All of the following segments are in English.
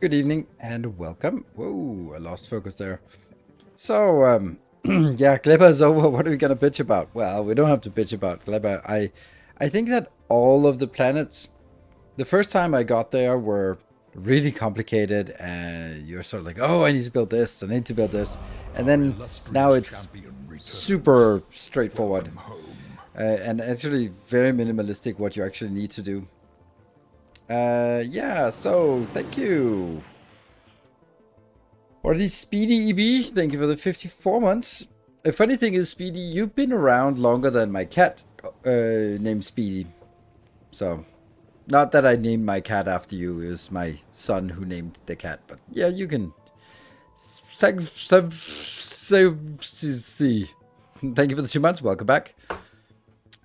Good evening and welcome. Whoa, I lost focus there. So, yeah, Kleber is over. What are we gonna bitch about? Well, we don't have to bitch about Kleber. I think that all of the planets, the first time I got there, were really complicated, and you're sort of like, oh, I need to build this, I need to build this, and then now it's super straightforward and actually very minimalistic what you actually need to do. Yeah, so thank you. Or the Speedy EB, thank you for the 54 months. A funny thing is, Speedy, you've been around longer than my cat, named Speedy. So, not that I named my cat after you, it was my son who named the cat. But yeah, you can. See. Thank you for the 2 months, welcome back.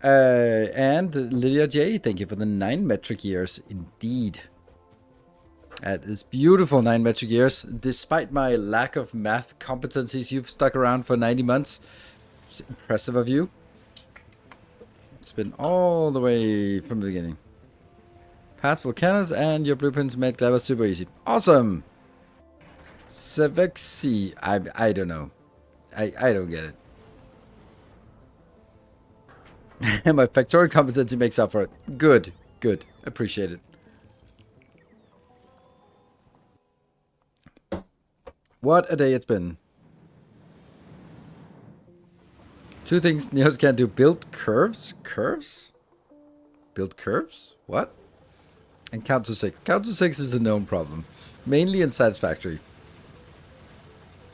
And Lydia J, thank you for the 9 metric years, indeed. That is beautiful, 9 metric years. Despite my lack of math competencies, you've stuck around for 90 months. It's impressive of you. It's been all the way from the beginning. Past volcanoes and your blueprints made Clever super easy. Awesome! Sevexi, I don't know. I don't get it. My Factorio competency makes up for it. Good, good. Appreciate it. What a day it's been. 2 things Neos can't do. Build curves? Curves? Build curves? What? And count to 6. Count to 6 is a known problem. Mainly in Satisfactory.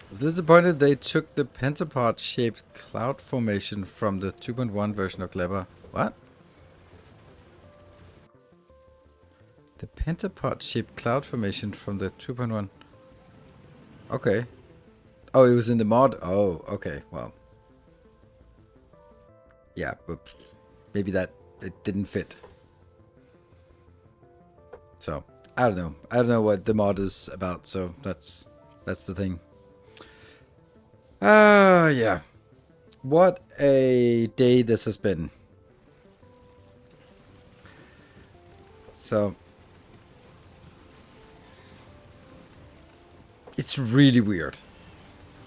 I was disappointed they took the pentapod-shaped cloud formation from the 2.1 version of Clever. What? The pentapod-shaped cloud formation from the 2.1. Okay. Oh, it was in the mod? Oh, okay, well. Yeah, but maybe that it didn't fit. So, I don't know. I don't know what the mod is about, so that's the thing. Yeah. What a day this has been. So, it's really weird.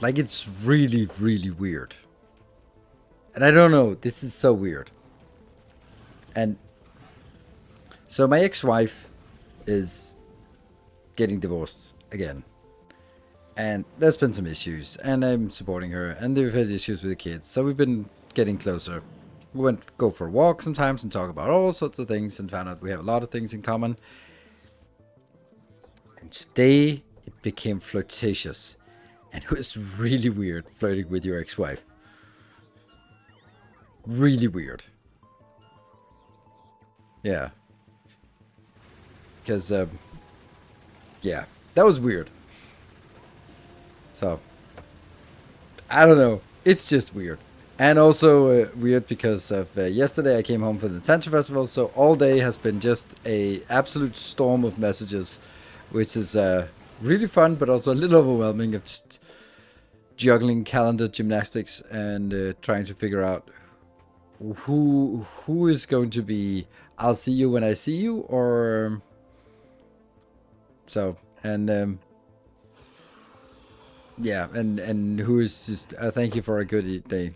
Like, it's really, really weird. And I don't know, this is so weird. And so my ex-wife is getting divorced again. And there's been some issues, and I'm supporting her, and they've had issues with the kids, so we've been getting closer. We went go for a walk sometimes and talk about all sorts of things and found out we have a lot of things in common. And today it became flirtatious. And it was really weird flirting with your ex-wife. Really weird. Yeah. Because, yeah, that was weird. So, I don't know. It's just weird. And also weird because of yesterday I came home from the Tantra Festival, so all day has been just a absolute storm of messages, which is really fun, but also a little overwhelming of just juggling calendar gymnastics and trying to figure out who is going to be I'll see you when I see you, or so, and yeah, and who is just thank you for a good day.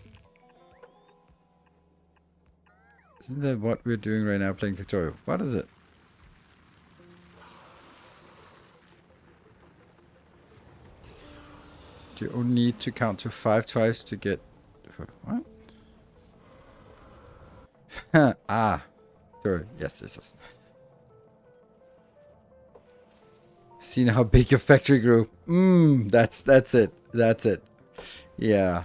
Isn't that what we're doing right now, playing Factorio? What is it? Do you only need to count to 5 twice to get what? Ah, sure. Yes. Seen how big your factory grew. That's it. That's it. Yeah.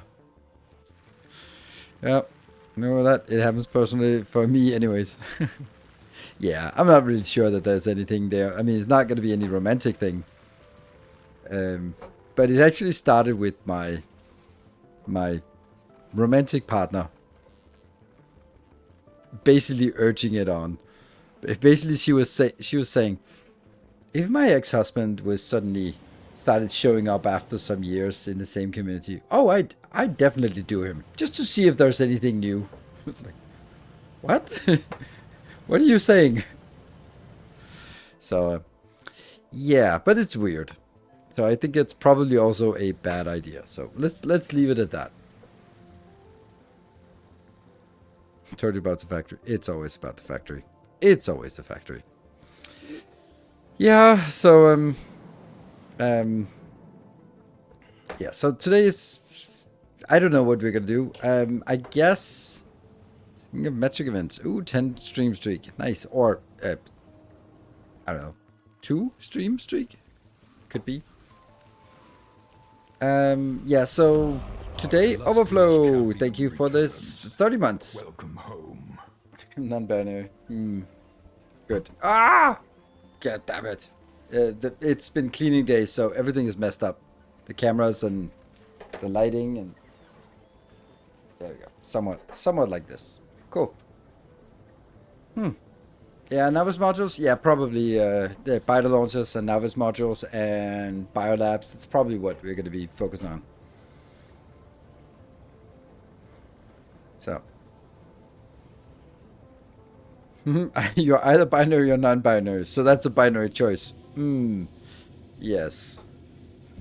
Yep. No, that it happens personally for me, anyways. Yeah, I'm not really sure that there's anything there. I mean, it's not going to be any romantic thing. But it actually started with my romantic partner basically urging it on. Basically, she was saying, if my ex-husband was suddenly started showing up after some years in the same community, oh, I'd definitely do him just to see if there's anything new. Like, what? What are you saying? So, Yeah, but it's weird. So I think it's probably also a bad idea. So let's leave it at that. Told you about the factory. It's always about the factory. It's always the factory. Yeah, so yeah, so today is, I don't know what we're gonna do. I guess metric events. Ooh, 10 stream streak. Nice. Or I don't know. 2 stream streak? Could be. Yeah, so today, Overflow, thank you for this 30 months. Welcome home. Non-binary. Good. Ah! God damn it. It's been cleaning day, so everything is messed up. The cameras and the lighting and... There we go. Somewhat like this. Cool. Yeah, Navis modules? Yeah, probably the Beta launchers and Navis modules and Biolabs. That's probably what we're going to be focusing on. So. You're either binary or non-binary, so that's a binary choice. Yes.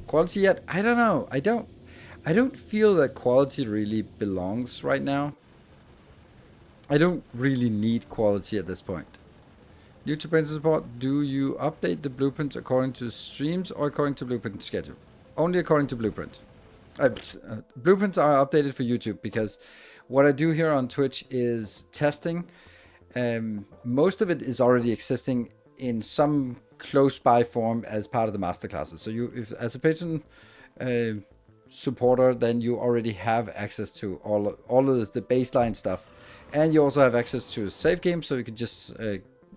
Quality yet? I don't know. I don't feel that quality really belongs right now. I don't really need quality at this point. YouTube brain support, do you update the blueprints according to streams or according to blueprint schedule? Only according to blueprint. Blueprints are updated for YouTube because what I do here on Twitch is testing. Most of it is already existing in some close by form as part of the masterclasses. So you, if as a patron supporter, then you already have access to all of the baseline stuff, and you also have access to a save game, so you can just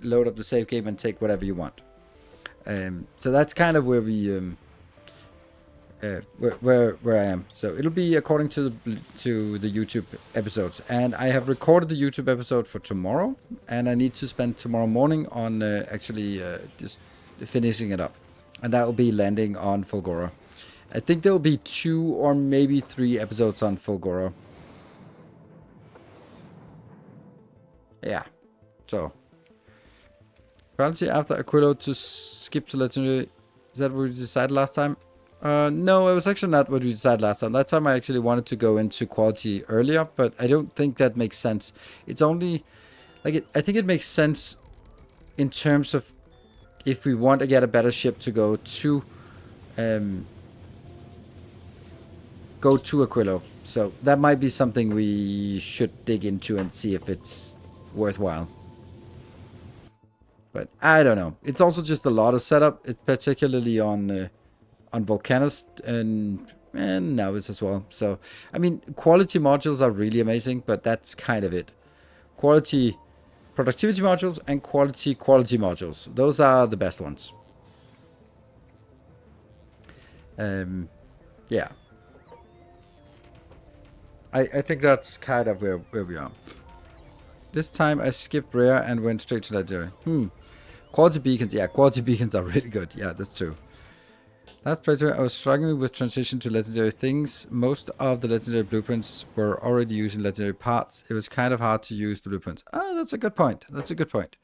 load up the save game and take whatever you want. So that's kind of where we where I am. So it'll be according to the YouTube episodes, and I have recorded the YouTube episode for tomorrow, and I need to spend tomorrow morning on actually just finishing it up, and that will be landing on Fulgora. I think there will be 2 or maybe 3 episodes on Fulgora. Yeah, so quality after Aquilo to skip to legendary. Is that what we decided last time? No, it was actually not what we decided last time. Last time I actually wanted to go into quality earlier, but I don't think that makes sense. It's only like I think it makes sense in terms of if we want to get a better ship to go to Aquilo. So that might be something we should dig into and see if it's worthwhile. But I don't know. It's also just a lot of setup. It's particularly on Volcanus and Navis as well. So, I mean, quality modules are really amazing, but that's kind of it. Quality productivity modules and quality modules. Those are the best ones. Yeah. I think that's kind of where we are. This time I skipped rare and went straight to legendary. Quality beacons. Yeah, quality beacons are really good. Yeah, that's true. Last playthrough, I was struggling with transition to legendary things. Most of the legendary blueprints were already using legendary parts. It was kind of hard to use the blueprints. Oh, that's a good point. That's a good point.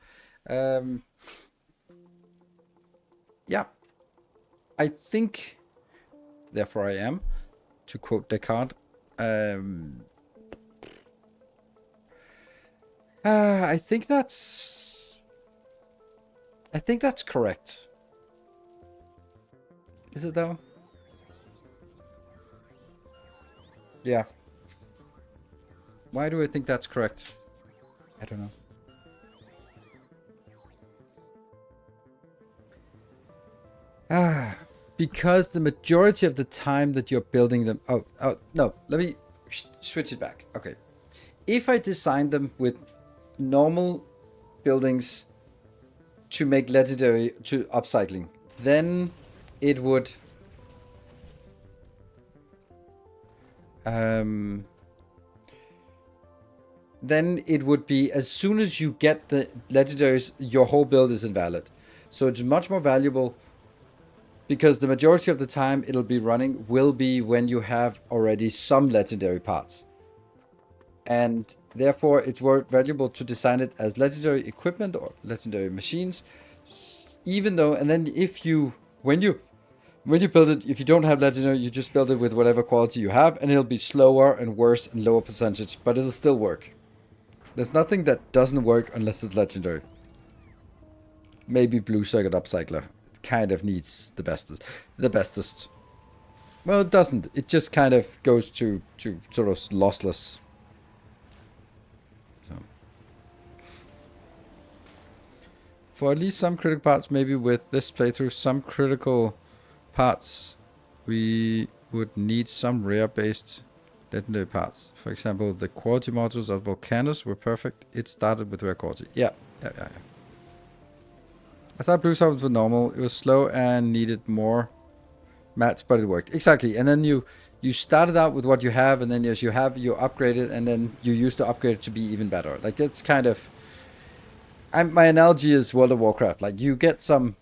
Yeah. I think, therefore I am, to quote Descartes, I think that's correct. Is it though? Yeah. Why do I think that's correct? I don't know. Because the majority of the time that you're building them... Oh, no. Let me switch it back. Okay. If I designed them with normal buildings to make legendary to upcycling, then it would... then it would be as soon as you get the legendaries, your whole build is invalid. So it's much more valuable because the majority of the time it'll be running will be when you have already some legendary parts. And therefore it's more valuable to design it as legendary equipment or legendary machines even though, and then if you, when you build it, if you don't have legendary, you just build it with whatever quality you have, and it'll be slower and worse and lower percentage, but it'll still work. There's nothing that doesn't work unless it's legendary. Maybe blue circuit upcycler. It kind of needs the bestest. The bestest. Well, it doesn't. It just kind of goes to sort of lossless. So. For at least some critical parts, maybe with this playthrough, some critical parts, we would need some rare-based legendary parts. For example, the quality modules of Volcanus were perfect. It started with rare quality. Yeah. I started blue summons with normal. It was slow and needed more mats, but it worked. Exactly. And then you started out with what you have, and then as you have, you upgrade it, and then you use the upgrade to be even better. Like, that's kind of... my analogy is World of Warcraft. Like, you get some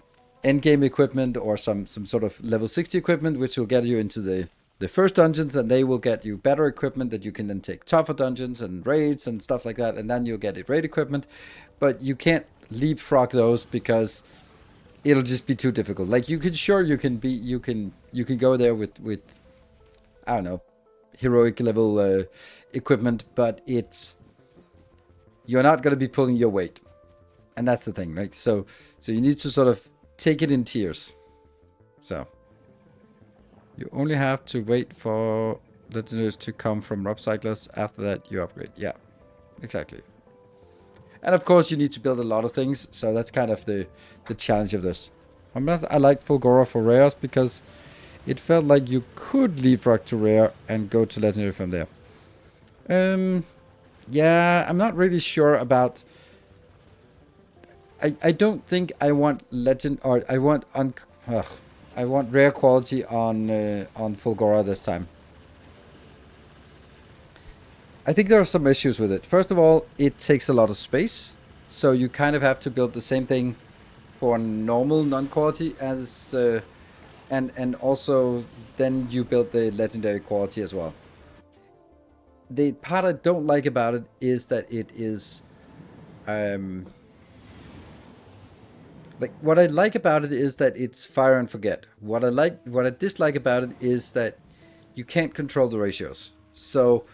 endgame equipment or some sort of level 60 equipment, which will get you into the first dungeons, and they will get you better equipment that you can then take tougher dungeons and raids and stuff like that, and then you'll get raid equipment. But you can't leapfrog those because it'll just be too difficult. Like, you can go there with I don't know, heroic level equipment, but you're not going to be pulling your weight. And that's the thing, right? So you need to sort of take it in tiers. So you only have to wait for legendaries to come from upcyclers. After that, you upgrade. Yeah, exactly. And of course, you need to build a lot of things. So that's kind of the challenge of this. I like Fulgora for rares because it felt like you could leapfrog to rare and go to legendary from there. Yeah, I'm not really sure about... I don't think I want legend, or I want rare quality on Fulgora this time. I think there are some issues with it. First of all, it takes a lot of space, so you kind of have to build the same thing for normal non-quality as, and also then you build the legendary quality as well. The part I don't like about it is that it is, like, what I like about it is that it's fire and forget. What I dislike about it is that you can't control the ratios. So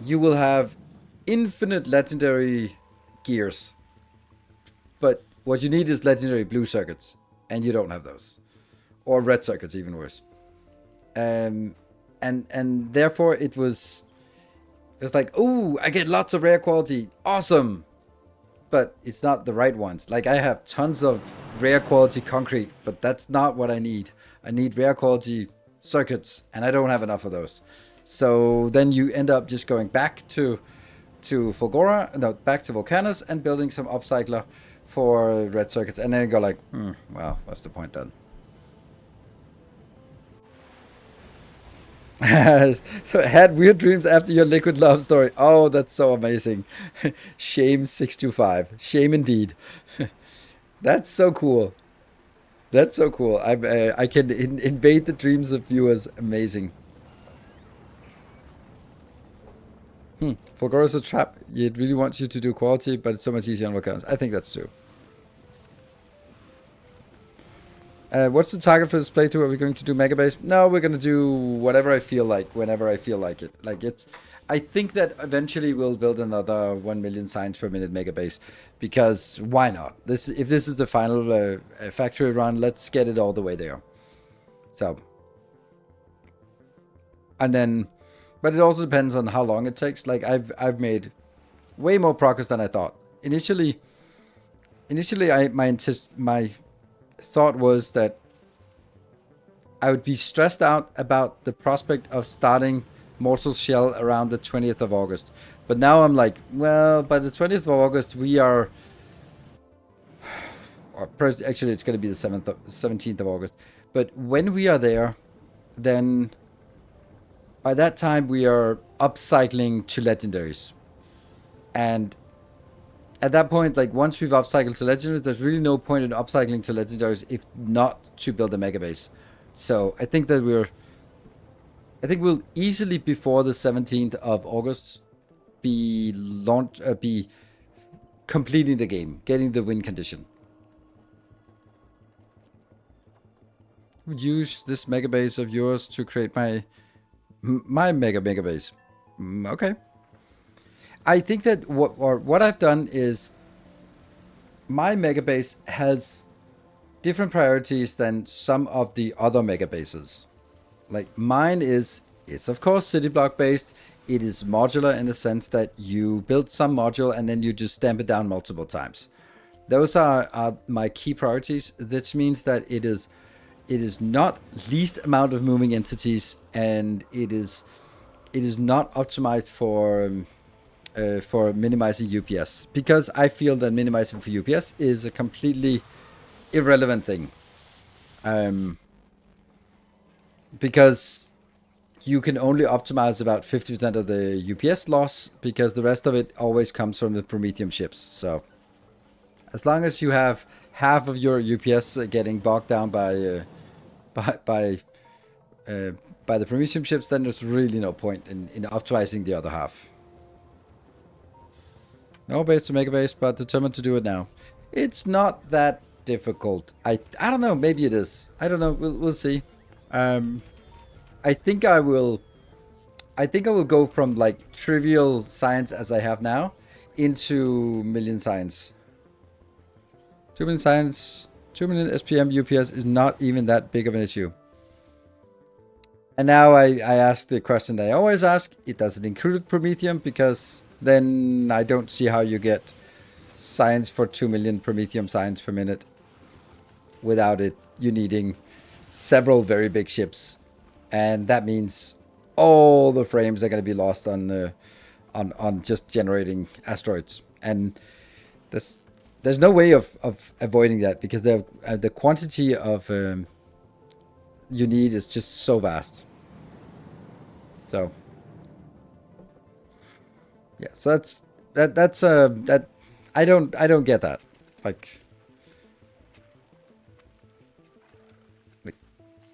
you will have infinite legendary gears, but what you need is legendary blue circuits, and you don't have those, or red circuits, even worse. And therefore it was like, oh, I get lots of rare quality, awesome. But it's not the right ones. Like, I have tons of rare quality concrete, but that's not what I need. I need rare quality circuits, and I don't have enough of those. So then you end up just going back to Fulgora, no, back to Volcanus, and building some upcycler for red circuits, and then you go like, well, what's the point then? Had weird dreams after your liquid love story. Oh, that's so amazing. Shame 625. Shame indeed. That's so cool. That's so cool. I can invade the dreams of viewers. Amazing. Fulgora is a trap. It really wants you to do quality, but it's so much easier on Volcans. I think that's true. What's the target for this playthrough? Are we going to do Mega Base? No, we're going to do whatever I feel like, whenever I feel like it. Like, I think that eventually we'll build another 1 million signs per minute Mega Base, because why not? If this is the final factory run, let's get it all the way there. So, and then, but it also depends on how long it takes. Like, I've made way more progress than I thought. Initially, my thought was that I would be stressed out about the prospect of starting Mortal Shell around the 20th of August. But now I'm like, well, by the 20th of August, we are... Or actually, it's going to be the 17th of August. But when we are there, then by that time, we are upcycling to legendaries. And at that point, like, once we've upcycled to legendaries, there's really no point in upcycling to legendaries if not to build a mega base. So I think that we'll easily before the 17th of August be completing the game, getting the win condition. use this megabase of yours to create my megabase. Okay. I think that what I've done is my megabase has different priorities than some of the other megabases. Like mine it's of course city block based. It is modular in the sense that you build some module and then you just stamp it down multiple times. Those are my key priorities. That means that it is not least amount of moving entities, and it is not optimized for minimizing UPS, because I feel that minimizing for UPS is a completely irrelevant thing. Because you can only optimize about 50% of the UPS loss, because the rest of it always comes from the Prometheum ships. So as long as you have half of your UPS getting bogged down by the Prometheum ships, then there's really no point in optimizing the other half. No base to megabase, but determined to do it now. It's not that difficult. I don't know. Maybe it is. I don't know. We'll see. I think I will go from like trivial science as I have now into million science. 2 million science, 2 million SPM UPS is not even that big of an issue. And now I ask the question that I always ask. It doesn't include Prometheum, because then I don't see how you get science for 2 million Prometheum science per minute without it you needing several very big ships. And that means all the frames are going to be lost on just generating asteroids. And there's no way of avoiding that, because the quantity of you need is just so vast. So yeah, so that's I don't get that. Like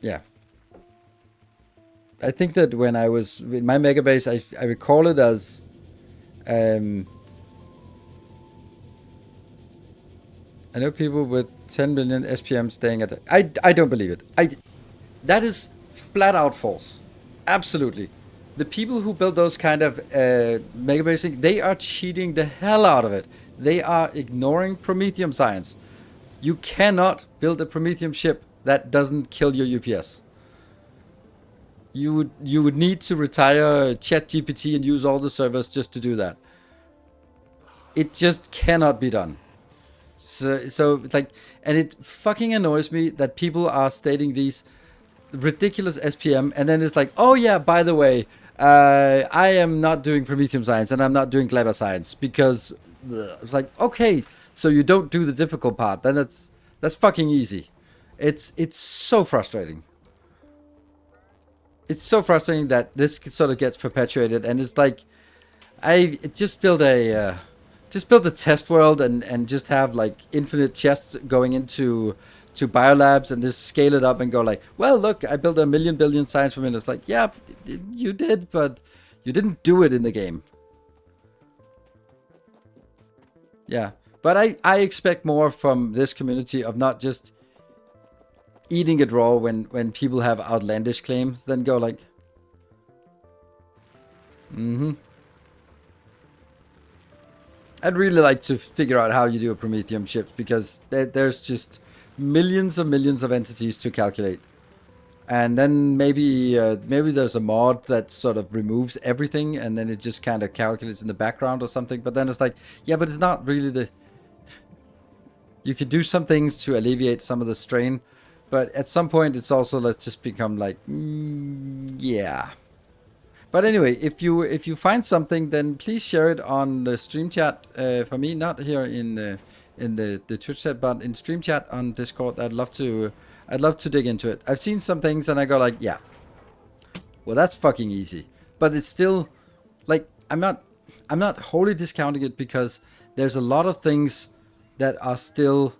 yeah. I think that when I was in my megabase, I recall it as I know people with 10 million SPM staying at I don't believe it. That is flat out false. Absolutely. The people who build those kind of megabasing, they are cheating the hell out of it. They are ignoring Prometheum science. You cannot build a Prometheum ship that doesn't kill your UPS. You would need to retire ChatGPT and use all the servers just to do that. It just cannot be done. So like, and it fucking annoys me that people are stating these ridiculous SPM, and then it's like, oh yeah, by the way, I am not doing Prometheum science and I'm not doing Clever science, because it's like, okay, so you don't do the difficult part, then that's fucking easy. It's so frustrating. It's so frustrating that this sort of gets perpetuated, and it's like, I just build a test world and just have like infinite chests going into biolabs, and just scale it up and go like, well, look, I built a million billion science per minute. It's like, yeah, you did, but you didn't do it in the game. Yeah, but I expect more from this community of not just eating it raw when people have outlandish claims, then go like, I'd really like to figure out how you do a Prometheum ship, because there's just millions of entities to calculate. And then maybe there's a mod that sort of removes everything, and then it just kind of calculates in the background or something. But then it's like, yeah, but it's not really you could do some things to alleviate some of the strain, but at some point it's also, let's just become like, yeah. But anyway, if you find something, then please share it on the stream chat for me, not here in the Twitch chat, but in stream chat on Discord. I'd love to dig into it. I've seen some things and I go like, yeah, well, that's fucking easy. But it's still like, I'm not wholly discounting it, because there's a lot of things that are still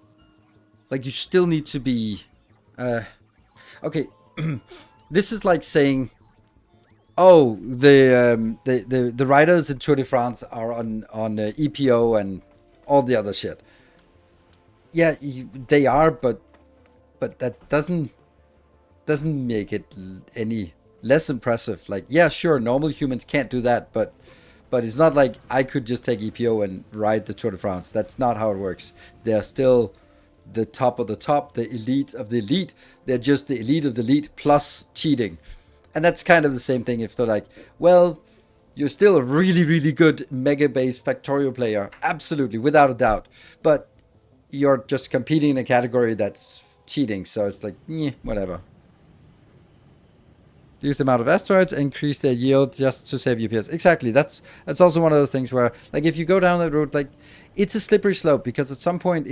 like, you still need to be okay. This is like saying, oh, the riders in Tour de France are on EPO and all the other shit. Yeah, they are, but that doesn't doesn't make it any less impressive. Like, yeah, sure, normal humans can't do that, but it's not like I could just take EPO and ride the Tour de France. That's not how it works. They're still the top of the top, the elite of the elite. They're just the elite of the elite plus cheating. And that's kind of the same thing if they're like, well, you're still a really, really good mega-based Factorio player. Absolutely, without a doubt. But you're just competing in a category that's cheating. So it's like, whatever. Use the amount of asteroids, increase their yield just to save UPS. Exactly. That's also one of those things where, like, if you go down that road, like, it's a slippery slope because at some point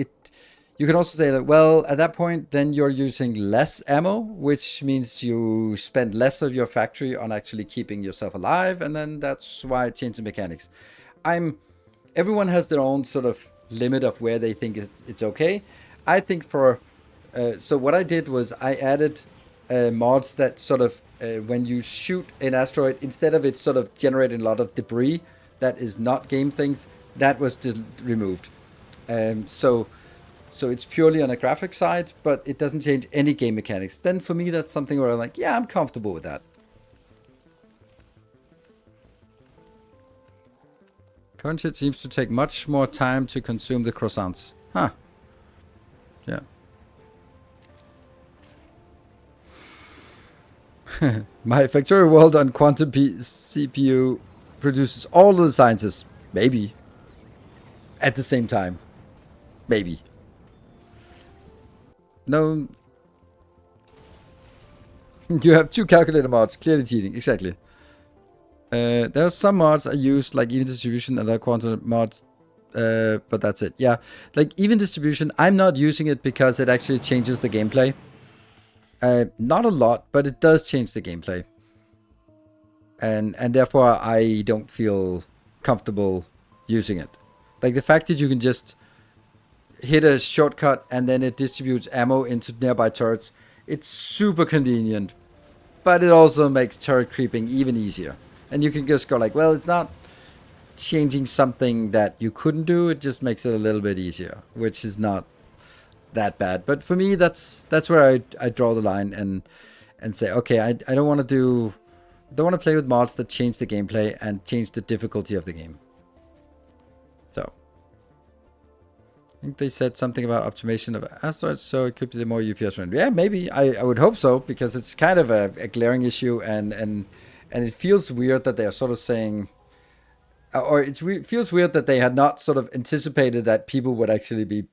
you can also say that, well, at that point, then you're using less ammo, which means you spend less of your factory on actually keeping yourself alive, and then that's why it changes the mechanics. Everyone has their own sort of limit of where they think it's okay. I think so what I did was I added mods that sort of, when you shoot an asteroid, instead of it sort of generating a lot of debris that is not game things, that was just removed. So it's purely on a graphic side, but it doesn't change any game mechanics. Then for me, that's something where I'm like, yeah, I'm comfortable with that. Current shit seems to take much more time to consume the croissants. Huh. Yeah. My Factorio world on quantum CPU produces all of the sciences. Maybe. At the same time. Maybe. No. You have 2 calculator mods. Clearly cheating. Exactly. There are some mods I use, like even distribution and other quantum mods. But that's it. Yeah. Like even distribution, I'm not using it because it actually changes the gameplay. Not a lot, but it does change the gameplay. And therefore I don't feel comfortable using it. Like the fact that you can just hit a shortcut and then it distributes ammo into nearby turrets, it's super convenient. But it also makes turret creeping even easier. And you can just go like, well, it's not changing something that you couldn't do, it just makes it a little bit easier, which is not that bad. But for me, that's where I draw the line and say, okay, I don't want to play with mods that change the gameplay and change the difficulty of the game. So I think they said something about optimization of asteroids, so it could be the more UPS friendly. Yeah, maybe. I would hope so, because it's kind of a glaring issue, and it feels weird that they are sort of saying, or it feels weird that they had not sort of anticipated that people would actually be,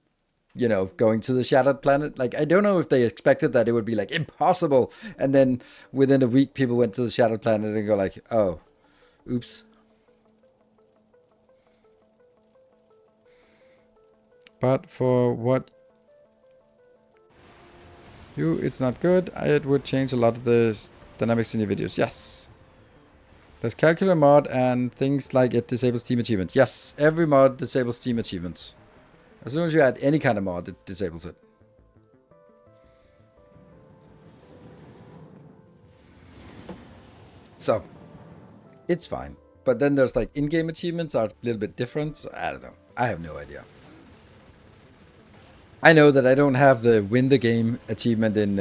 going to the Shattered Planet. Like, I don't know if they expected that it would be like impossible, and then within a week people went to the Shattered Planet and go like, oh, oops. But for what it's not good. It would change a lot of the dynamics in your videos. Yes. There's calculator mod and things like it disables team achievements. Yes, every mod disables team achievements. As soon as you add any kind of mod, it disables it. So, it's fine. But then there's like in-game achievements are a little bit different. So I don't know. I have no idea. I know that I don't have the win the game achievement in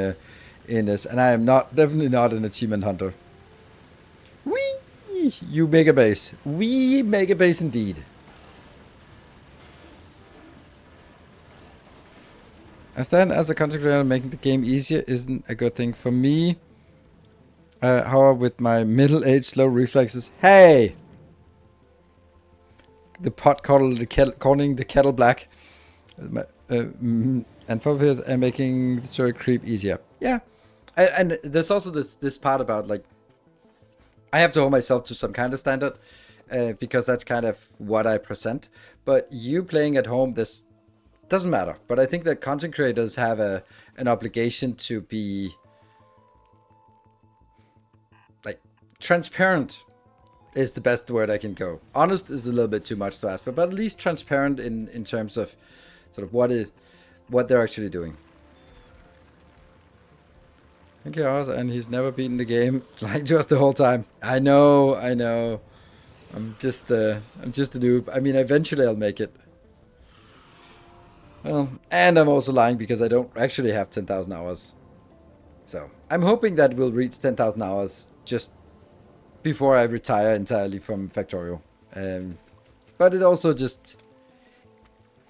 this, and I am definitely not an achievement hunter. Wee, you mega base. We mega base indeed. I stand as a content creator, making the game easier isn't a good thing for me. However, with my middle-aged slow reflexes, hey, the pot calling the kettle black. And for and making the story creep easier. Yeah, and there's also this part about like I have to hold myself to some kind of standard because that's kind of what I present. But you playing at home, this doesn't matter. But I think that content creators have an obligation to be like transparent. Is the best word I can go. Honest is a little bit too much to ask for, but at least transparent in terms of sort of what they're actually doing. Thank you, Oz, and he's never beaten the game like just the whole time. I know. I'm just a noob. I mean, eventually I'll make it. Well, and I'm also lying because I don't actually have 10,000 hours. So I'm hoping that we'll reach 10,000 hours just before I retire entirely from Factorio. But it also just...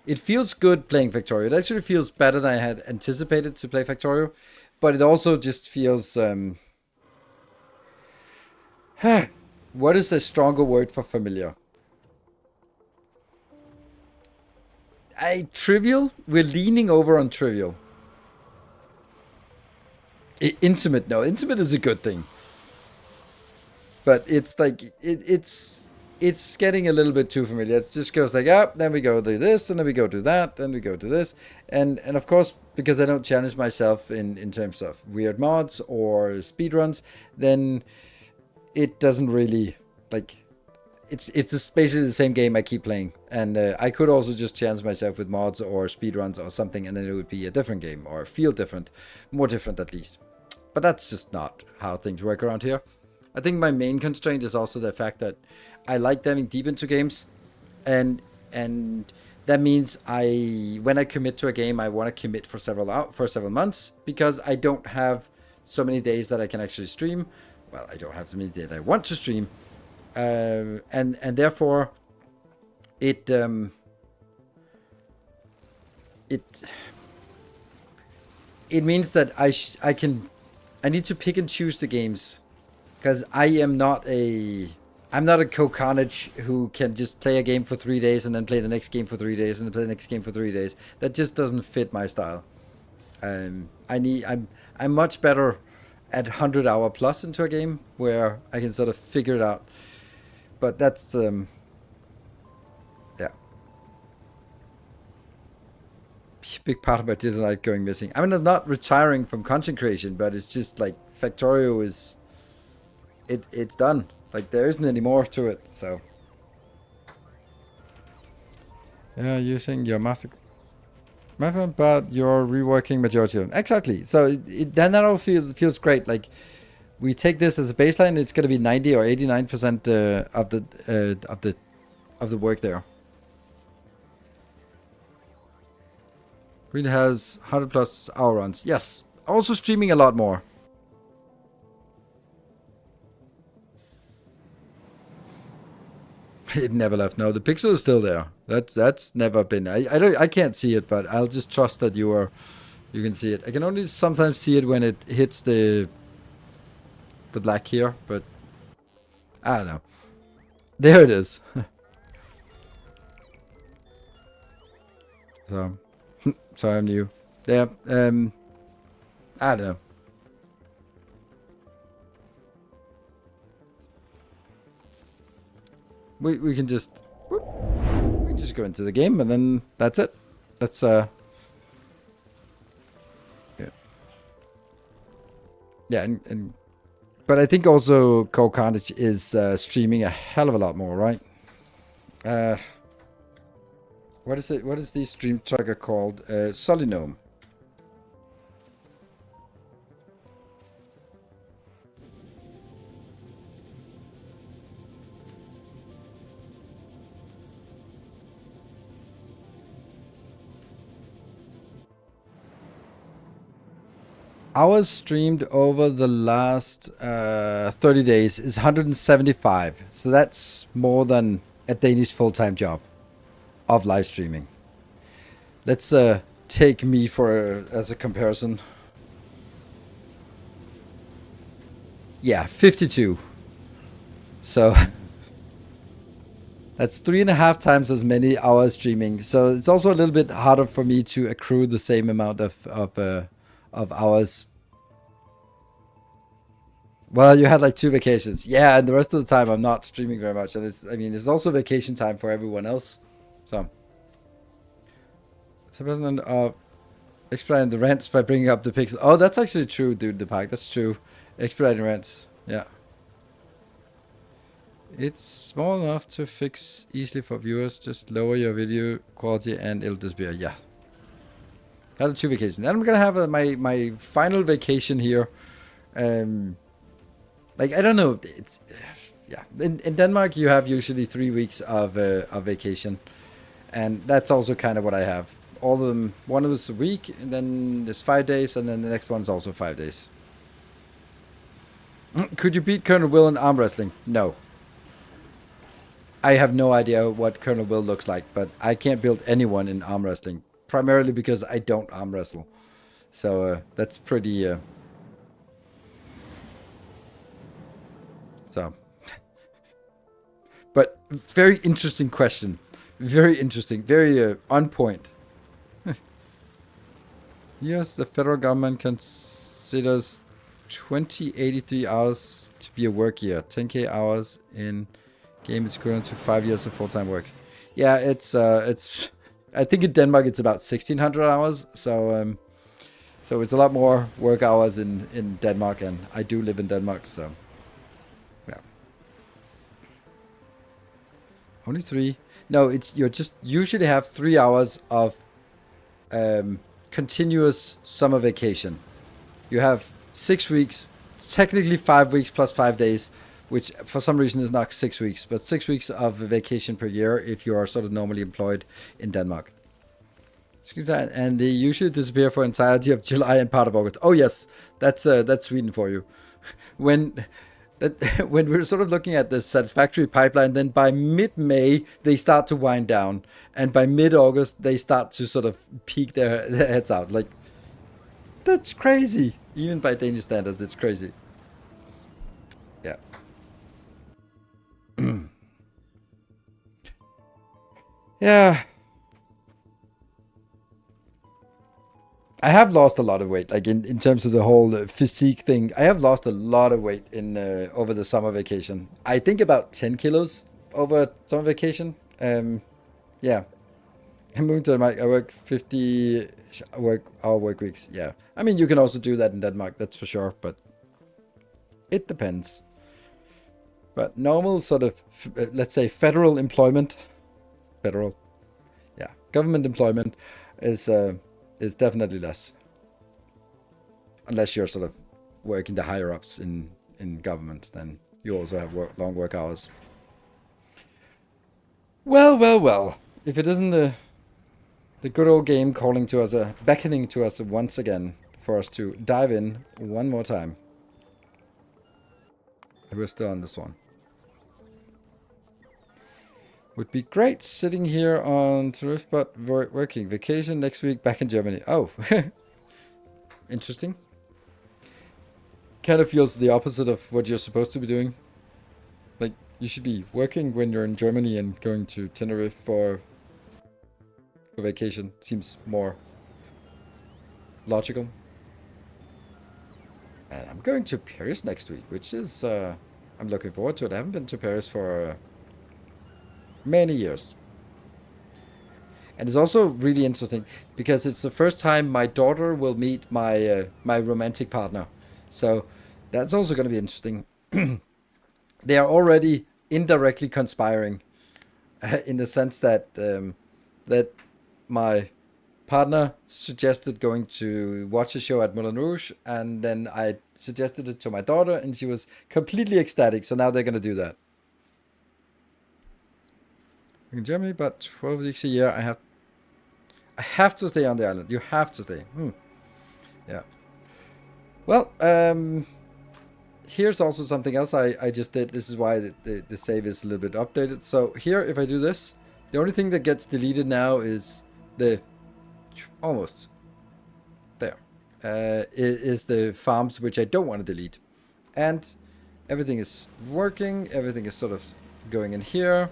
It feels good playing Factorio. It actually feels better than I had anticipated to play Factorio. But it also just feels... what is a stronger word for familiar? Trivial? We're leaning over on trivial. Intimate, no. Intimate is a good thing. But it's like, it's getting a little bit too familiar. It just goes like, then we go do this, and then we go do that, then we go do this. And of course, because I don't challenge myself in terms of weird mods or speedruns, then it doesn't really, like, it's just basically the same game I keep playing. And I could also just challenge myself with mods or speedruns or something, and then it would be a different game, or feel different, more different at least. But that's just not how things work around here. I think my main constraint is also the fact that I like diving deep into games, and that means when I commit to a game, I want to commit for several months, because I don't have so many days that I can actually stream. Well, I don't have so many days that I want to stream, and therefore it means that I need to pick and choose the games, because I'm not a co-carnage who can just play a game for 3 days and then play the next game for 3 days and then play the next game for 3 days. That just doesn't fit my style. I'm much better at 100-hour plus into a game where I can sort of figure it out. But that's yeah, big part of my digital life going missing. I mean, I'm not retiring from content creation, but it's just like Factorio is it's done. Like, there isn't any more to it. So yeah, using your master, but you're reworking majority of them. Exactly. So then that all feels great. Like, we take this as a baseline. It's going to be 90 or 89% of the work there. Really has 100 plus hour runs. Yes. Also streaming a lot more. It never left. No, the pixel is still there. That's never been. I can't see it, but I'll just trust that you can see it. I can only sometimes see it when it hits the black here, but I don't know. There it is. So sorry, I'm new. Yeah. I don't know. We can just go into the game, and then that's it. That's yeah. And but I think also Cole Carnage is streaming a hell of a lot more, right? What is it? What is the stream tracker called? Solinome. Hours streamed over the last 30 days is 175. So that's more than a Danish full-time job of live streaming. Let's take me as a comparison. Yeah, 52. So that's 3.5 times as many hours streaming. So it's also a little bit harder for me to accrue the same amount of hours. Well, you had like 2 vacations. Yeah, and the rest of the time I'm not streaming very much. And it's also vacation time for everyone else. So President of expediting the rents by bringing up the pixel. Oh, that's actually true, dude, the pack. That's true. Expediting rents. Yeah. It's small enough to fix easily for viewers. Just lower your video quality and it'll disappear. Yeah. Had 2 vacations. Then I'm gonna have my final vacation here. Like, I don't know. It's yeah. In Denmark, you have usually 3 weeks of vacation, and that's also kind of what I have. All of them. One of us a week, and then there's 5 days, and then the next one's also 5 days. Could you beat Colonel Will in arm wrestling? No. I have no idea what Colonel Will looks like, but I can't build anyone in arm wrestling. Primarily because I don't arm wrestle. So that's pretty... so... But very interesting question. Very interesting. Very on point. Yes, the federal government considers 2083 hours to be a work year. 10k hours in game is equivalent to 5 years of full-time work. Yeah, it's I think in Denmark it's about 1600 hours. So so it's a lot more work hours in Denmark, and I do live in Denmark, so yeah. Only 3. No, it's you just usually have 3 hours of continuous summer vacation. You have 6 weeks, technically 5 weeks plus 5 days, which for some reason is not 6 weeks, but 6 weeks of vacation per year if you are sort of normally employed in Denmark. And they usually disappear for entirety of July and part of August. Oh yes, that's Sweden for you. When we're sort of looking at the satisfactory pipeline, then by mid-May they start to wind down, and by mid-August they start to sort of peak their heads out. Like, that's crazy. Even by Danish standards, it's crazy. Yeah. Yeah. I have lost a lot of weight, like in terms of the whole physique thing. I have lost a lot of weight in over the summer vacation. I think about 10 kilos over summer vacation. Yeah. I'm moving to Denmark. I work 50 hour work weeks. Yeah. I mean, you can also do that in Denmark, that's for sure, but it depends. But normal sort of, let's say federal employment, government employment is definitely less. Unless you're sort of working the higher ups in government, then you also have long work hours. Well. If it isn't the good old game calling to us, beckoning to us once again for us to dive in one more time. We're still on this one. Would be great sitting here on Terrific, but working. Vacation next week, back in Germany. Oh, interesting. Kind of feels the opposite of what you're supposed to be doing. Like, you should be working when you're in Germany and going to Tenerife for vacation. Seems more logical. And I'm going to Paris next week, which is, I'm looking forward to it. I haven't been to Paris for many years. And it's also really interesting because it's the first time my daughter will meet my my romantic partner. So that's also going to be interesting. They are already indirectly conspiring in the sense that that my partner suggested going to watch a show at Moulin Rouge, and then I suggested it to my daughter, and she was completely ecstatic. So now they're going to do that. In Germany, but 12 weeks a year, I have to stay on the island. You have to stay. Yeah. Well, here's also something else I just did. This is why the save is a little bit updated. So here, if I do this, the only thing that gets deleted now is the almost there is the farms which I don't want to delete, and everything is working. Everything is sort of going in here.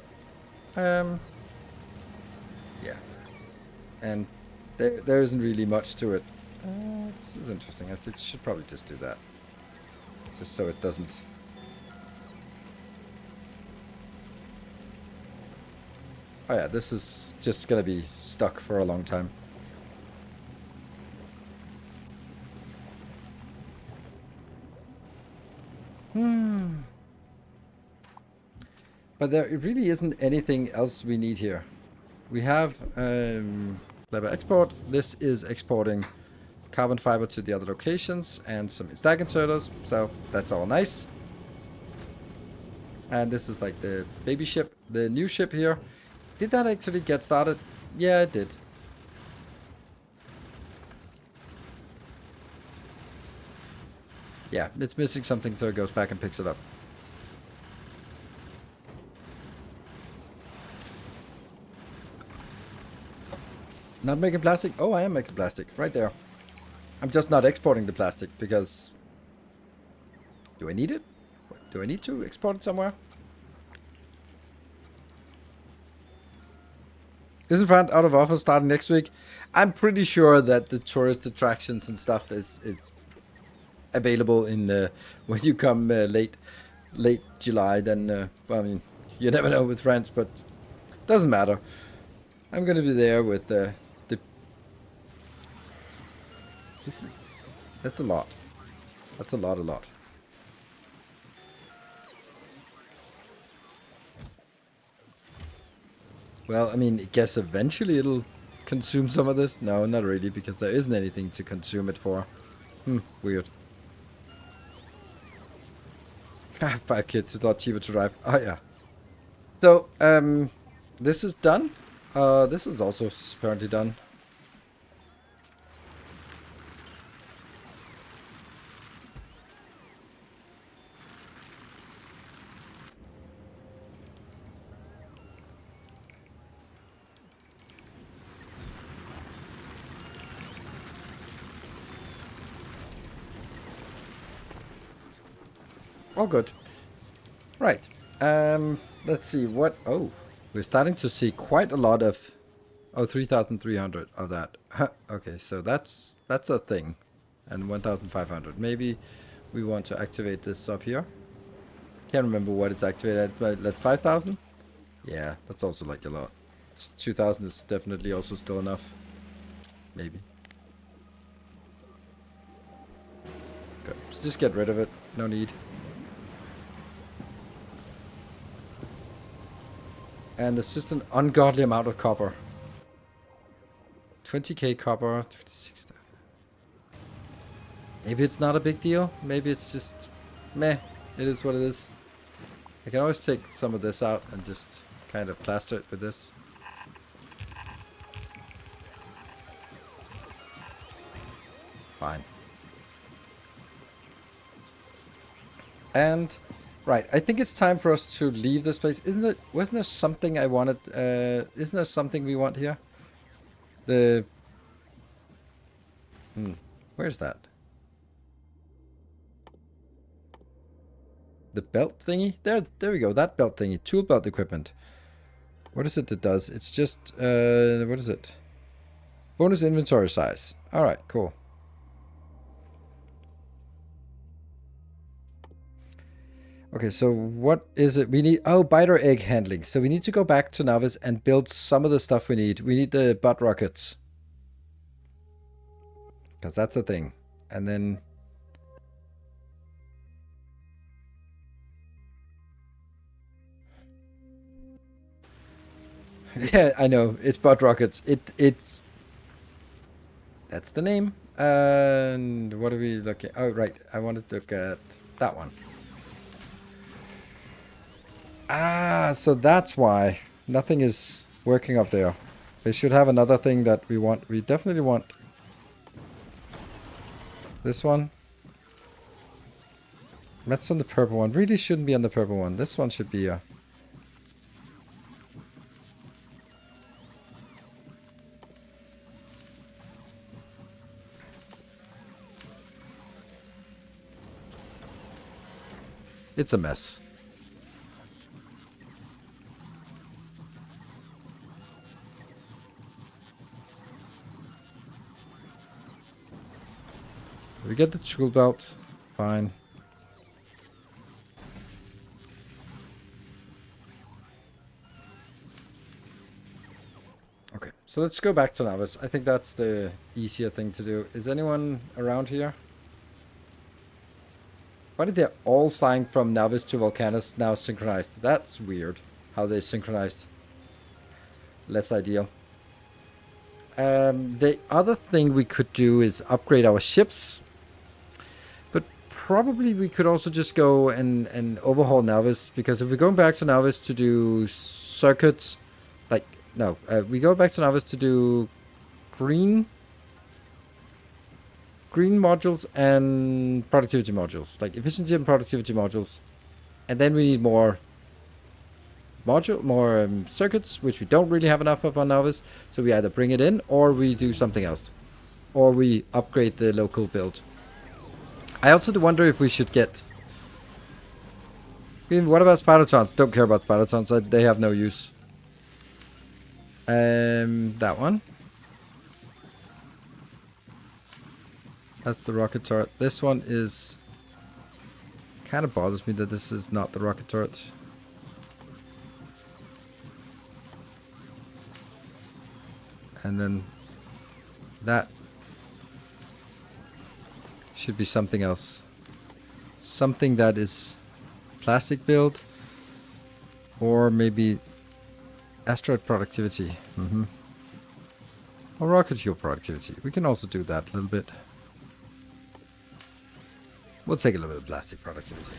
Yeah, and there isn't really much to it. This is interesting. I think I should probably just do that, just so it doesn't. Oh yeah, this is just gonna be stuck for a long time. But there really isn't anything else we need here. We have Clever Export. This is exporting carbon fiber to the other locations and some stack inserters. So that's all nice. And this is like the baby ship, the new ship here. Did that actually get started? Yeah, it did. Yeah, it's missing something, so it goes back and picks it up. Not making plastic? Oh, I am making plastic. Right there. I'm just not exporting the plastic because... Do I need it? Do I need to export it somewhere? Isn't France out of offer starting next week? I'm pretty sure that the tourist attractions and stuff is available in when you come late July. Then, well, I mean, you never know with France, but doesn't matter. I'm gonna be there with the. That's a lot. That's a lot. Well, I mean, I guess eventually it'll consume some of this. No, not really, because there isn't anything to consume it for. Weird. 5 kids, it's a lot cheaper to drive. Oh, yeah. So, this is done. This is also apparently done. All good. Right. Let's see what... Oh, we're starting to see quite a lot of... Oh, 3,300 of that. Okay, so that's a thing. And 1,500. Maybe we want to activate this up here. Can't remember what it's activated at 5,000? Yeah, that's also like a lot. 2,000 is definitely also still enough. Maybe. Good. So just get rid of it. No need. And it's just an ungodly amount of copper. 20k copper, 56,000. Maybe it's not a big deal. Maybe it's just meh. It is what it is. I can always take some of this out and just kind of plaster it with this. Fine. And right, I think it's time for us to leave this place. Wasn't there something I wanted? Isn't there something we want here? The... Where's that? The belt thingy? There we go. That belt thingy. Tool belt equipment. What is it that does? It's just... what is it? Bonus inventory size. Alright, cool. Okay, so what is it? We need... Oh, biter egg handling. So we need to go back to Navis and build some of the stuff we need. We need the butt rockets. Because that's a thing. And then... Yeah, I know. It's butt rockets. It's... That's the name. And what are we looking... Oh, right. I wanted to look at that one. Ah, so that's why nothing is working up there. They should have another thing that we want. We definitely want this one. That's on the purple one. Really shouldn't be on the purple one. This one should be a... It's a mess. We get the tool belt. Fine. Okay, so let's go back to Navis. I think that's the easier thing to do. Is anyone around here? Why did they all flying from Navis to Volcanus now synchronized? That's weird how they synchronized. Less ideal. The other thing we could do is upgrade our ships. But probably we could also just go and overhaul Navis. Because if we're going back to Navis to do circuits... Like, no. We go back to Navis to do green... green modules and productivity modules, like efficiency and productivity modules. And then we need more circuits, which we don't really have enough of on Novice. So we either bring it in or we do something else. Or we upgrade the local build. I also do wonder if we should get... What about Spidertrons? Don't care about Spidertrons. They have no use. That one. That's the rocket turret. This one is... Kind of bothers me that this is not the rocket turret. And then that should be something else. Something that is plastic build, or maybe asteroid productivity. Or rocket fuel productivity. We can also do that a little bit. We'll take a little bit of plastic productivity.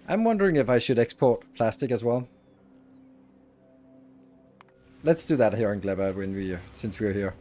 I'm wondering if I should export plastic as well. Let's do that here in Gleba since we're here.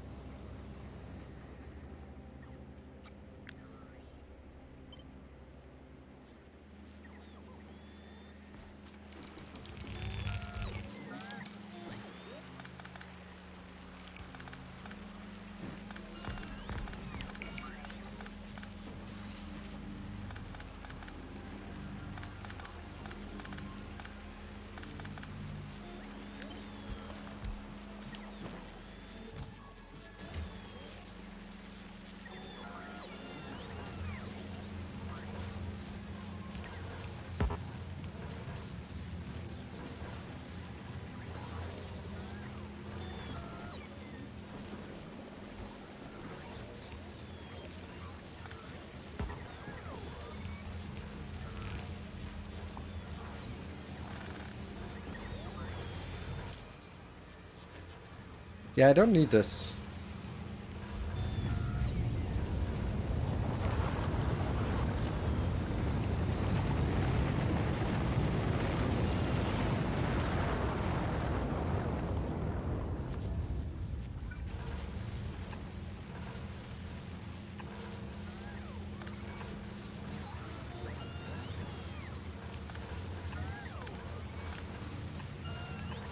Yeah, I don't need this.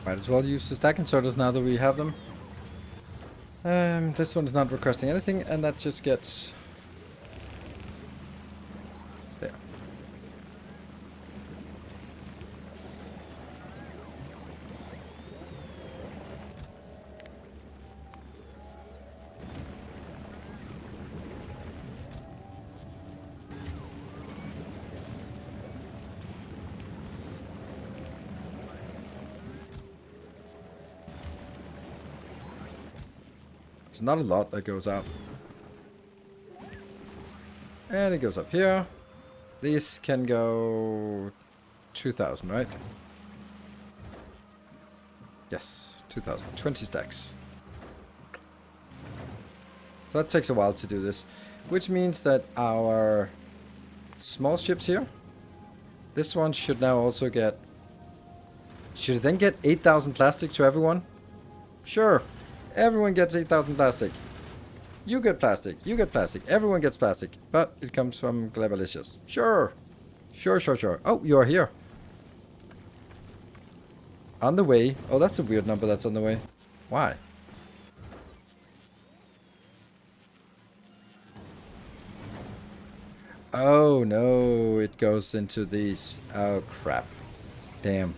Might as well use the stack inserters now that we have them. This one's not requesting anything, and that just gets... there. There's not a lot that goes out. And it goes up here. These can go 2,000, right? Yes, 2,000. 20 stacks. So that takes a while to do this. Which means that our small ships here, this one should now also get... Should it then get 8,000 plastic to everyone? Sure. Everyone gets 8,000 plastic. You get plastic. You get plastic. Everyone gets plastic. But it comes from Glebalicious. Sure. Sure, sure, sure. Oh, you're here. On the way. Oh, that's a weird number that's on the way. Why? Oh, no. It goes into these. Oh, crap. Damn.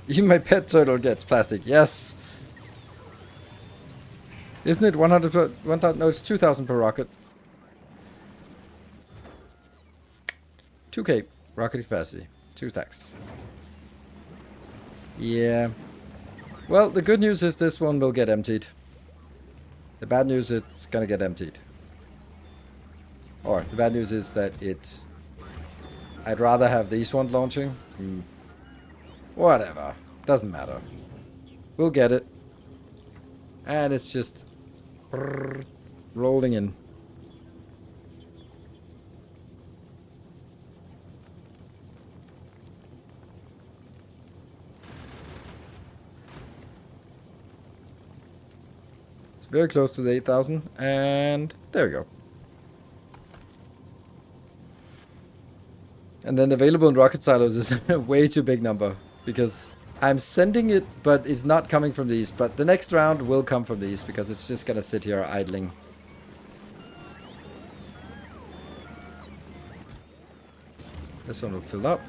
Even my pet turtle gets plastic. Yes. Isn't it 100 per... 1,000? No, it's 2,000 per rocket. 2k rocket capacity. 2 stacks. Yeah. Well, the good news is this one will get emptied. The bad news is it's gonna get emptied. Or the bad news is that it... I'd rather have these ones launching. Whatever. Doesn't matter. We'll get it. And it's just... rolling in. It's very close to the 8,000, and there we go. And then available in rocket silos is a way too big number, because I'm sending it, but it's not coming from these. But the next round will come from these, because it's just gonna sit here idling. This one will fill up.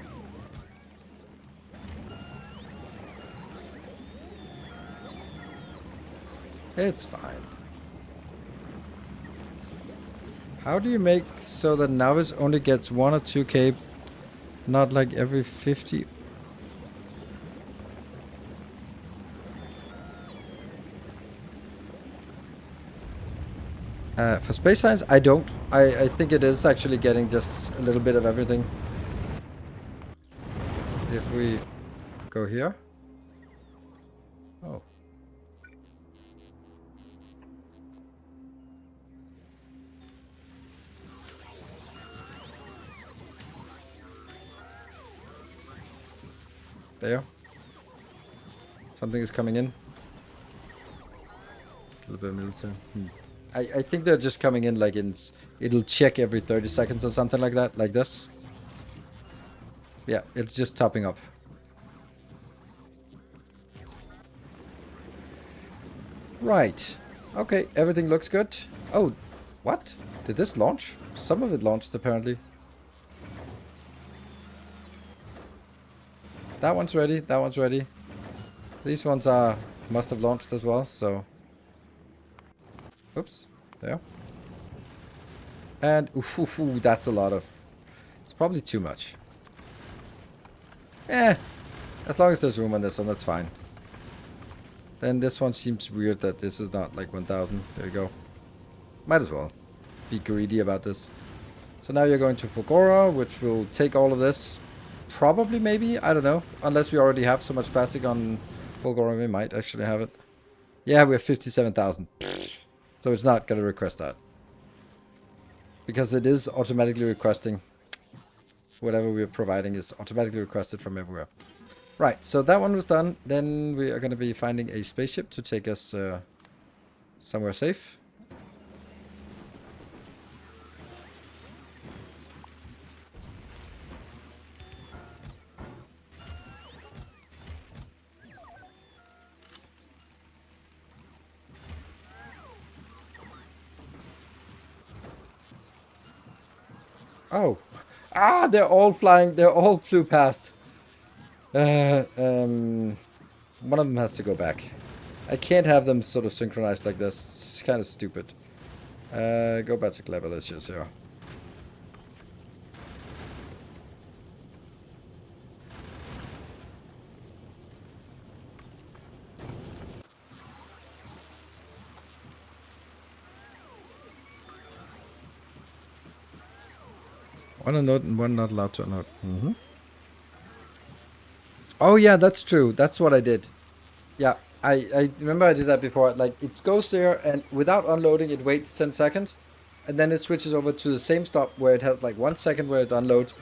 It's fine. How do you make so that Navis only gets 1 or 2k, not like every 50? For space science, I don't. I think it is actually getting just a little bit of everything. If we go here. Oh. There. Something is coming in. It's a little bit military. I think they're just coming in like it'll check every 30 seconds or something like that, like this. Yeah, it's just topping up. Right. Okay, everything looks good. Oh, what? Did this launch? Some of it launched apparently. That one's ready, that one's ready. These ones must have launched as well, so... Oops, there. And, ooh, that's a lot of... It's probably too much. As long as there's room on this one, that's fine. Then this one seems weird that this is not like 1,000. There you go. Might as well be greedy about this. So now you're going to Fulgora, which will take all of this. Probably, maybe, I don't know. Unless we already have so much plastic on Fulgora, we might actually have it. Yeah, we have 57,000. So it's not going to request that. Because it is automatically requesting. Whatever we're providing is automatically requested from everywhere. Right, so that one was done. Then we are going to be finding a spaceship to take us somewhere safe. Oh. Ah, they're all flying. They're all flew past. One of them has to go back. I can't have them sort of synchronized like this. It's kind of stupid. Go back to Cleverlicious here. One unload and one not allowed to unload. Oh yeah, that's true. That's what I did. Yeah, I remember I did that before. Like, it goes there and without unloading it waits 10 seconds. And then it switches over to the same stop where it has like 1 second where it unloads.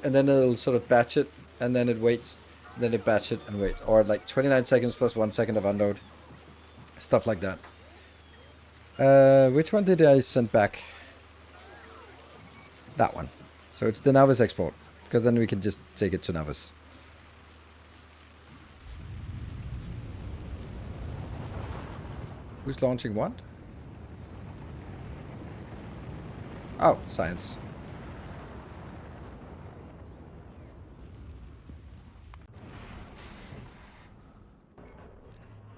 And then it'll sort of batch it. And then it waits. Then it batch it and wait. Or like 29 seconds plus 1 second of unload. Stuff like that. Which one did I send back? That one. So it's the Navis export. Because then we can just take it to Navis. Who's launching what? Oh, science.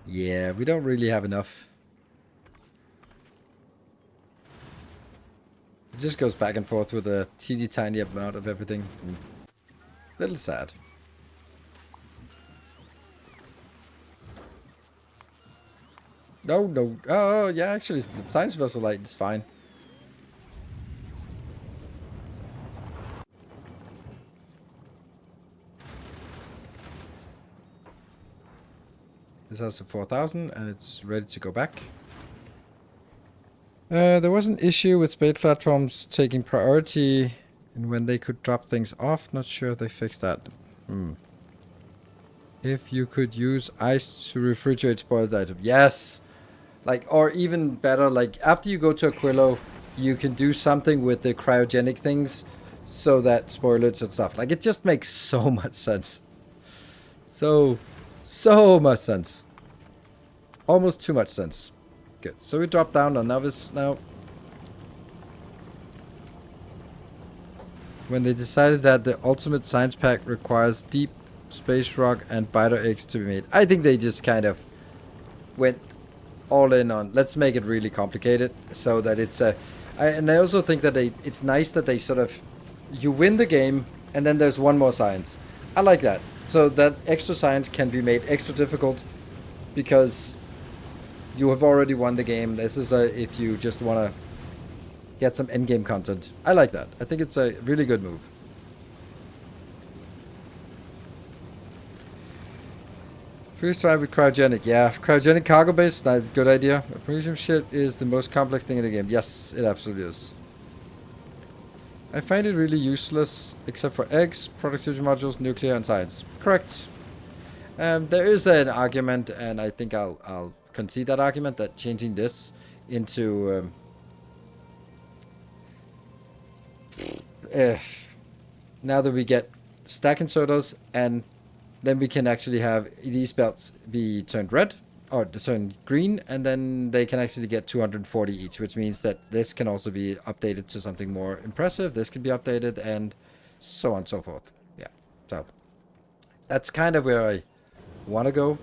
Yeah, we don't really have enough. It just goes back and forth with a teeny tiny amount of everything. Little sad. No. Oh, yeah, actually, the science vessel light is fine. This has a 4,000 and it's ready to go back. There was an issue with space platforms taking priority and when they could drop things off. Not sure if they fixed that. If you could use ice to refrigerate spoiled items. Yes! Like, or even better, like after you go to Aquilo, you can do something with the cryogenic things so that spoilers and stuff. Like, it just makes so much sense. So much sense. Almost too much sense. Good. So we drop down on Novice now. When they decided that the ultimate science pack requires deep space rock and biter eggs to be made. I think they just kind of went all in on, let's make it really complicated so that it's a... and I also think that it's nice that they sort of... You win the game, and then there's one more science. I like that. So that extra science can be made extra difficult because you have already won the game. This is if you just want to get some endgame content. I like that. I think it's a really good move. First try with cryogenic. Yeah, cryogenic cargo base, that's a good idea. A premium ship is the most complex thing in the game. Yes, it absolutely is. I find it really useless, except for eggs, productivity modules, nuclear, and science. Correct. There is an argument, and I think I'll concede that argument, that changing this into... now that we get stack inserters, and then we can actually have these belts be turned red, or turned green, and then they can actually get 240 each, which means that this can also be updated to something more impressive. This can be updated, and so on and so forth. Yeah, so that's kind of where I want to go.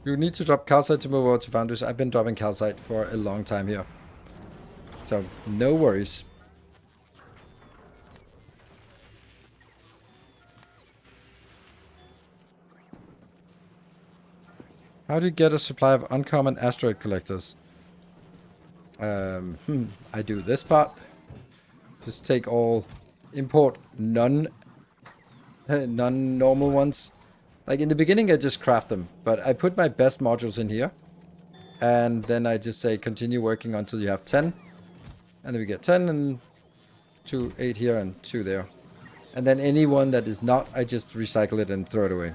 You need to drop calcite to move over to foundries. I've been dropping calcite for a long time here. So, no worries. How do you get a supply of uncommon asteroid collectors? I do this part. Just take all, import non-normal ones. Like in the beginning I just craft them, but I put my best modules in here. And then I just say continue working until you have 10. And then we get 10 and 2, 8 here and 2 there. And then any one that is not, I just recycle it and throw it away.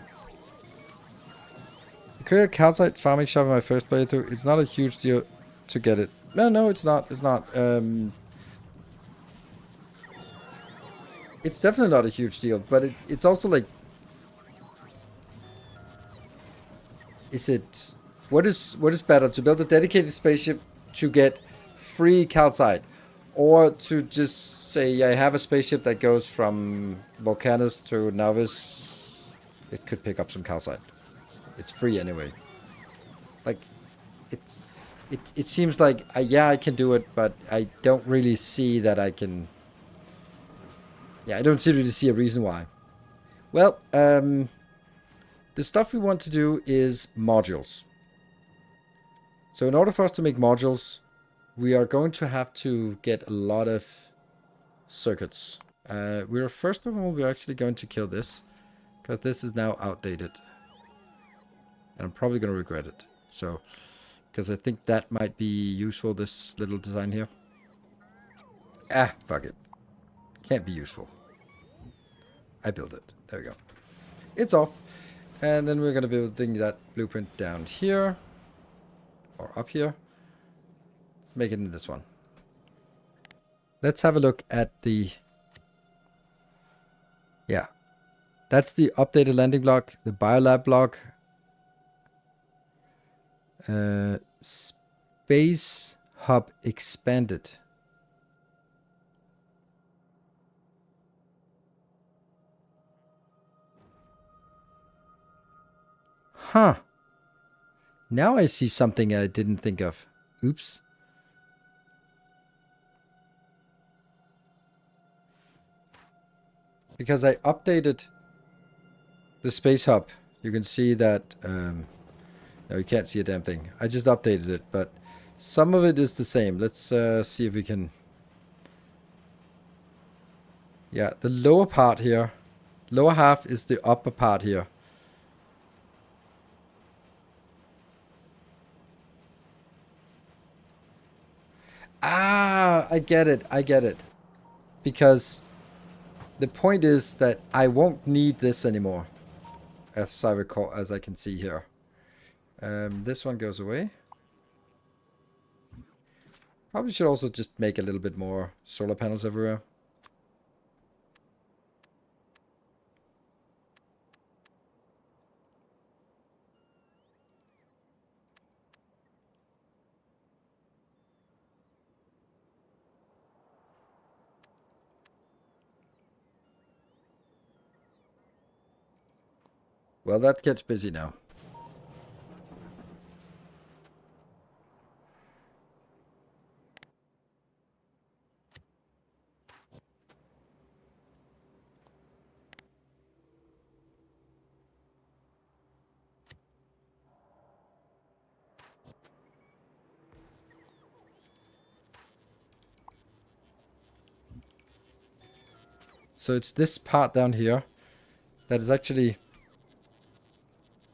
I created a calcite farming shop in my first playthrough. It's not a huge deal to get it. No, it's not. It's not. It's definitely not a huge deal, but it's also like... Is it... What is better, to build a dedicated spaceship to get free calcite, or to just say I have a spaceship that goes from Volcanus to Novice? It could pick up some calcite. It's free anyway. Like, it seems like yeah, I can do it, but I don't really see that I can. Yeah, I don't really see a reason why. Well, the stuff we want to do is modules. So in order for us to make modules, we are going to have to get a lot of circuits. First of all, we're actually going to kill this, because this is now outdated. And I'm probably going to regret it. So, because I think that might be useful, this little design here. Ah, fuck it. Can't be useful. I built it. There we go. It's off. And then we're going to be building that blueprint down here. Or up here. Let's make it in this one. Let's have a look at the... Yeah. That's the updated landing block. The biolab block. Space hub expanded. Huh. Now I see something I didn't think of. Oops. Because I updated the space hub. You can see that... no, you can't see a damn thing. I just updated it, but some of it is the same. Let's see if we can... Yeah, the lower part here. Lower half is the upper part here. Ah, I get it. I get it. Because the point is that I won't need this anymore, as I recall, as I can see here. This one goes away. Probably should also just make a little bit more solar panels everywhere. Well, that gets busy now. So it's this part down here that is actually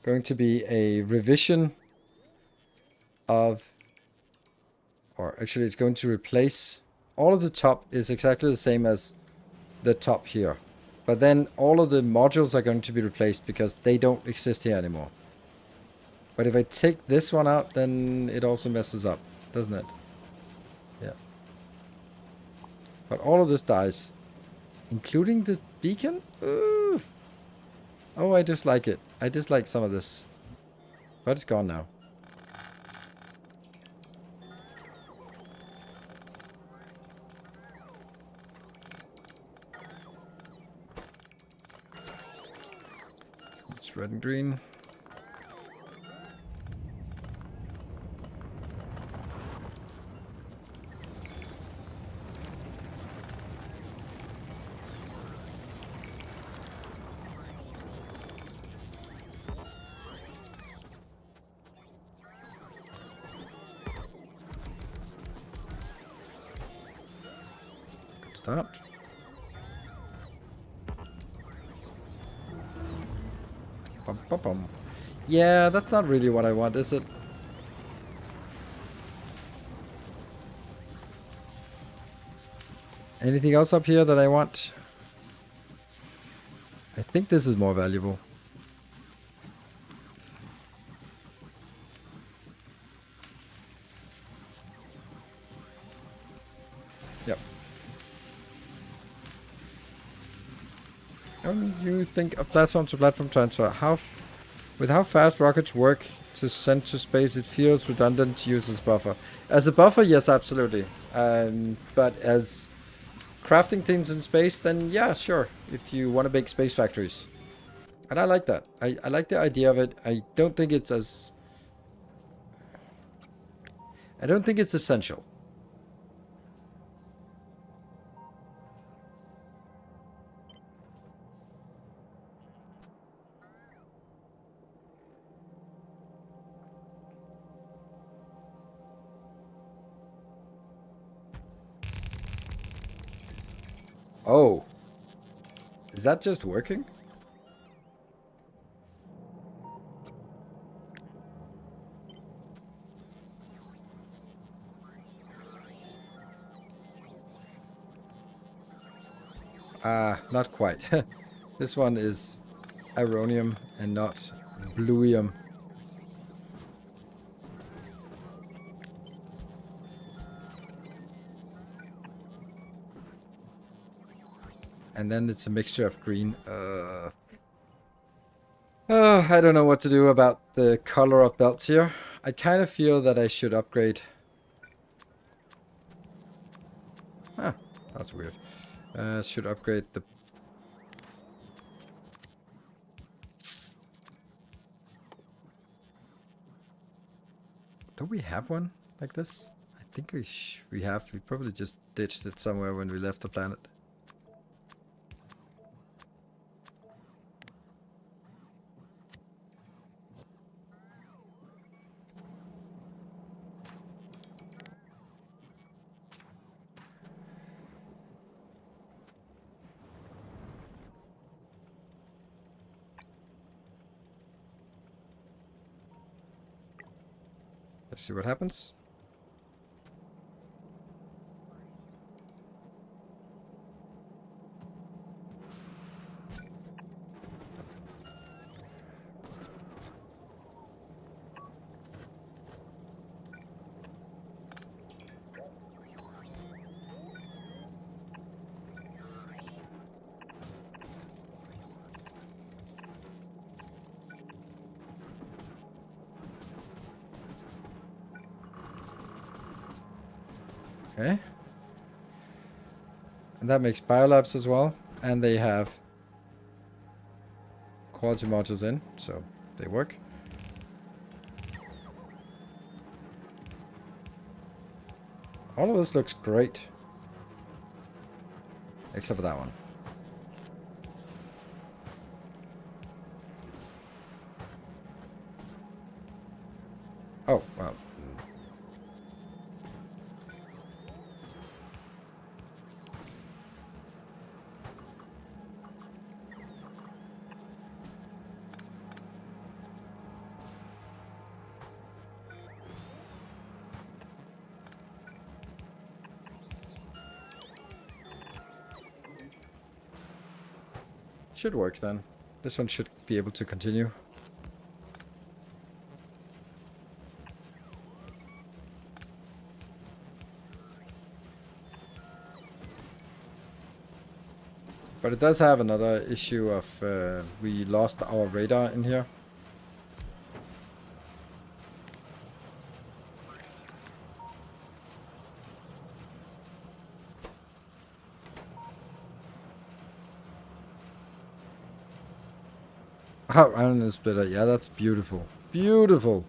going to be a revision of, or actually it's going to replace, all of the top is exactly the same as the top here. But then all of the modules are going to be replaced because they don't exist here anymore. But if I take this one out, then it also messes up, doesn't it? Yeah. But all of this dies. Including the beacon? Ooh. Oh, I dislike it. I dislike some of this. But it's gone now. It's red and green. Good start. Bum, bum, bum. Yeah, that's not really what I want, is it? Anything else up here that I want? I think this is more valuable. Yep. You think of platform to platform transfer. With how fast rockets work to send to space, it feels redundant to use as buffer. As a buffer, yes, absolutely. But as crafting things in space, then yeah, sure. If you want to make space factories. And I like that. I like the idea of it. I don't think it's essential. Oh. Is that just working? Not quite. This one is ironium and not bluium. And then it's a mixture of green. I don't know what to do about the color of belts here. I kind of feel that I should upgrade. Ah, that's weird. Should upgrade the... Don't we have one like this? I think we have. We probably just ditched it somewhere when we left the planet. Let's see what happens. Okay. And that makes biolabs as well. And they have quality modules in, so they work. All of this looks great. Except for that one. Oh, well. Should work then. This one should be able to continue. But it does have another issue of we lost our radar in here. Oh, iron splitter. Yeah, that's beautiful. Beautiful.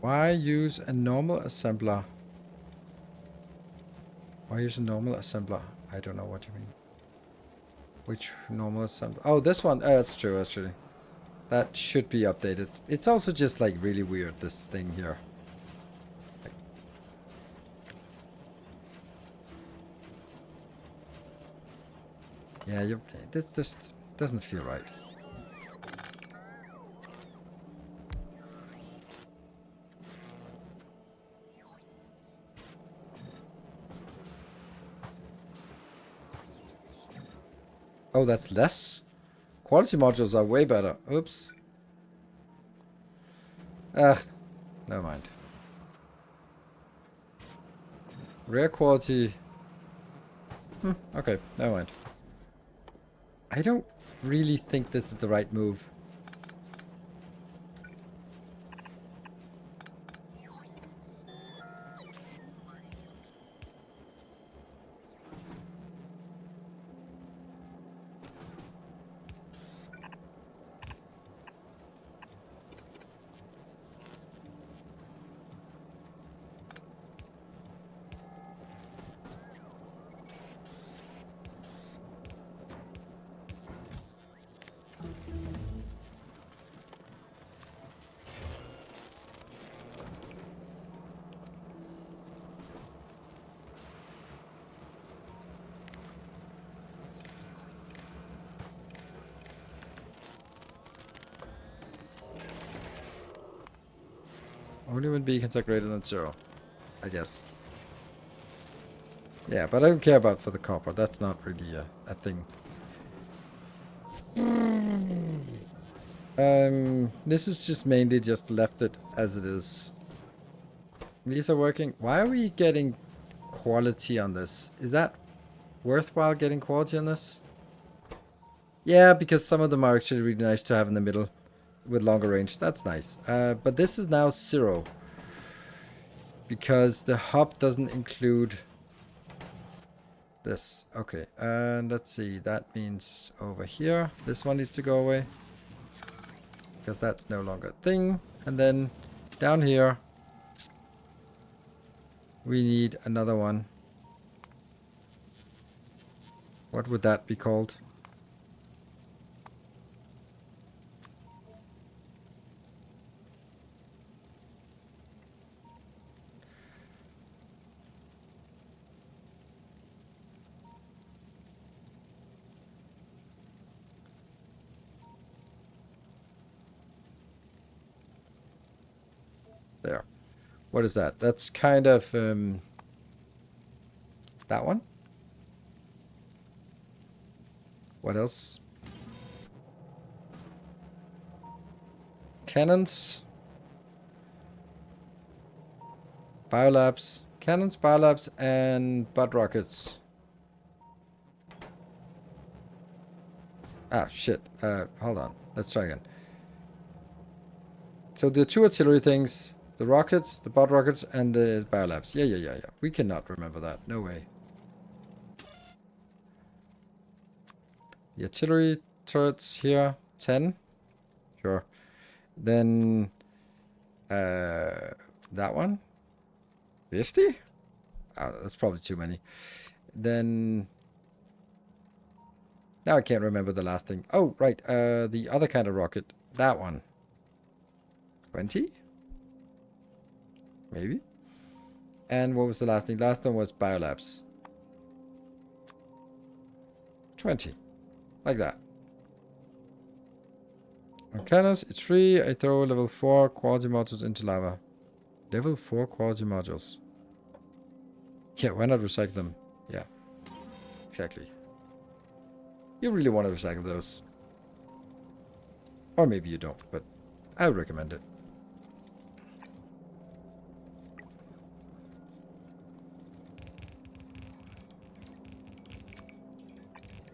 Why use a normal assembler? Why use a normal assembler? I don't know what you mean. Which normal assembler? Oh, this one. That's true, actually. That should be updated. It's also just like really weird, this thing here. Yeah, this just doesn't feel right. Oh, that's less? Quality modules are way better. Oops. Ugh. Never mind. Rare quality. Okay, never mind. I don't really think this is the right move. Only when beacons are greater than 0, I guess. Yeah, but I don't care about for the copper. That's not really a thing. This is just mainly just left it as it is. These are working. Why are we getting quality on this? Is that worthwhile getting quality on this? Yeah, because some of them are actually really nice to have in the middle with longer range. That's nice. But this is now 0. Because the hub doesn't include this. Okay, and let's see. That means over here, this one needs to go away. Because that's no longer a thing. And then down here, we need another one. What would that be called? There. What is that? That's kind of that one. What else? Cannons. Biolabs. Cannons, biolabs, and butt rockets. Ah, shit. Hold on. Let's try again. So the 2 artillery things, the rockets, the butt rockets, and the biolabs. Yeah. We cannot remember that. No way. The artillery turrets here, 10. Sure. Then that one, 50? Oh, that's probably too many. Then now I can't remember the last thing. Oh, right. The other kind of rocket. That one. 20? Maybe. And what was the last thing? Last one was biolabs. 20. Like that. On cannons, it's free. I throw level 4 quality modules into lava. Level 4 quality modules. Yeah, why not recycle them? Yeah. Exactly. You really want to recycle those. Or maybe you don't, but I would recommend it.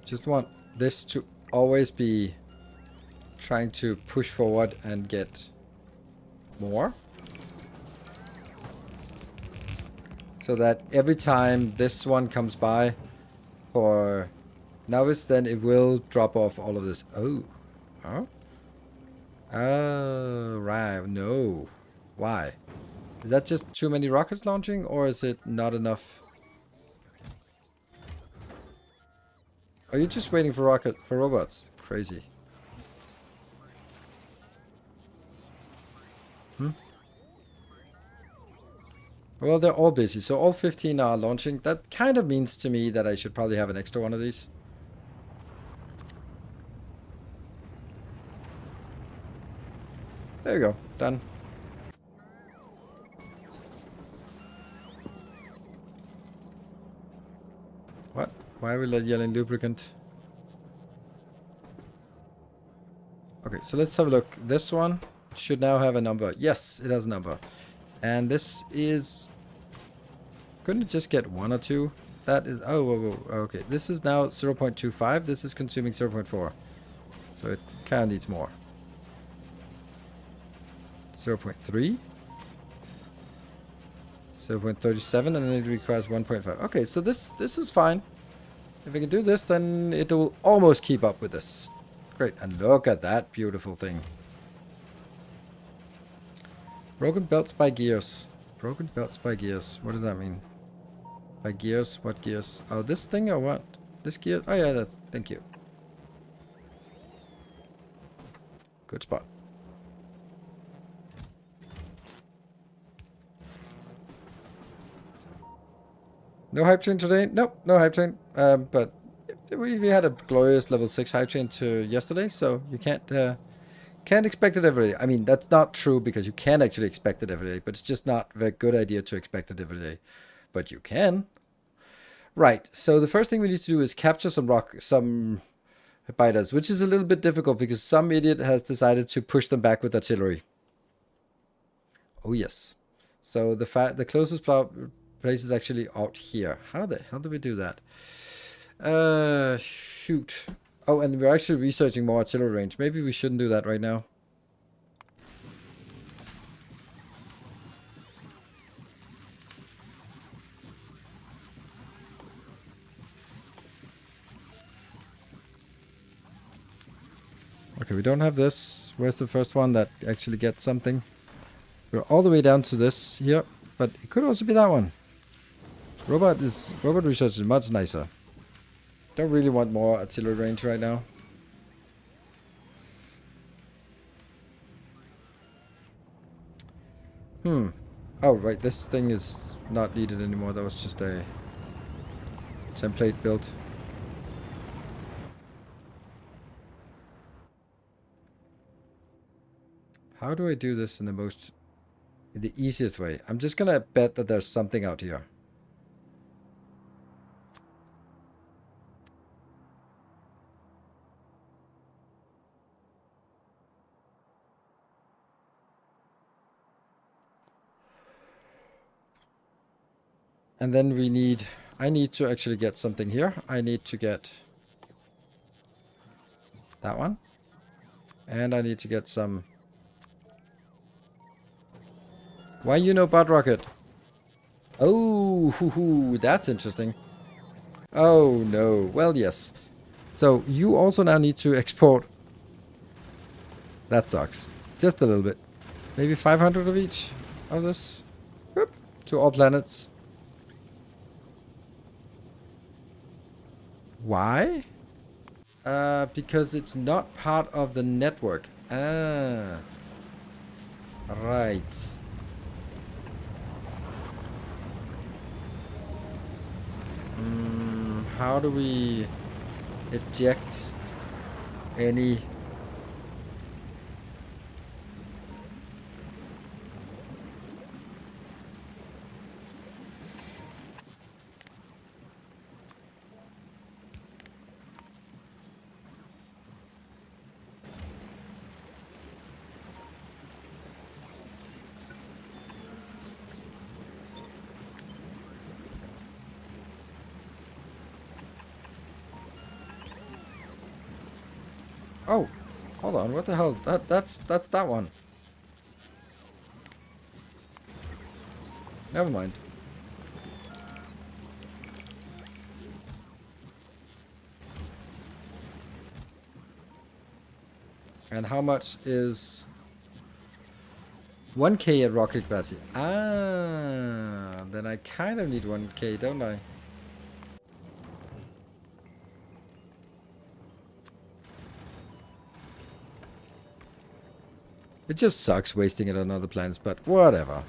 Just want this to always be trying to push forward and get more. So that every time this one comes by for novice, then it will drop off all of this. Oh. Huh? Oh, right. No. Why? Is that just too many rockets launching, or is it not enough? Are you just waiting for robots? Crazy. Well, they're all busy, so all 15 are launching. That kind of means to me that I should probably have an extra one of these. There you go. Done. What? Why are we yelling lubricant? Okay, so let's have a look. This one should now have a number. Yes, it has a number. And this is... Couldn't it just get 1 or 2? That is... Oh, whoa. Okay, this is now 0.25. This is consuming 0.4. So it kind of needs more. 0.3. 0.37, and then it requires 1.5. Okay, so this is fine. If we can do this, then it will almost keep up with this. Great, and look at that beautiful thing. Broken belts by gears. Broken belts by gears. What does that mean? By gears? What gears? Oh, this thing or what? This gear? Oh yeah, that's... Thank you. Good spot. No hype train today? Nope, no hype train. But we had a glorious level 6 hype train to yesterday, so you can't expect it every day. I mean, that's not true because you can actually expect it every day, but it's just not a very good idea to expect it every day. But you can. Right, so the first thing we need to do is capture some biters, which is a little bit difficult because some idiot has decided to push them back with artillery. Oh yes. So the closest place is actually out here. How the hell do we do that? Shoot. Oh, and we're actually researching more artillery range. Maybe we shouldn't do that right now. Okay, we don't have this. Where's the first one that actually gets something? We're all the way down to this here, but it could also be that one. Robot research is much nicer. Don't really want more artillery range right now. Oh, right. This thing is not needed anymore. That was just a template built. How do I do this in the most the easiest way. I'm just gonna bet that there's something out here. And then I need to actually get something here. I need to get that one. And I need to get some... Why you know Bud Rocket? Oh, that's interesting. Oh, no. Well, yes. So, you also now need to export... That sucks. Just a little bit. Maybe 500 of each of this. Whoop, to all planets. Why? Because it's not part of the network. Ah. Right. How do we eject any... Oh, hold on. What the hell? That's that one. Never mind. And how much is 1k at rocket capacity? Ah, then I kind of need 1k, don't I? It just sucks wasting it on other planets, but whatever.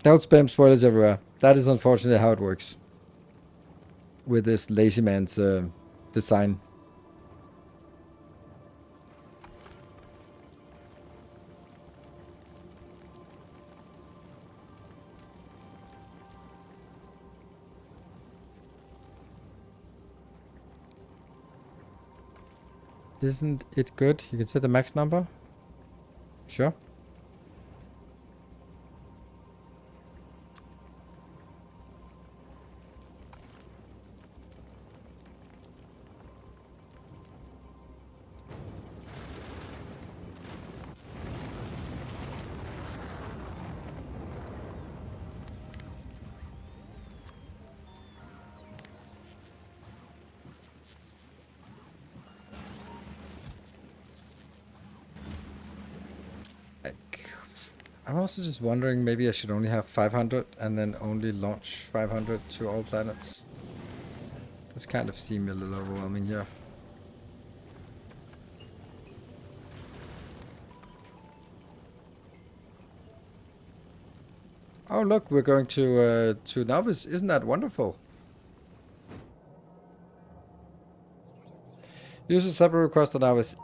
Don't spam spoilers everywhere. That is unfortunately how it works. With this lazy man's design. Isn't it good? You can set the max number. Sure. I'm also just wondering, maybe I should only have 500 and then only launch 500 to all planets. This kind of seems a little overwhelming here. Oh look, we're going to Novice. Isn't that wonderful? Use a separate request on Novice.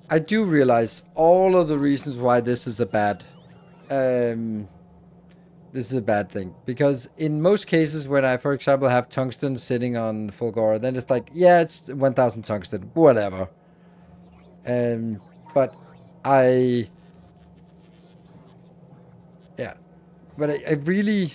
I do realize all of the reasons why this is a bad thing. Because in most cases when I, for example, have tungsten sitting on Fulgora, then it's like, yeah, it's 1000 tungsten, whatever. But I... Yeah. But I really...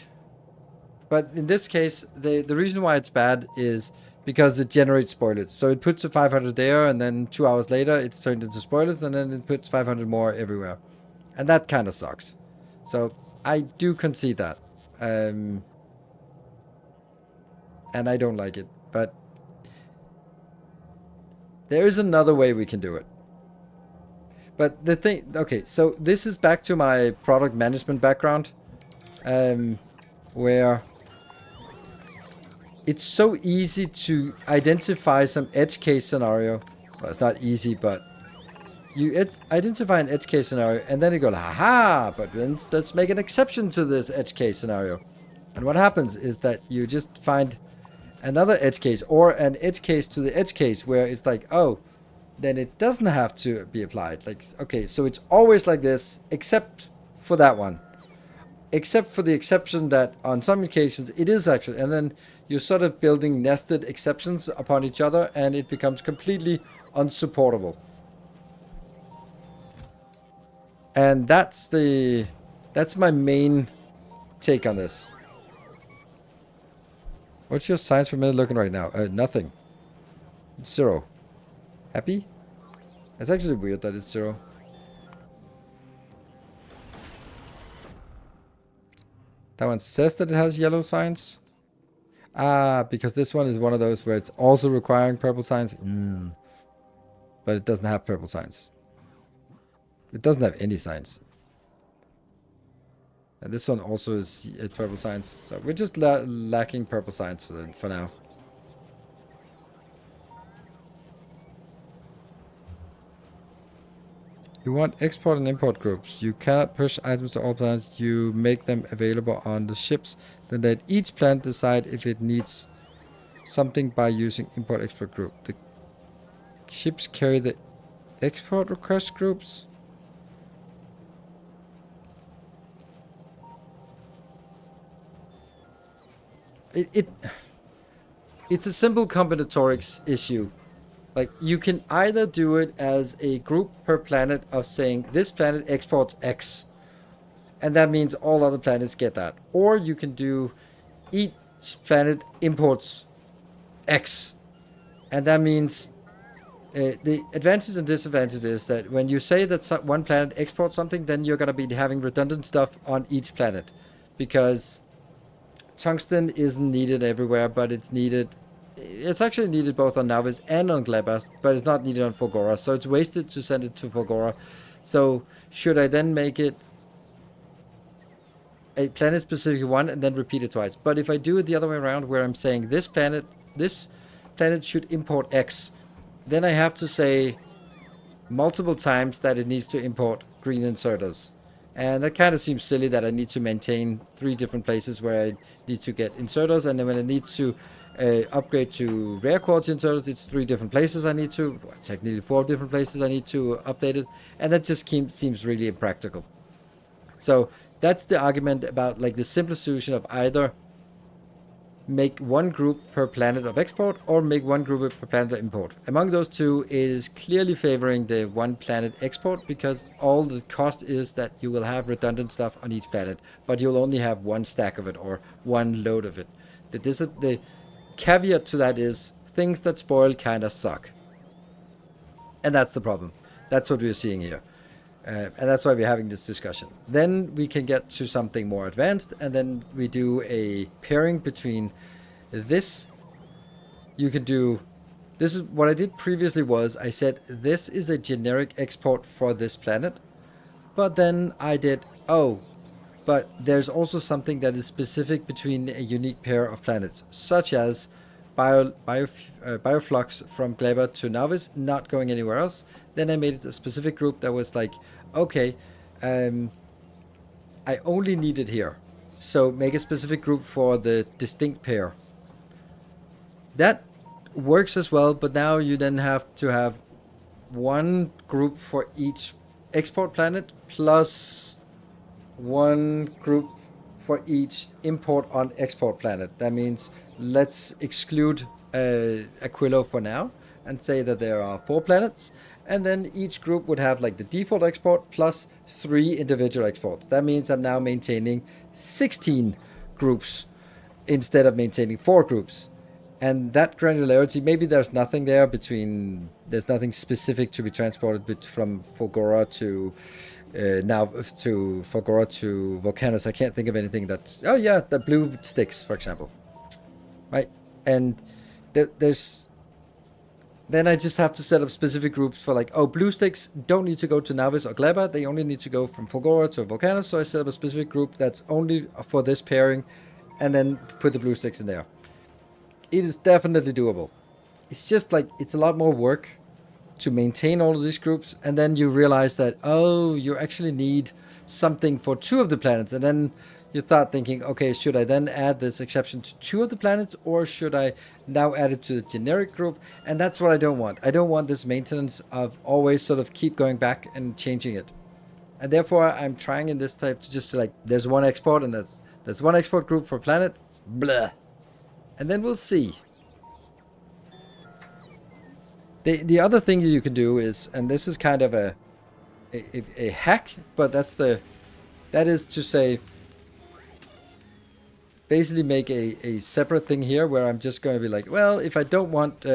But in this case, the reason why it's bad is because it generates spoilers. So it puts a 500 there, and then 2 hours later, it's turned into spoilers, and then it puts 500 more everywhere. And that kind of sucks. So I do concede that. And I don't like it. But there is another way we can do it. But the thing... Okay, so this is back to my product management background. Where... It's so easy to identify some edge case scenario Well, it's not easy, but you identify an edge case scenario, and then you go, haha, but then let's make an exception to this edge case scenario. And what happens is that you just find another edge case, or an edge case to the edge case, where it's like, oh, then it doesn't have to be applied. Like, okay, so it's always like this, except for that one. Except for the exception that on some occasions it is actually, and then you're sort of building nested exceptions upon each other, and it becomes completely unsupportable. And that's my main take on this. What's your science per minute looking right now? Nothing. 0. Happy? It's actually weird that it's 0. That one says that it has yellow signs. Ah, because this one is one of those where it's also requiring purple signs. But it doesn't have purple signs. It doesn't have any signs. And this one also is purple signs. So we're just lacking purple signs for now. You want export and import groups. You cannot push items to all planets. You make them available on the ships. Then let each planet decide if it needs something by using import-export group. The ships carry the export request groups. It's a simple combinatorics issue. Like, you can either do it as a group per planet of saying this planet exports X, and that means all other planets get that. Or you can do each planet imports X, and that means the advantages and disadvantages is that when you say that one planet exports something, then you're going to be having redundant stuff on each planet, because tungsten isn't needed everywhere, but it's needed. It's actually needed both on Navis and on Glebas, but it's not needed on Fulgora, so it's wasted to send it to Fulgora. So should I then make it a planet-specific one and then repeat it twice? But if I do it the other way around, where I'm saying this planet should import X, then I have to say multiple times that it needs to import green inserters. And that kind of seems silly that I need to maintain 3 different places where I need to get inserters, and then when I need to upgrade to rare quality inserters, it's 3 different places I need to, technically 4 different places I need to update it, and that just seems really impractical. So that's the argument about, like, the simplest solution of either make one group per planet of export or make one group per planet of import. Among those two is clearly favoring the one planet export, because all the cost is that you will have redundant stuff on each planet, but you'll only have one stack of it or one load of it. The caveat to that is things that spoil kind of suck. And that's the problem. That's what we're seeing here. And that's why we're having this discussion. Then we can get to something more advanced, and then we do a pairing between this. You can do, this is what I did previously, was I said this is a generic export for this planet, but then I did, but there's also something that is specific between a unique pair of planets, such as bioflux from Gleba to Navis, not going anywhere else. Then I made it a specific group that was like, okay, I only need it here, so make a specific group for the distinct pair. That works as well, but now you then have to have one group for each export planet plus one group for each import on export planet. That means let's exclude Aquilo for now and say that there are 4 planets, and then each group would have like the default export plus 3 individual exports. That means I'm now maintaining 16 groups instead of maintaining 4 groups. And that granularity, maybe there's nothing there there's nothing specific to be transported from Fulgora to Fulgora to Volcanus. I can't think of anything that's, the blue sticks, for example. Right? And then I just have to set up specific groups for, like, blue sticks don't need to go to Navis or Gleba. They only need to go from Fulgora to Volcanus. So I set up a specific group that's only for this pairing, and then put the blue sticks in there. It is definitely doable. It's just like, it's a lot more work, to maintain all of these groups, and then you realize that, oh, you actually need something for 2 of the planets, and then you start thinking, okay, should I then add this exception to 2 of the planets, or should I now add it to the generic group? And that's what I don't want. I don't want this maintenance of always sort of keep going back and changing it. And therefore, I'm trying in this type to just like, there's one export, and there's one export group for planet, blah. And then we'll see. The other thing you can do is, and this is kind of a hack, but that is to say, basically make a separate thing here where I'm just going to be like, well, if I don't want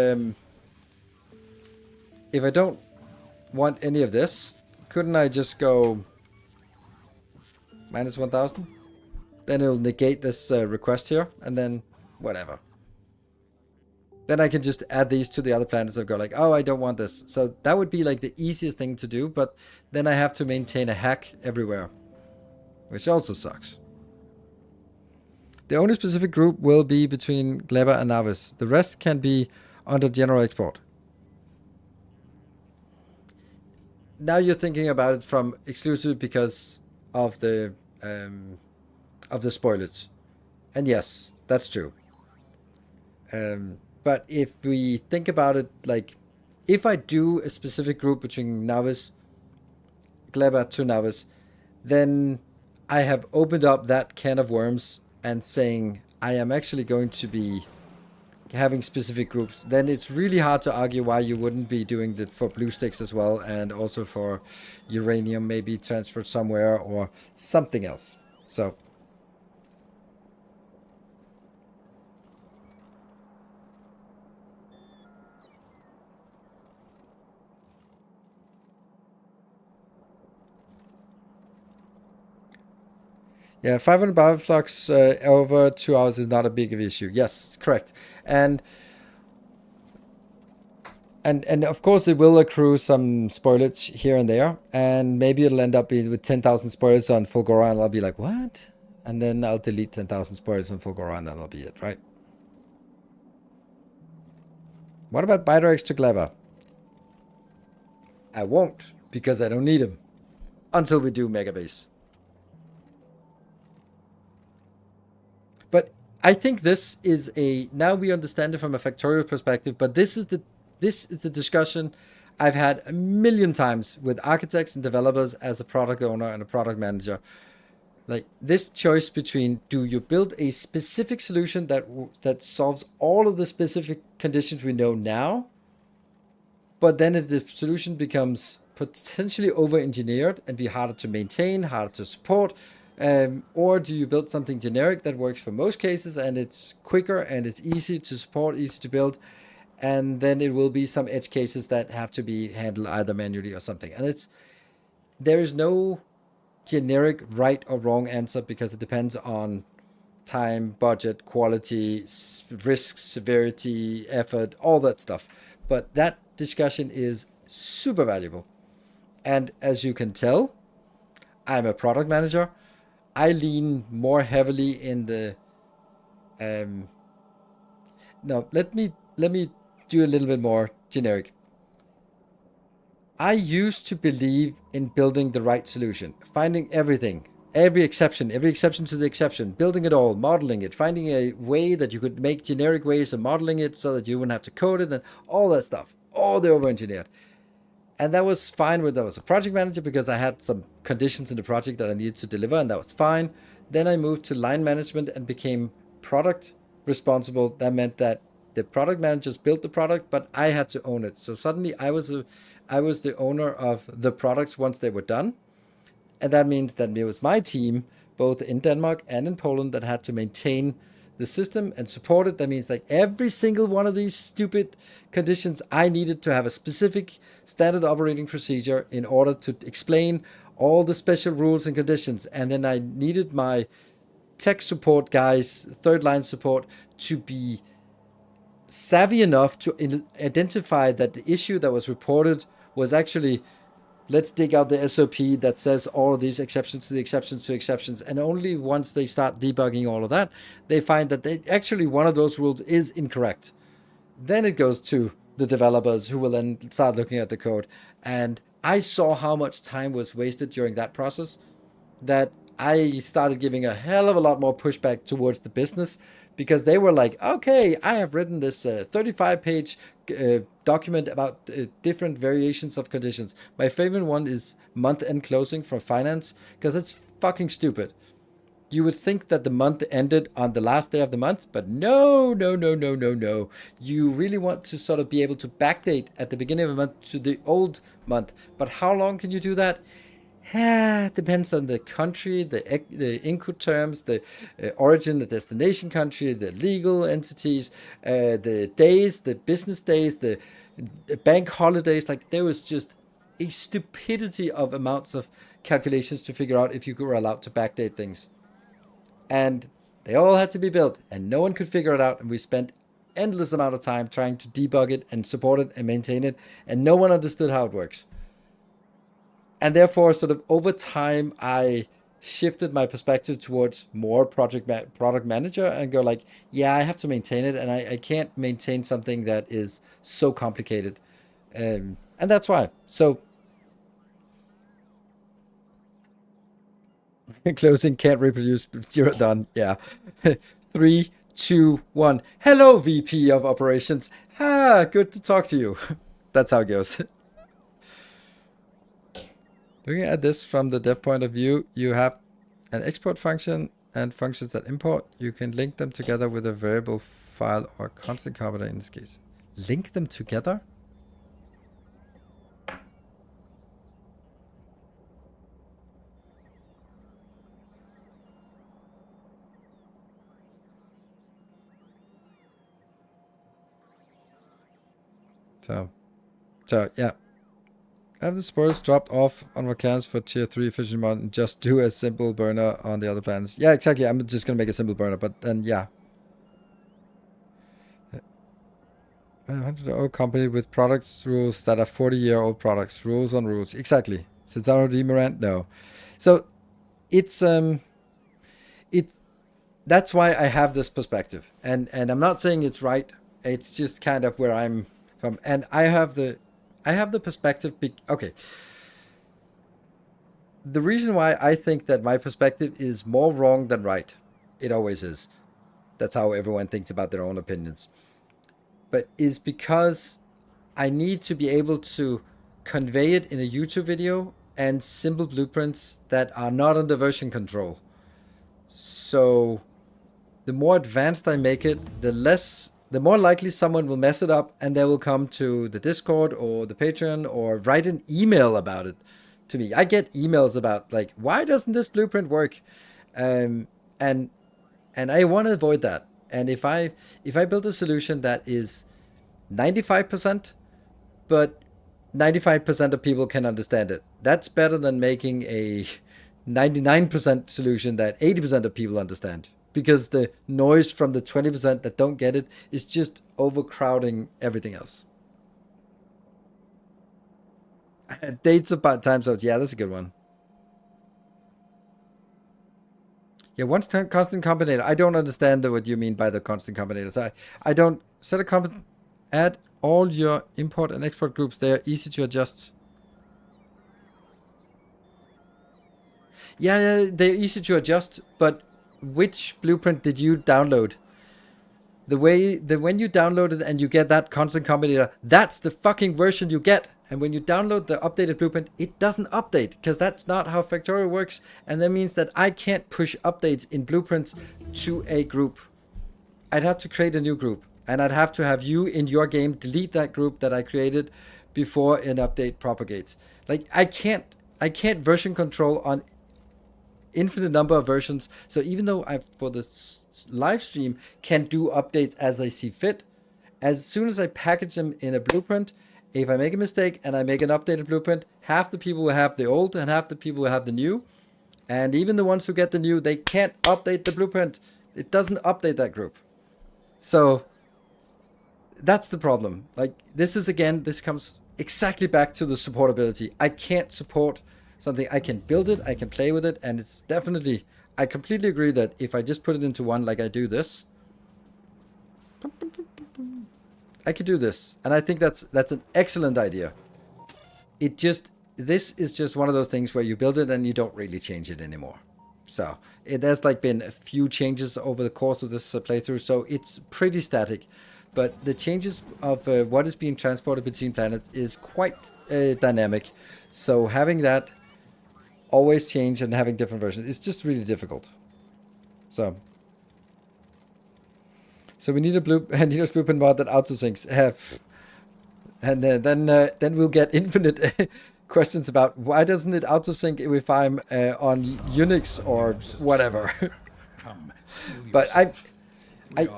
any of this, couldn't I just go minus 1000? Then it'll negate this request here, and then whatever. Then I can just add these to the other planets and go like, oh, I don't want this. So that would be like the easiest thing to do, but then I have to maintain a hack everywhere, which also sucks. The only specific group will be between Gleba and Navis. The rest can be under general export. Now you're thinking about it from exclusively because of the spoilage. And yes, that's true. But if we think about it, like, if I do a specific group between Navis, Gleba to Navis, then I have opened up that can of worms and saying I am actually going to be having specific groups. Then it's really hard to argue why you wouldn't be doing that for blue sticks as well, and also for uranium maybe transferred somewhere or something else. So yeah, 500 bioflux over 2 hours is not a big of issue. Yes, correct. And of course it will accrue some spoilage here and there, and maybe it'll end up with 10,000 spoilage on Fulgora, and I'll be like, what? And then I'll delete 10,000 spoilage on Fulgora, and that'll be it, right? What about Bidorex to Gleba? I won't, because I don't need them until we do Megabase. But I think this is now we understand it from a Factorio perspective, but this is the discussion I've had a million times with architects and developers as a product owner and a product manager. Like this choice between, do you build a specific solution that solves all of the specific conditions we know now, but then the solution becomes potentially over-engineered and be harder to maintain, harder to support, or do you build something generic that works for most cases and it's quicker and it's easy to support, easy to build, and then it will be some edge cases that have to be handled either manually or something. And there is no generic right or wrong answer, because it depends on time, budget, quality, risk, severity, effort, all that stuff. But that discussion is super valuable. And as you can tell, I'm a product manager. I lean more heavily in the no, let me do a little bit more generic. I used to believe in building the right solution, finding everything, every exception to the exception, building it all, modeling it, finding a way that you could make generic ways of modeling it so that you wouldn't have to code it, and all that stuff, all the over-engineered. And that was fine when I was a project manager, because I had some conditions in the project that I needed to deliver, and that was fine. Then I moved to line management and became product responsible. That meant that the product managers built the product, but I had to own it. So suddenly I was the owner of the products once they were done. And that means that it was my team, both in Denmark and in Poland, that had to maintain the system and support it. That means like every single one of these stupid conditions, I needed to have a specific standard operating procedure in order to explain all the special rules and conditions. And then I needed my tech support guys, third line support, to be savvy enough to identify that the issue that was reported was actually, let's dig out the SOP that says all of these exceptions to the exceptions to exceptions. And only once they start debugging all of that, they find that actually one of those rules is incorrect. Then it goes to the developers who will then start looking at the code. And I saw how much time was wasted during that process, that I started giving a hell of a lot more pushback towards the business, because they were like, okay, I have written this 35-page document about different variations of conditions. My favorite one is month-end closing for finance, because it's fucking stupid. You would think that the month ended on the last day of the month, but no, no, no, no, no, no. You really want to sort of be able to backdate at the beginning of a month to the old month. But how long can you do that? Depends on the country, the Incoterms, the origin, the destination country, the legal entities, the days, the business days, the bank holidays. Like, there was just a stupidity of amounts of calculations to figure out if you were allowed to backdate things. And they all had to be built, and no one could figure it out. And we spent endless amount of time trying to debug it and support it and maintain it, and no one understood how it works. And therefore, sort of over time, I shifted my perspective towards more product manager, and go like, yeah, I have to maintain it, and I can't maintain something that is so complicated. And that's why. So closing can't reproduce, zero done. Yeah. 3, 2, 1. Hello, VP of Operations. Good to talk to you. That's how it goes. Looking at this from the dev point of view, you have an export function and functions that import. You can link them together with a variable file or constant component in this case. Link them together? So yeah. Have the spoilers dropped off on volcanoes for tier 3 efficient mod and just do a simple burner on the other planets. Yeah, exactly. I'm just going to make a simple burner, but then, yeah. 100-year-old company with products rules that are 40-year-old products. Rules on rules. Exactly. Since I already Morant? No. So, it's that's why I have this perspective. And I'm not saying it's right. It's just kind of where I'm from. And I have the perspective. Okay. The reason why I think that my perspective is more wrong than right, it always is. That's how everyone thinks about their own opinions. But is because I need to be able to convey it in a YouTube video and simple blueprints that are not under version control. So the more advanced I make it, the more likely someone will mess it up, and they will come to the Discord or the Patreon or write an email about it to me. I get emails about like, why doesn't this blueprint work? And I want to avoid that. And if I build a solution that is 95%, but 95% of people can understand it, that's better than making a 99% solution that 80% of people understand. Because the noise from the 20% that don't get it is just overcrowding everything else. Dates about time zones. Yeah, that's a good one. Yeah, once constant combinator. I don't understand what you mean by the constant combinators. I don't set a add all your import and export groups. They are easy to adjust. Yeah, they're easy to adjust, but which blueprint did you download? When you download it and you get that constant combinator, that's the fucking version you get. And when you download the updated blueprint, it doesn't update, because that's not how Factorio works. And that means that I can't push updates in blueprints to a group. I'd have to create a new group, and I'd have to have you in your game delete that group that I created before an update propagates. Like, I can't version control on infinite number of versions. So even though I, for this live stream, can do updates as I see fit, as soon as I package them in a blueprint, if I make a mistake and I make an updated blueprint, half the people will have the old and half the people will have the new. And even the ones who get the new, they can't update the blueprint. It doesn't update that group. So that's the problem. Like, this comes exactly back to the supportability. I can't support something. I can build it, I can play with it, and it's definitely, I completely agree that if I just put it into one, like I do this, I could do this. And I think that's an excellent idea. This is just one of those things where you build it and you don't really change it anymore. So it has like been a few changes over the course of this playthrough, so it's pretty static. But the changes of what is being transported between planets is quite dynamic. So having that always change and having different versions is just really difficult. So we need a blueprint mod that autosyncs. And then we'll get infinite questions about why doesn't it autosync if I'm on Unix or whatever. But I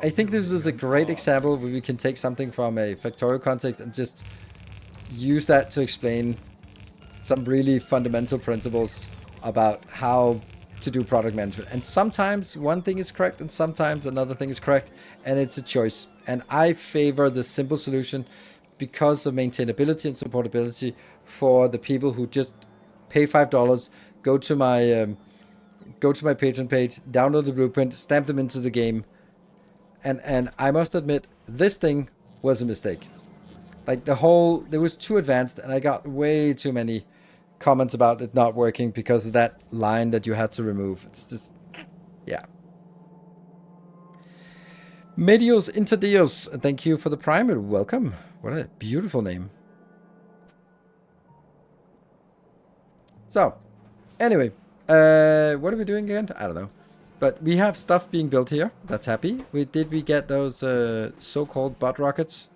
think this was a great example where we can take something from a Factorio context and just use that to explain some really fundamental principles about how to do product management. And sometimes one thing is correct and sometimes another thing is correct, and it's a choice. And I favor the simple solution because of maintainability and supportability for the people who just pay $5, go to my Patreon page, download the blueprint, stamp them into the game. And I must admit, this thing was a mistake. Like it was too advanced, and I got way too many comments about it not working because of that line that you had to remove. It's just, yeah. Medios Interdios, thank you for the primer. Welcome. What a beautiful name. So, anyway, what are we doing again? I don't know. But we have stuff being built here. That's happy. Did we get those so-called bot rockets?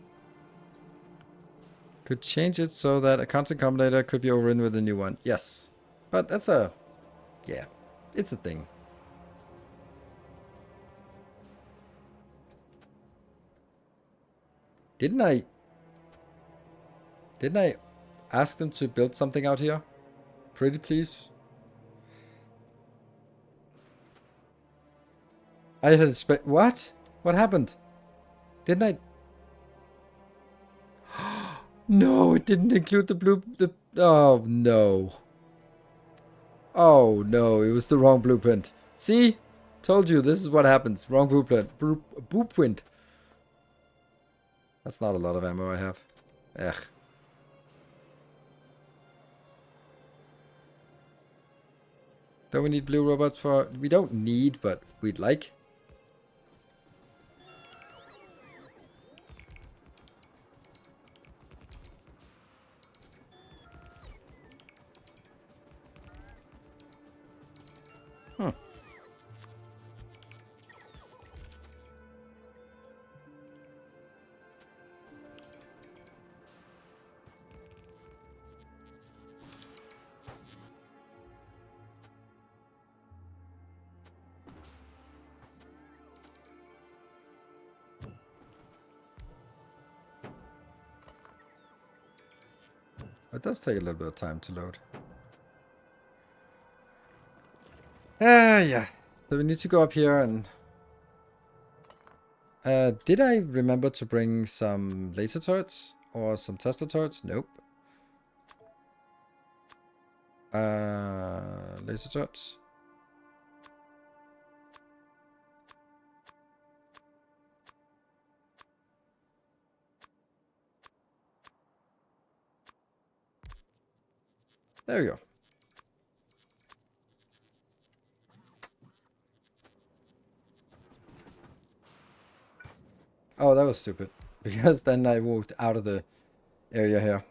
Could change it so that a constant combinator could be overridden with a new one. Yes. But that's yeah, it's a thing. Didn't I ask them to build something out here? Pretty please. I had expect. What? What happened? Didn't I? No, it didn't include oh no. Oh no, it was the wrong blueprint. See? Told you this is what happens. Wrong blueprint. Blueprint. That's not a lot of ammo I have. Ugh. Don't we need blue robots for... We don't need, but we'd like. It does take a little bit of time to load. Yeah. So we need to go up here and... did I remember to bring some laser turrets? Or some Tesla turrets? Nope. Laser turrets. There we go. Oh, that was stupid. Because then I moved out of the area here.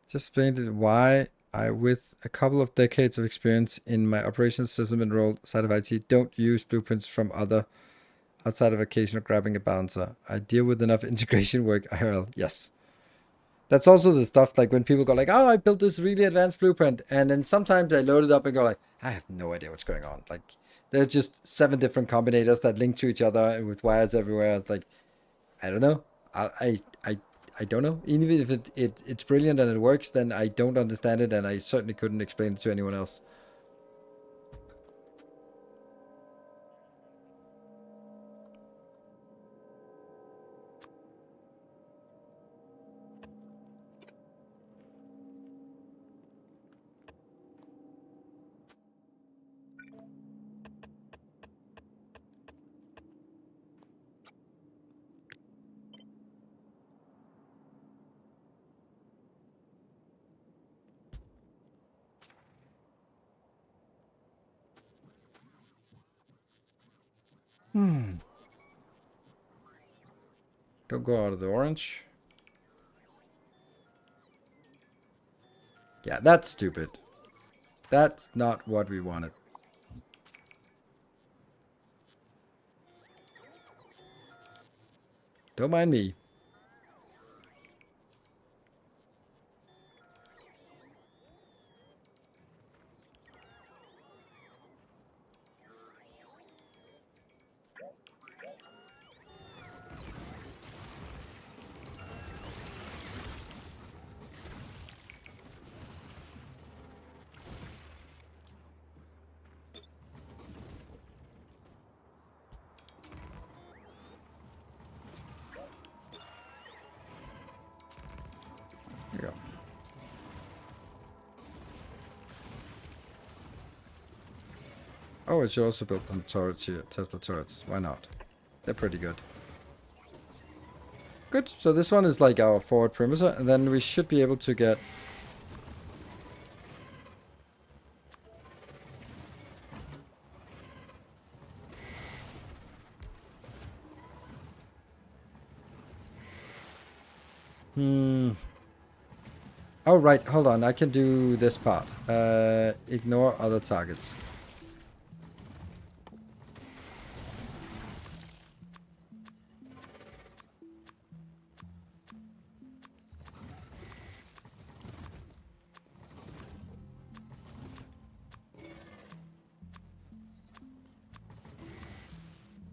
Just explained why I, with a couple of decades of experience in my operations system and role side of IT, don't use blueprints from other outside of occasional grabbing a balancer. I deal with enough integration work IRL. Yes. That's also the stuff like when people go like, oh, I built this really advanced blueprint. And then sometimes I load it up and go like, I have no idea what's going on. Like there's just 7 different combinators that link to each other and with wires everywhere. It's like, I don't know. I don't know. Even if it's brilliant and it works, then I don't understand it, and I certainly couldn't explain it to anyone else. Don't go out of the orange. Yeah, that's stupid. That's not what we wanted. Don't mind me. Here you go. Oh, it should also build some turrets here. Tesla turrets. Why not? They're pretty good. Good. So this one is like our forward perimeter, and then we should be able to get... Oh, right. Hold on. I can do this part. Ignore other targets.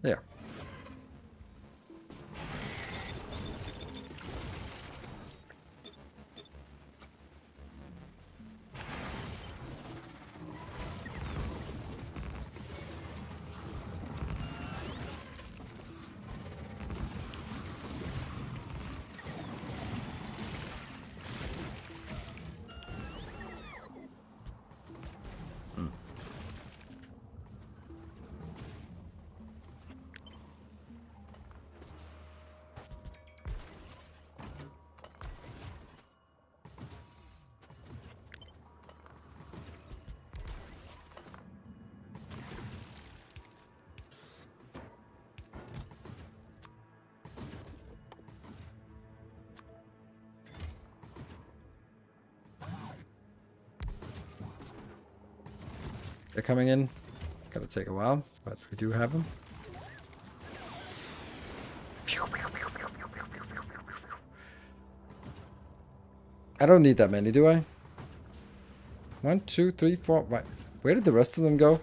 There. They're coming in. Gotta take a while, but we do have them. I don't need that many, do I? 1, 2, 3, 4. Where did the rest of them go?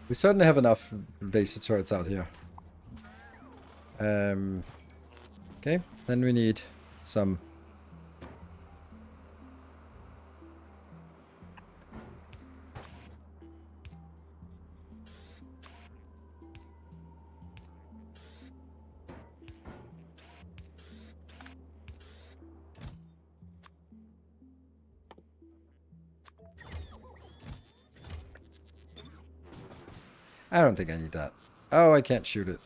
We certainly have enough laser turrets out here. Okay, then we need some... I don't think I need that. Oh, I can't shoot it.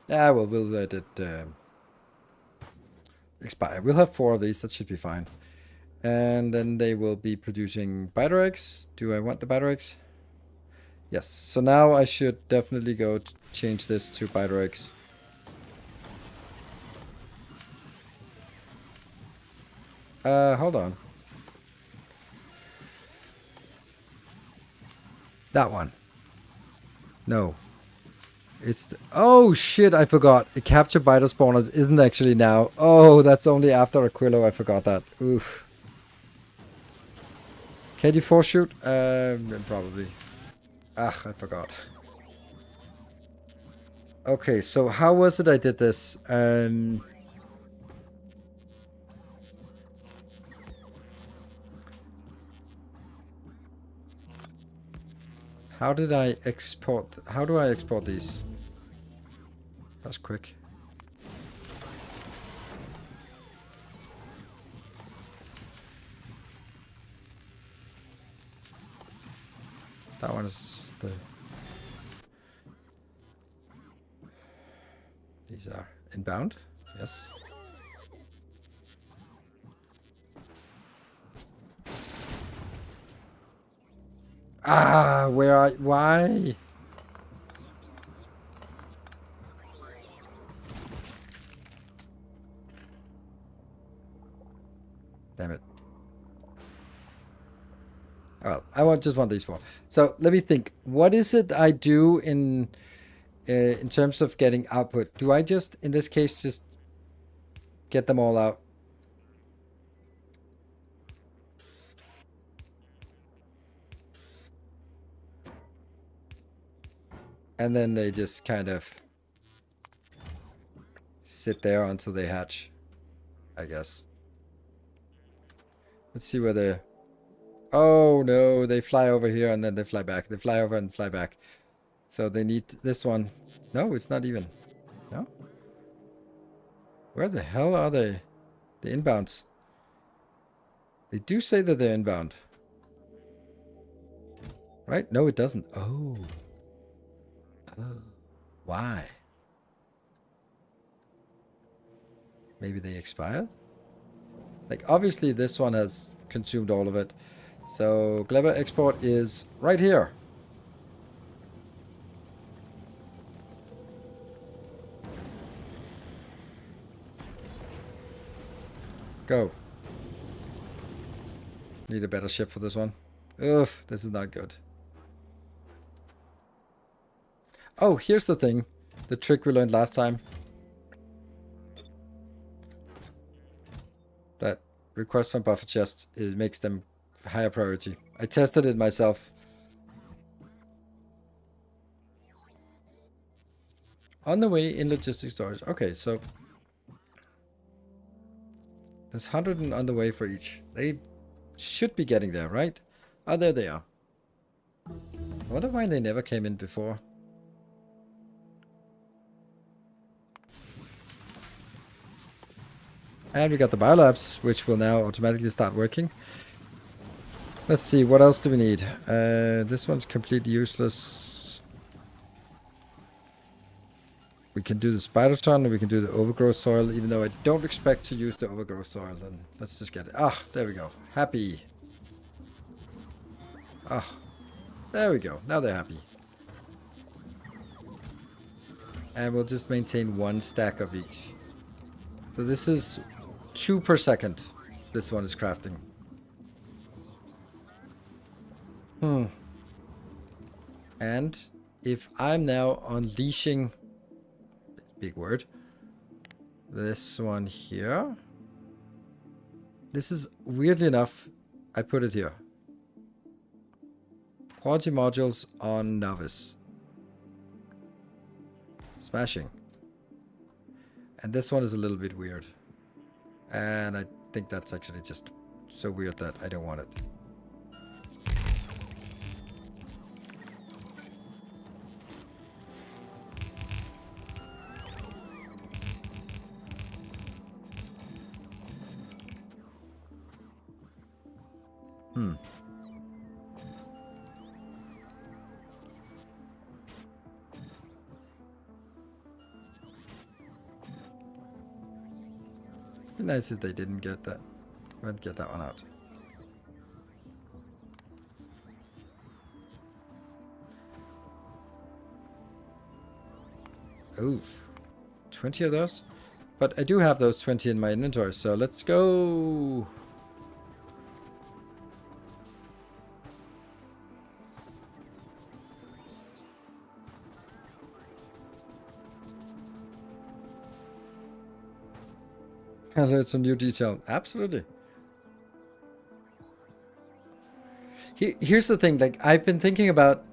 Yeah, well, we'll let it expire. We'll have 4 of these. That should be fine. And then they will be producing biter eggs. Do I want the biter eggs? Yes. So now I should definitely go to change this to biter eggs. Hold on. That one. No. It's... oh, shit, I forgot. The capture biter spawners isn't actually now. Oh, that's only after Aquilo. I forgot that. Oof. Can you force shoot? Probably. Ah, I forgot. Okay, so how was it I did this? How did I export? How do I export these? That's quick. That one is the... These are inbound. Yes. Ah, where are... Why? Damn it. Well, I just want these four. So let me think. What is it I do in terms of getting output? Do I just, in this case, just get them all out? And then they just kind of sit there until they hatch, I guess. Let's see where they're... Oh no, they fly over here and then they fly back. They fly over and fly back. So they need this one. No, it's not even. No? Where the hell are they? The inbounds. They do say that they're inbound. Right? No, it doesn't. Oh. Oh. Why? Maybe they expired? Like, obviously this one has consumed all of it. So, Gleba export is right here. Go. Need a better ship for this one. Ugh, this is not good. Oh, here's the thing. The trick we learned last time. That request from buffer chests makes them higher priority. I tested it myself. On the way in logistics storage. Okay, so there's 100 on the way for each. They should be getting there, right? Oh, there they are. I wonder why they never came in before. And we got the biolabs, which will now automatically start working. Let's see, what else do we need? This one's completely useless. We can do the spider ton, and we can do the overgrowth soil, even though I don't expect to use the overgrowth soil. Then let's just get it. Ah, there we go. Happy. Ah, there we go. Now they're happy. And we'll just maintain one stack of each. So this is 2 per second. This one is crafting. And if I'm now unleashing, big word, this one here, this is, weirdly enough, I put it here. Quality modules on novice. Smashing. And this one is a little bit weird. And I think that's actually just so weird that I don't want it. Be nice if they didn't get that. Won't get that one out. Oh, 20 of those? But I do have those 20 in my inventory, so let's go. I learned some new detail. Absolutely. Here's the thing, like, I've been thinking about,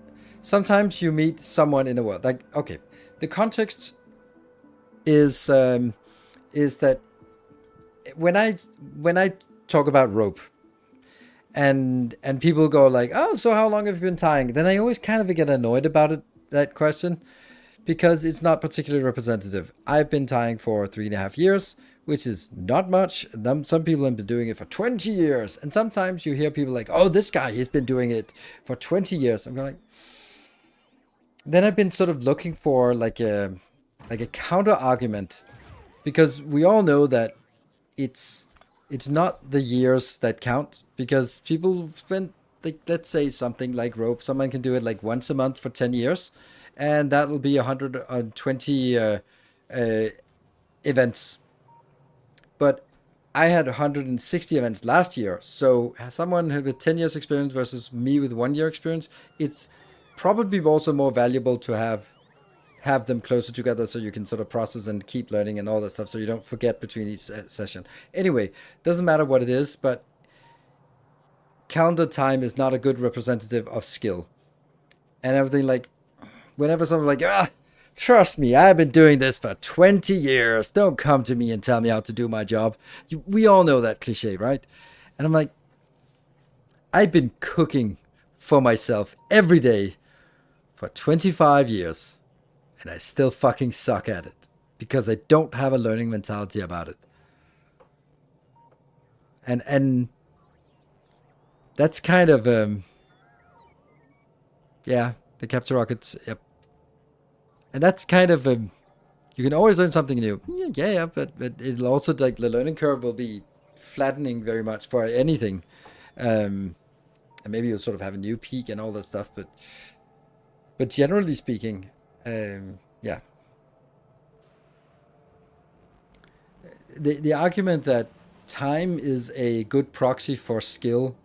sometimes you meet someone in the world, like, okay, the context is that when I talk about rope, and people go like, oh, so how long have you been tying? Then I always kind of get annoyed about it, that question, because it's not particularly representative. I've been tying for 3.5 years, which is not much. Some people have been doing it for 20 years. And sometimes you hear people like, oh, this guy has been doing it for 20 years. I'm going like, then I've been sort of looking for like a counter argument, because we all know that it's not the years that count, because people spend, like, let's say something like rope, someone can do it like once a month for 10 years, and that'll be 120 events. But I had 160 events last year, so someone with 10 years experience versus me with 1 year experience, it's probably also more valuable to have them closer together, so you can sort of process and keep learning and all that stuff, so you don't forget between each session. Anyway, doesn't matter what it is, but calendar time is not a good representative of skill. And everything, like, whenever someone's like, trust me, I've been doing this for 20 years. Don't come to me and tell me how to do my job. We all know that cliche, right? And I'm like, I've been cooking for myself every day for 25 years. And I still fucking suck at it, because I don't have a learning mentality about it. And that's kind of yeah, the capture rockets. Yep. And that's kind of you can always learn something new. Yeah, but it'll also, like, the learning curve will be flattening very much for anything. And maybe you'll sort of have a new peak and all that stuff, but generally speaking, yeah. The argument that time is a good proxy for skill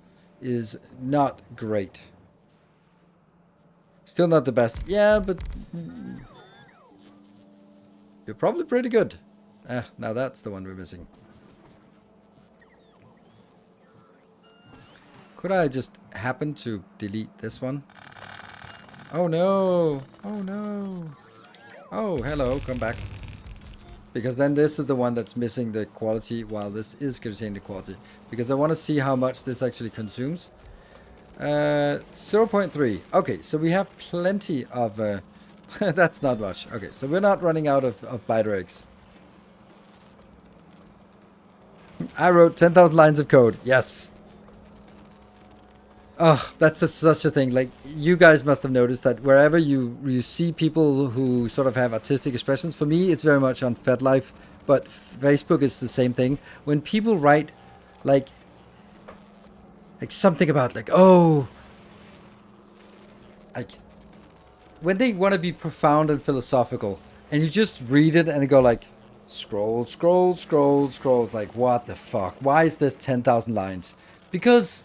is not great. Still not the best. Yeah, but you're probably pretty good. Now that's the one we're missing. Could I just happen to delete this one? Oh no! Oh no! Oh, hello, come back. Because then this is the one that's missing the quality, while this is containing the quality. Because I want to see how much this actually consumes. 0.3. Okay, so we have plenty of... that's not much. Okay, so we're not running out of biter eggs. I wrote 10,000 lines of code. Yes. Oh, that's such a thing. Like, you guys must have noticed that wherever you see people who sort of have artistic expressions, for me, it's very much on FedLife, but Facebook is the same thing. When people write, like something about, like, oh, like, when they want to be profound and philosophical, and you just read it and you go like, scroll, scroll, scroll, scroll, like, what the fuck? Why is this 10,000 lines? Because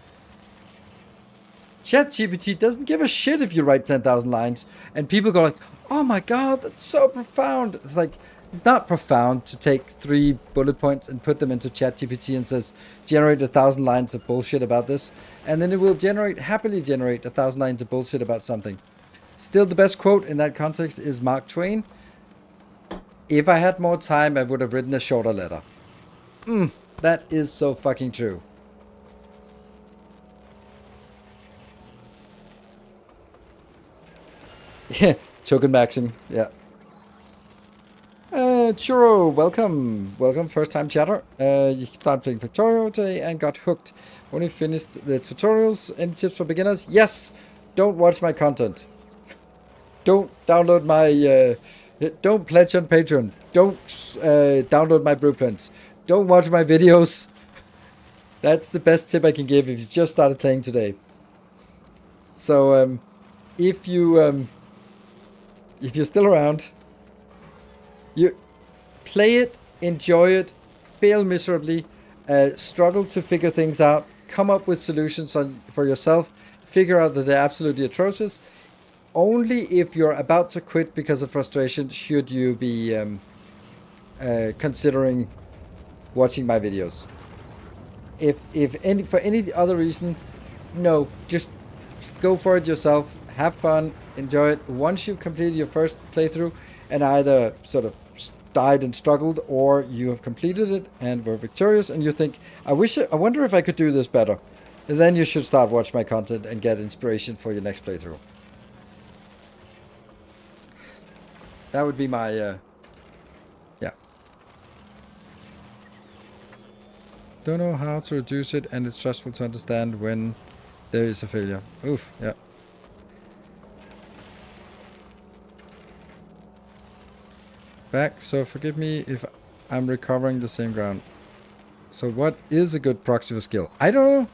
ChatGPT doesn't give a shit if you write 10,000 lines, and people go like, oh my god, that's so profound. It's like, it's not profound to take 3 bullet points and put them into ChatGPT and says, generate 1,000 lines of bullshit about this. And then it will happily generate 1,000 lines of bullshit about something. Still, the best quote in that context is Mark Twain. If I had more time, I would have written a shorter letter. That is so fucking true. Yeah, token maxing, yeah. Churro, welcome. Welcome, first time chatter. You started playing Factorio today and got hooked. When you finished the tutorials, any tips for beginners? Yes! Don't watch my content. Don't download my... don't pledge on Patreon. Don't download my blueprints. Don't watch my videos. That's the best tip I can give if you just started playing today. So, if you're still around, you play it, enjoy it, fail miserably, struggle to figure things out, come up with solutions for yourself, figure out that they're absolutely atrocious. Only if you're about to quit because of frustration should you be considering watching my videos. For any other reason, no, just go for it yourself, have fun, enjoy it. Once you've completed your first playthrough and either sort of died and struggled, or you have completed it and were victorious and you think, I wonder if I could do this better, then you should start watch my content and get inspiration for your next playthrough. That would be my, yeah. Don't know how to reduce it, and it's stressful to understand when there is a failure. Oof, yeah. Back, so forgive me if I'm recovering the same ground. So what is a good proxy for skill? I don't know.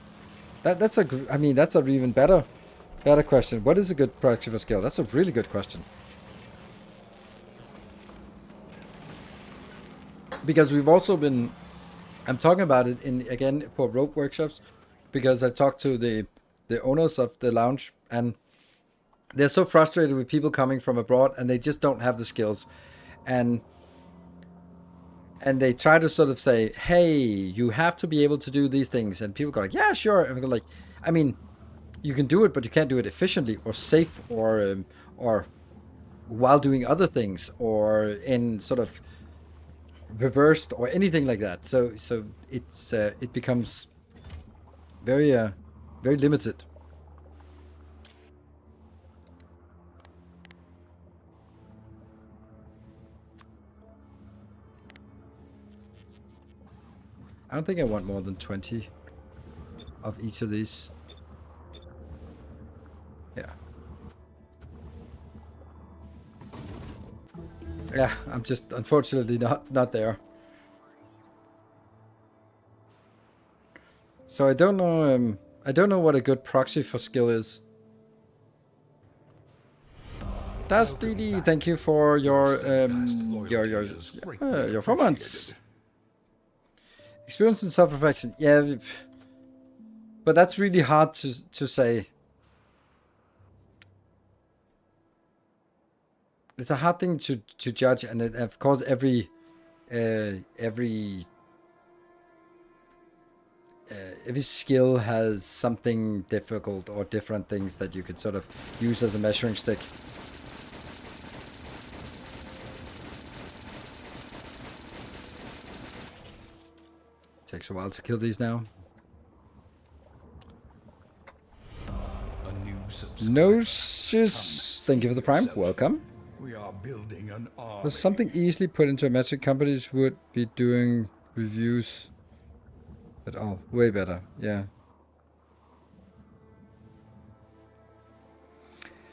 That's an even better question. What is a good proxy for skill? That's a really good question. Because we've also been, I'm talking about it again for rope workshops, because I talked to the owners of the lounge, and they're so frustrated with people coming from abroad and they just don't have the skills, and they try to sort of say, hey, you have to be able to do these things, and people go like, yeah, sure, and we go like, I mean, you can do it, but you can't do it efficiently or safe or while doing other things or in sort of reversed or anything like that. So it's it becomes very very limited. I don't think I want more than 20 of each of these. Yeah. Yeah, I'm just unfortunately not there. So I don't know what a good proxy for skill is. Das DD, thank you for your 4 months. Experience in self-reflection. Yeah, but that's really hard to say. It's a hard thing to judge, and of course every skill has something difficult or different things that you could sort of use as a measuring stick. Takes a while to kill these now. Gnosis, thank you for the prime. Welcome. We are building an army. Was something easily put into a metric, companies would be doing reviews at all. Way better, yeah.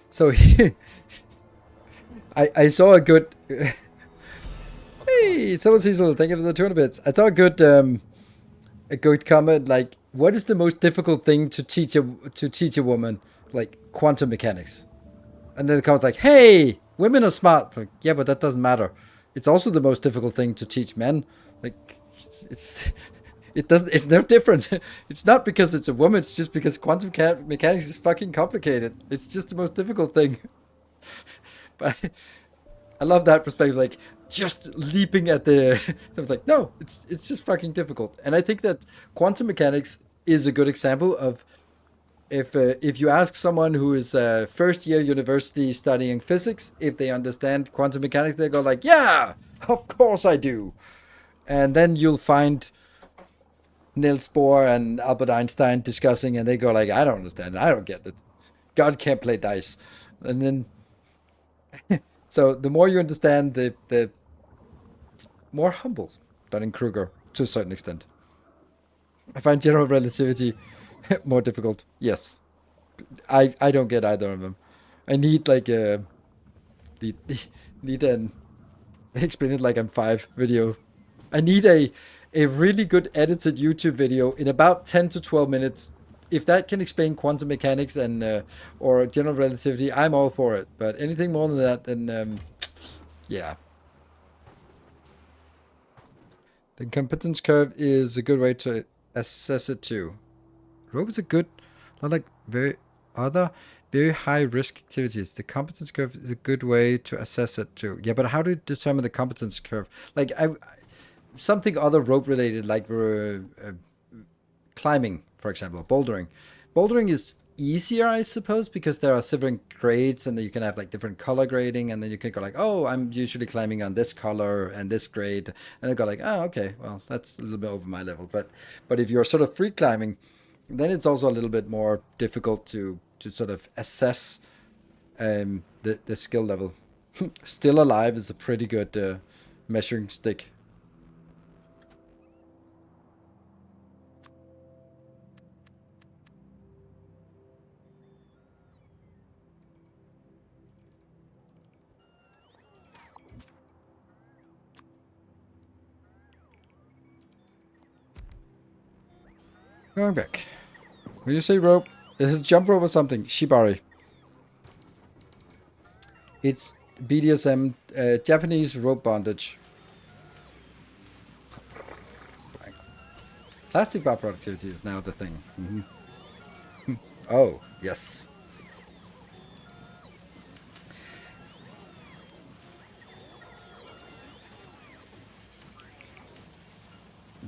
So I saw a good hey, Silver Cecil, thank you for the 200 bits. I saw a good comment like, what is the most difficult thing to teach a woman? Like quantum mechanics. And then the comment's like, hey, women are smart. Like, yeah, but that doesn't matter. It's also the most difficult thing to teach men. Like, it's no different. It's not because it's a woman, it's just because quantum mechanics is fucking complicated. It's just the most difficult thing. But I love that perspective, like just leaping at the so it's like, no, it's just fucking difficult. And I think that quantum mechanics is a good example of if you ask someone who is first year university studying physics if they understand quantum mechanics, they go like, yeah, of course I do. And then you'll find Niels Bohr and Albert Einstein discussing, and they go like, I don't understand it. I don't get it. God can't play dice. And then so the more you understand, the more humble Dunning-Kruger to a certain extent. I find general relativity more difficult. Yes. I don't get either of them. I need like need an explain it like I'm 5 video. I need a really good edited YouTube video in about 10 to 12 minutes. If that can explain quantum mechanics and or general relativity, I'm all for it. But anything more than that, then yeah. The competence curve is a good way to assess it too. Rope is a good, not like very high risk activities. The competence curve is a good way to assess it too. Yeah, but how do you determine the competence curve? Like something other rope related, like climbing, for example, bouldering. Bouldering is easier, I suppose, because there are different grades, and then you can have like different color grading, and then you can go like, oh, I'm usually climbing on this color and this grade, and I go like, oh, okay, well, that's a little bit over my level. But if you're sort of free climbing, then it's also a little bit more difficult to sort of assess the skill level. Still alive is a pretty good measuring stick. Going back. When you say rope, is it jump rope or something? Shibari. It's BDSM, Japanese rope bondage. Plastic bar productivity is now the thing. Mm-hmm. Oh, yes.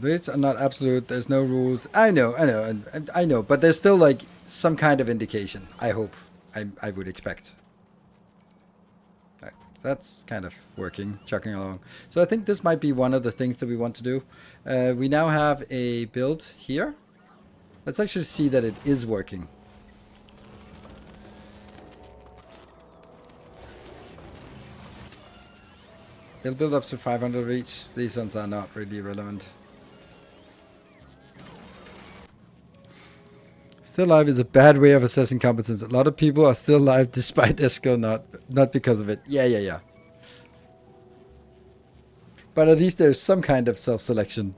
Rates are not absolute. There's no rules. I know, and I know, but there's still like some kind of indication. I hope. I would expect. Right, that's kind of working, chugging along. So I think this might be one of the things that we want to do. We now have a build here. Let's actually see that it is working. They'll build up to 500 each. These ones are not really relevant. Still alive is a bad way of assessing competence. A lot of people are still alive despite their skill, not because of it. Yeah. But at least there's some kind of self-selection.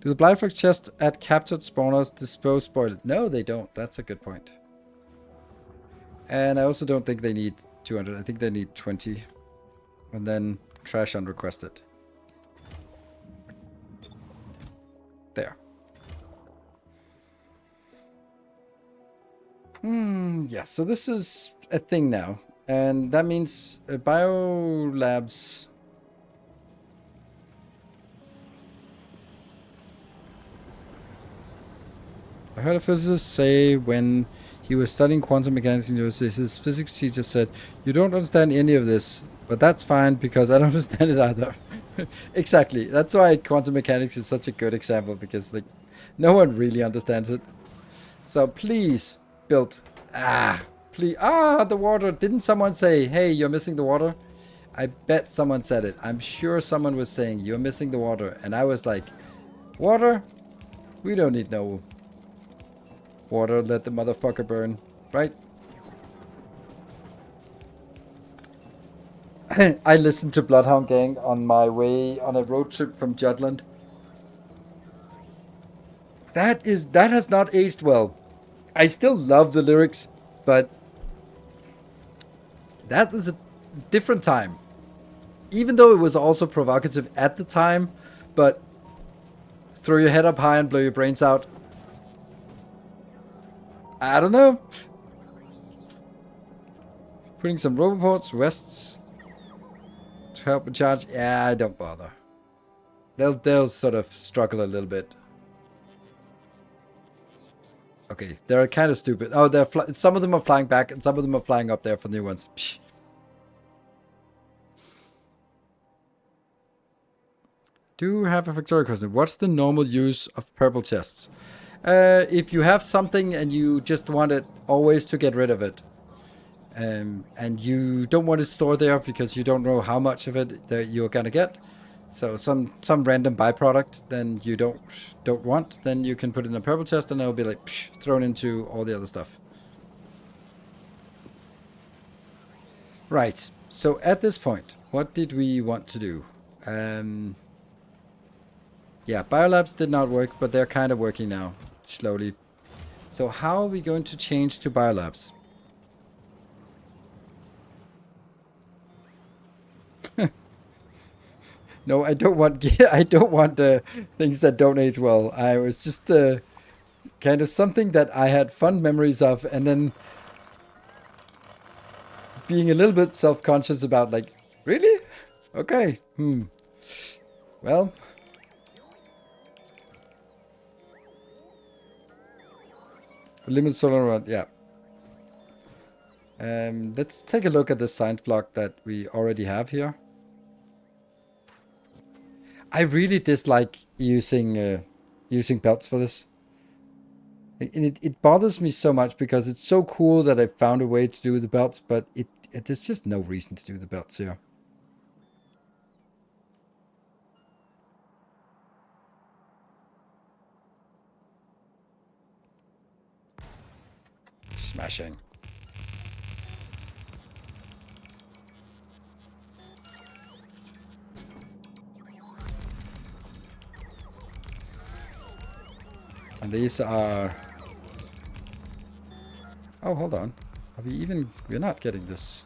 Do the blind frogs just add captured spawners, dispose, spoil it? No, they don't. That's a good point. And I also don't think they need 200. I think they need 20. And then trash unrequested. There. Yeah, so this is a thing now. And that means biolabs. I heard a physicist say when he was studying quantum mechanics in university, his physics teacher said, "You don't understand any of this, but that's fine because I don't understand it either." Exactly. That's why quantum mechanics is such a good example, because like no one really understands it. So please build. Please. The water. Didn't someone say, "Hey, you're missing the water"? I bet someone said it. I'm sure someone was saying, "You're missing the water," and I was like, "Water? We don't need no water. Let the motherfucker burn." Right? I listened to Bloodhound Gang on my way on a road trip from Jutland. That has not aged well. I still love the lyrics, but that was a different time. Even though it was also provocative at the time, but throw your head up high and blow your brains out. I don't know. Putting some roboports, vests to help in charge. Yeah, I don't bother. They'll sort of struggle a little bit. Okay, they're kind of stupid. Oh, some of them are flying back, and some of them are flying up there for new ones. Psh. Do have a Factorio question. What's the normal use of purple chests? If you have something and you just want it always to get rid of it, and you don't want to store there because you don't know how much of it that you're gonna get, so some random byproduct, then you don't want, then you can put it in a purple chest and it'll be like thrown into all the other stuff. Right. So at this point, what did we want to do? Yeah, biolabs did not work, but they're kind of working now, slowly. So how are we going to change to biolabs? No, I don't want things that don't age well. I was just kind of something that I had fun memories of, and then being a little bit self-conscious about, like, really? Okay. Well, limit solar run, yeah. Let's take a look at the science block that we already have here. I really dislike using belts for this. And it bothers me so much because it's so cool that I found a way to do the belts, but there's just no reason to do the belts here. Smashing. And these are... Oh, hold on. Are we even... We're not getting this.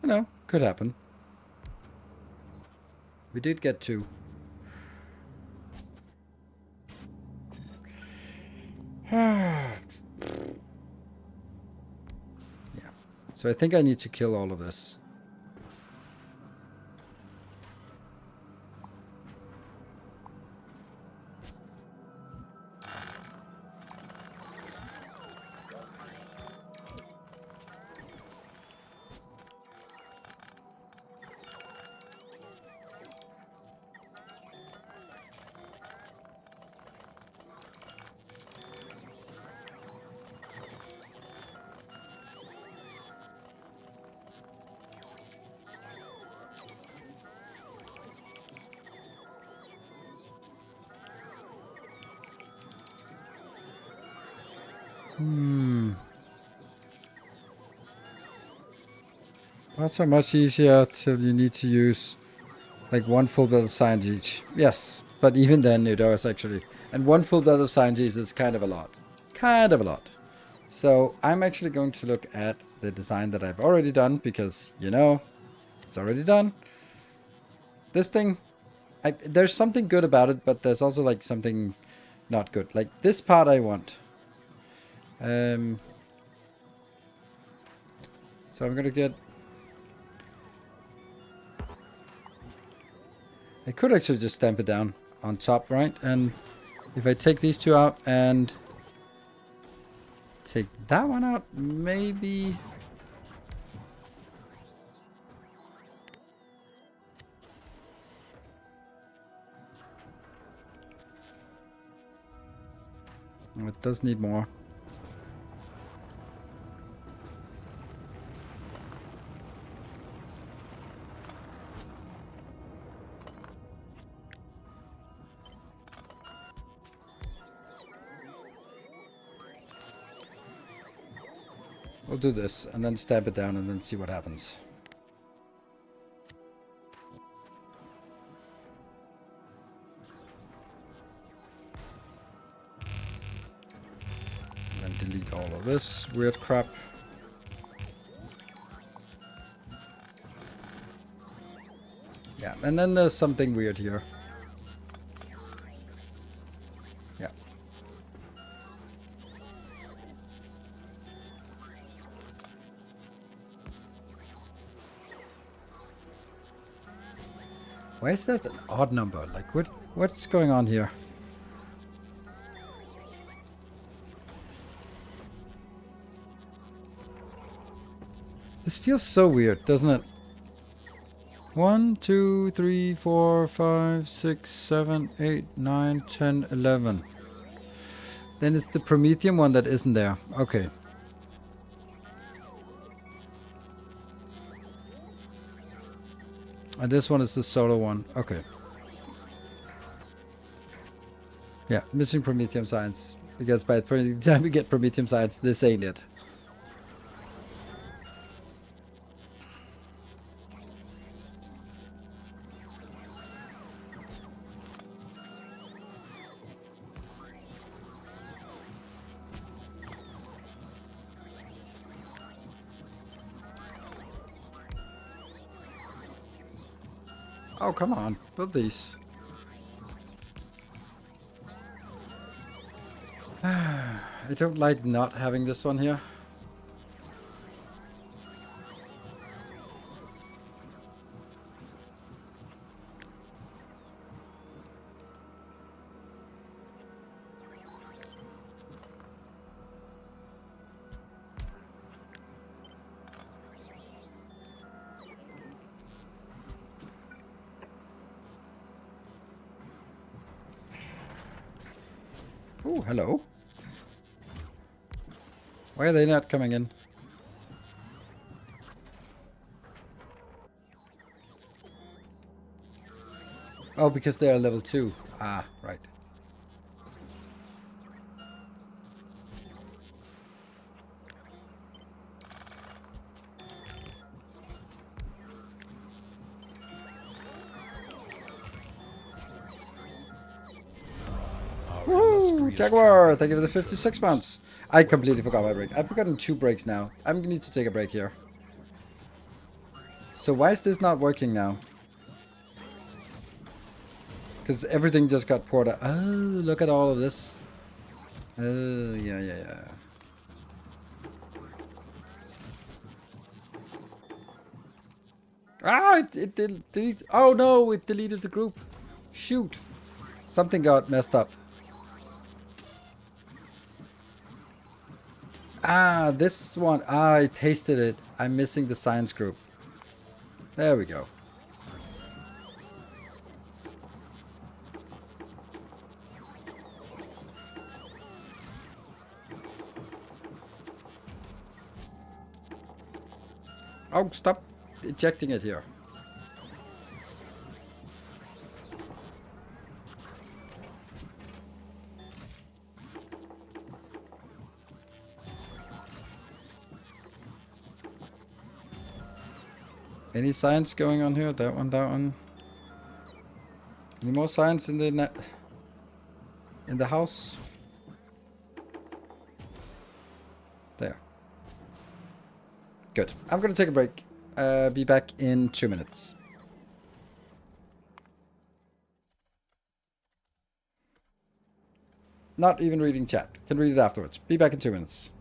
You know, could happen. We did get 2. Yeah. So I think I need to kill all of this. Not so much easier till you need to use like 1 full build of science each. Yes, but even then it does actually. And 1 full build of science each is kind of a lot. Kind of a lot. So I'm actually going to look at the design that I've already done because, you know, it's already done. This thing, there's something good about it, but there's also like something not good. Like this part I want. So I'm gonna get... I could actually just stamp it down on top, right? And if I take these 2 out and take that one out, maybe... Oh, it does need more. We'll do this and then stamp it down and then see what happens. And then delete all of this weird crap. Yeah, and then there's something weird here. Yeah. Why is that an odd number? Like, what's going on here? This feels so weird, doesn't it? 1, 2, 3, 4, 5, 6, 7, 8, 9, 10, 11. Then it's the Prometheum one that isn't there. Okay. And this one is the solo one. Okay. Yeah, missing Prometheum science. Because by the time we get Prometheum science, this ain't it. Oh, come on. Build these. I don't like not having this one here. Oh, hello. Why are they not coming in? Oh, because they are level 2. Ah, right. Woo! Jaguar, thank you for the 56 months. I completely forgot my break. I've forgotten 2 breaks now. I'm gonna need to take a break here. So why is this not working now? Because everything just got poured out. Oh, look at all of this. Oh, yeah. Ah, it deleted. Oh no, it deleted the group. Shoot. Something got messed up. Ah, this one. Ah, I pasted it. I'm missing the science group. There we go. Oh, stop ejecting it here. Any science going on here? That one, that one. Any more science in the house? There. Good. I'm gonna take a break. Be back in 2 minutes. Not even reading chat. Can read it afterwards. Be back in 2 minutes.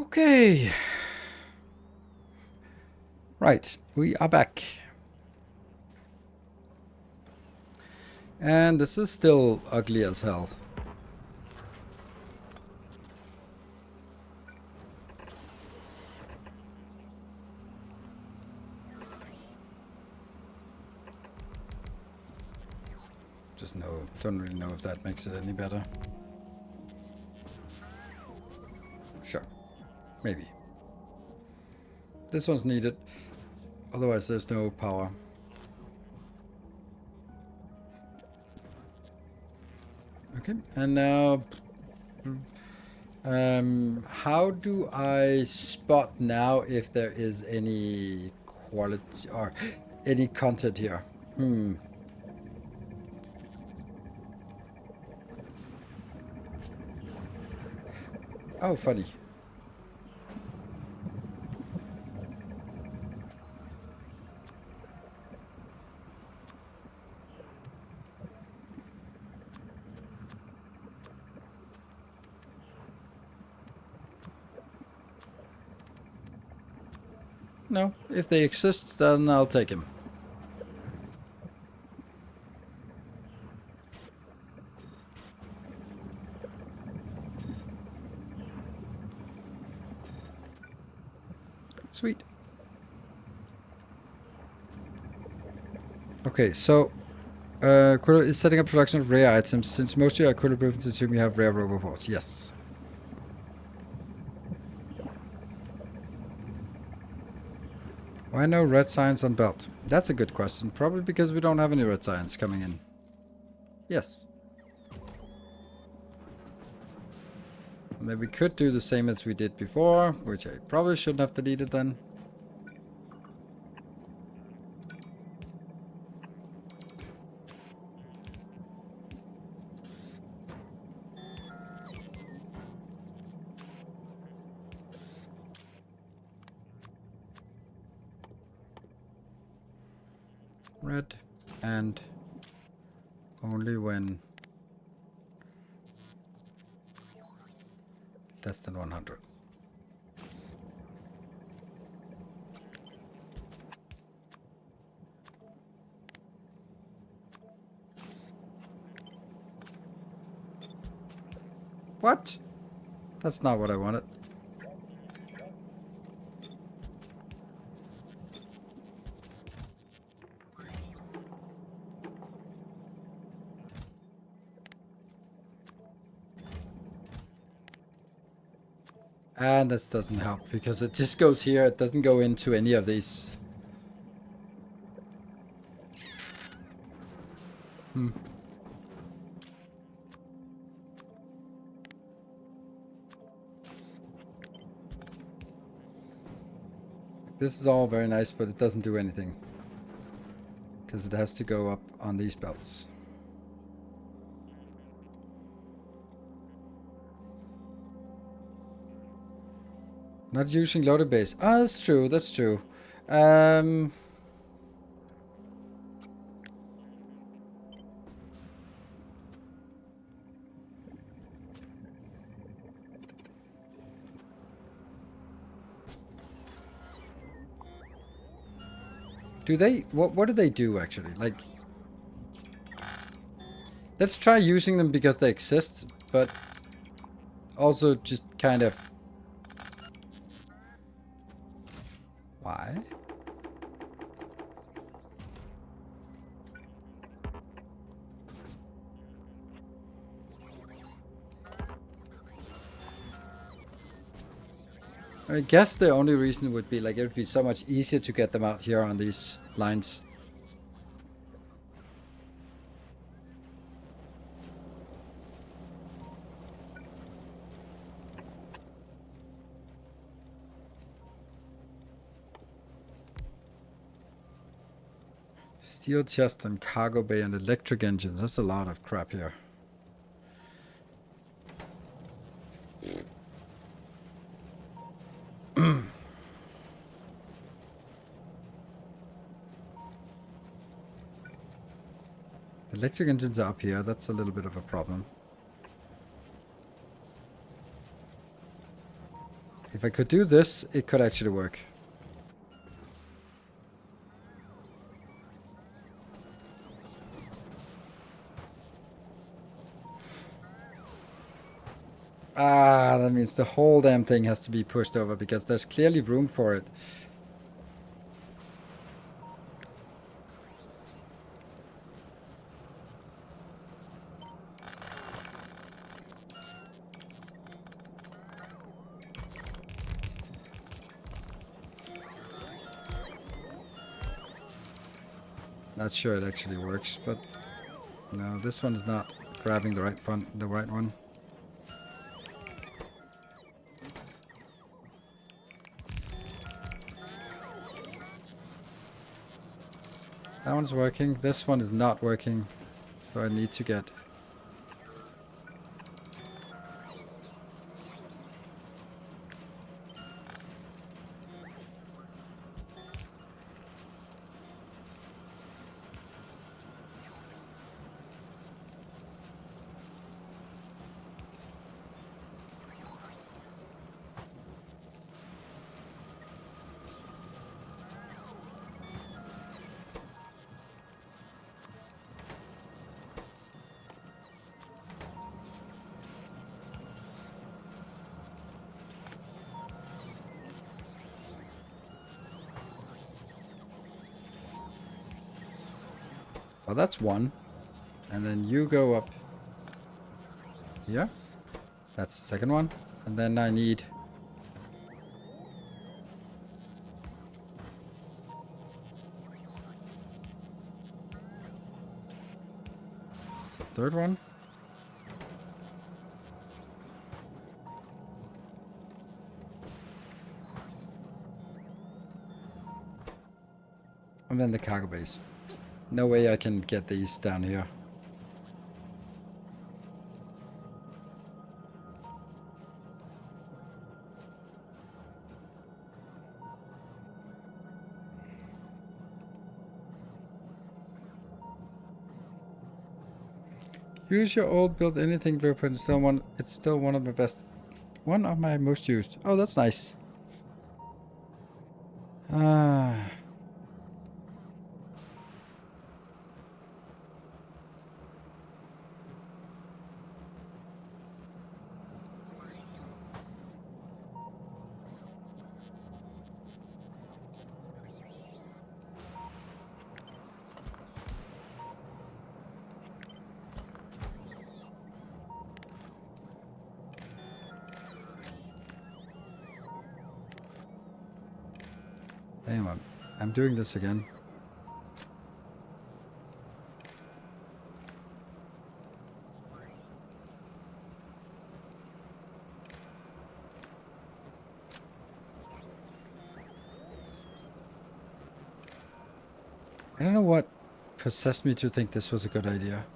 Okay. Right, we are back. And this is still ugly as hell. Just don't really know if that makes it any better. Sure, maybe. This one's needed, otherwise there's no power. Okay, and now... how do I spot now if there is any quality or any content here? Oh, funny. No, if they exist, then I'll take him. Sweet. Okay, so Aquila is setting up production of rare items. Since most of your Aquila provinces assume you have rare roboports. Yes. Why no red signs on belt? That's a good question. Probably because we don't have any red signs coming in. Yes. And then we could do the same as we did before, which I probably shouldn't have deleted then. Red and only when less than 100. What? That's not what I wanted. And this doesn't help because it just goes here. It doesn't go into any of these. This is all very nice, but it doesn't do anything. Because it has to go up on these belts. Not using loaded base. Ah, that's true, that's true. Do they... What do they do, actually? Like... Let's try using them because they exist, but... Also just kind of... Why? I guess the only reason would be like it would be so much easier to get them out here on these lines. Steel chest and cargo bay and electric engines. That's a lot of crap here. Electric engines are up here. That's a little bit of a problem. If I could do this, it could actually work. Ah, that means the whole damn thing has to be pushed over because there's clearly room for it. Not sure it actually works, but no, this one is not grabbing the right one. That one's working. This one is not working, so I need to get. Well, that's one. And then you go up here. That's the second one. And then I need... the third one. And then the cargo base. No way I can get these down here. Use your old build anything blueprint. It's still one of my best. One of my most used. Oh, that's nice. Ah. Damn, I'm doing this again. I don't know what possessed me to think this was a good idea.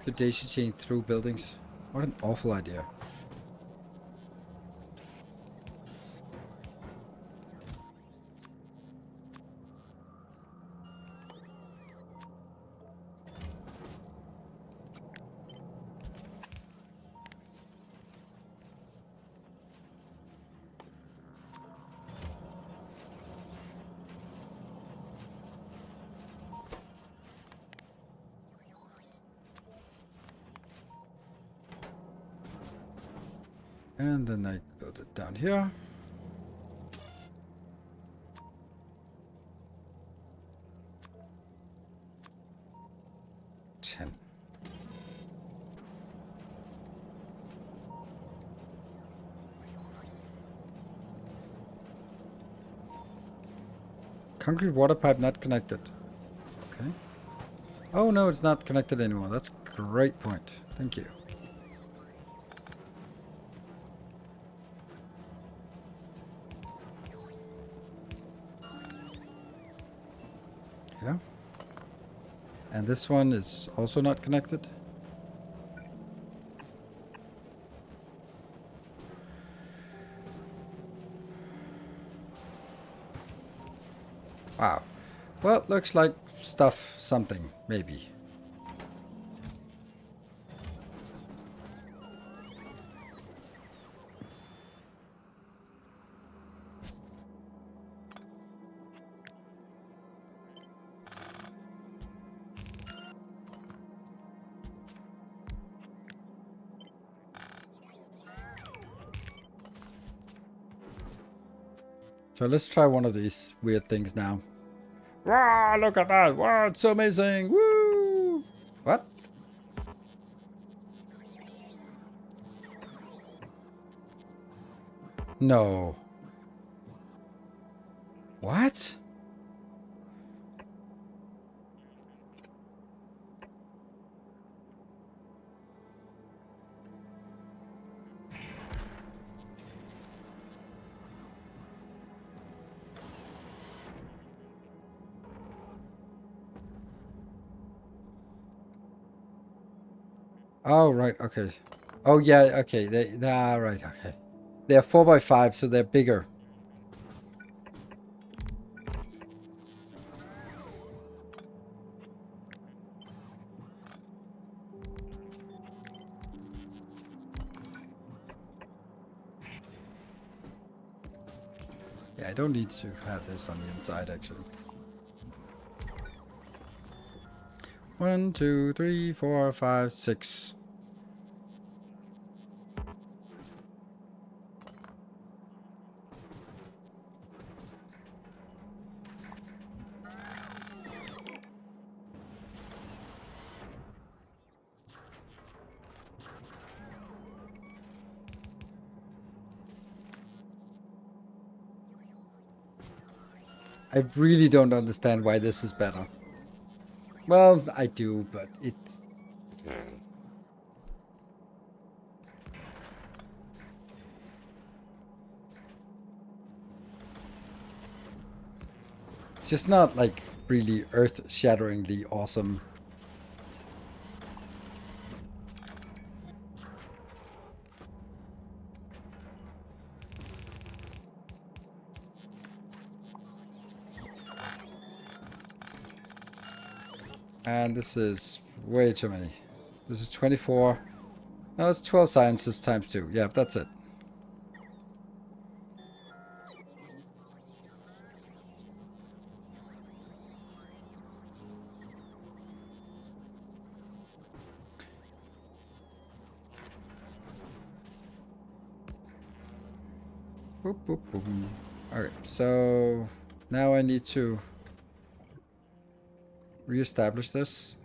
To daisy chain through buildings. What an awful idea. And then I build it down here. Concrete water pipe not connected. Okay. Oh no, it's not connected anymore. That's a great point. Thank you. Yeah. And this one is also not connected. Wow. Well, looks like something, maybe. So let's try one of these weird things now. Wow, look at that. Wow, it's so amazing. Woo! What? No. What? Oh, right. Okay. Oh, yeah. Okay. Right. Okay. They're 4x5, so they're bigger. Yeah, I don't need to have this on the inside, actually. 1, 2, 3, 4, 5, 6. I really don't understand why this is better. Well, I do, but it's... just not, like, really earth-shatteringly awesome. And this is way too many. This is 24. No, it's 12 sciences times 2. Yeah, that's it. Boop, boop, boop. Alright, so now I need to reestablish this.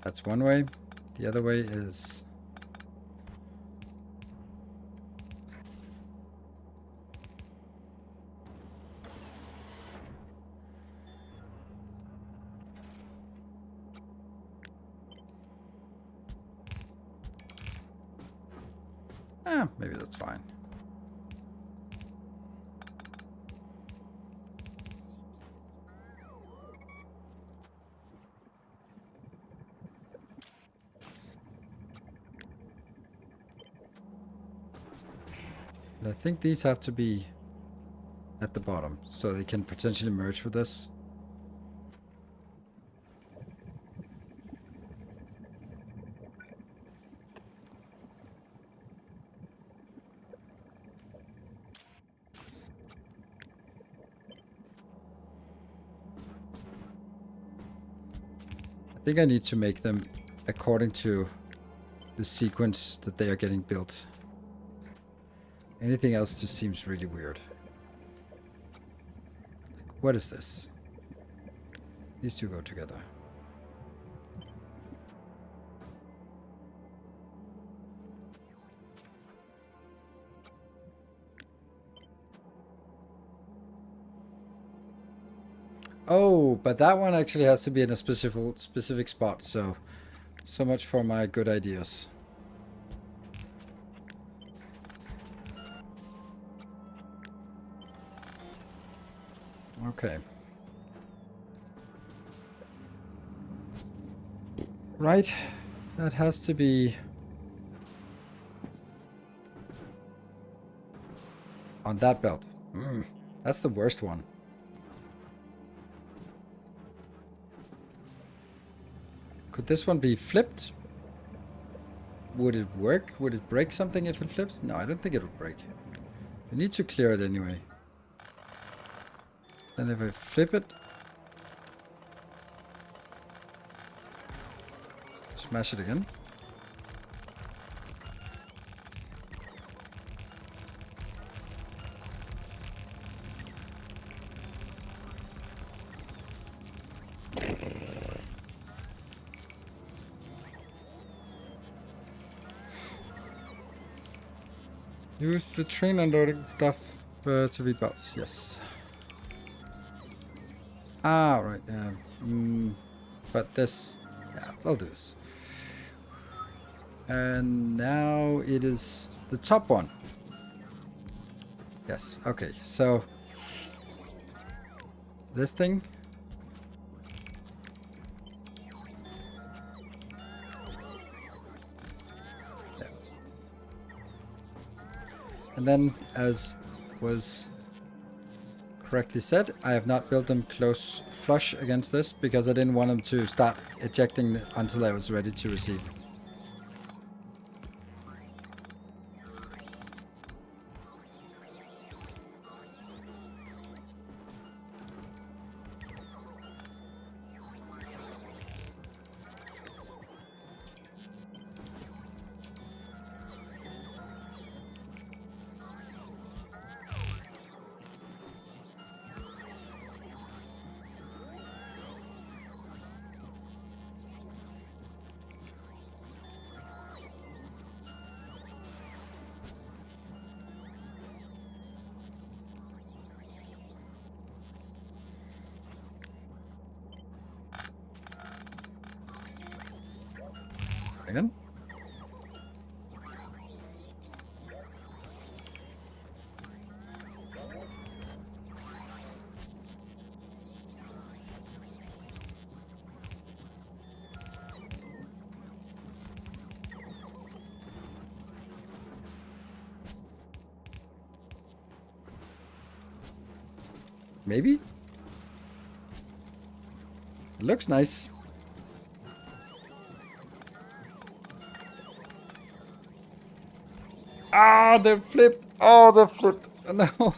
That's one way. The other way is... maybe that's fine. But I think these have to be at the bottom, so they can potentially merge with this. I think I need to make them according to the sequence that they are getting built. Anything else just seems really weird. Like, what is this? These two go together. Oh, but that one actually has to be in a specific spot, so much for my good ideas. Okay. Right. That has to be on that belt. That's the worst one. Could this one be flipped? Would it work? Would it break something if it flips? No, I don't think it would break. We need to clear it anyway. Then if I flip it, smash it again. Use the train unloading stuff to read belts. Yes. Ah, right. Yeah. But this, yeah, I'll do this. And now it is the top one. Yes. Okay. So this thing. Yeah. And then, as was correctly said, I have not built them close flush against this because I didn't want them to start ejecting until I was ready to receive. Again. Maybe? It looks nice. Ah, they flipped. Oh, they flipped. No.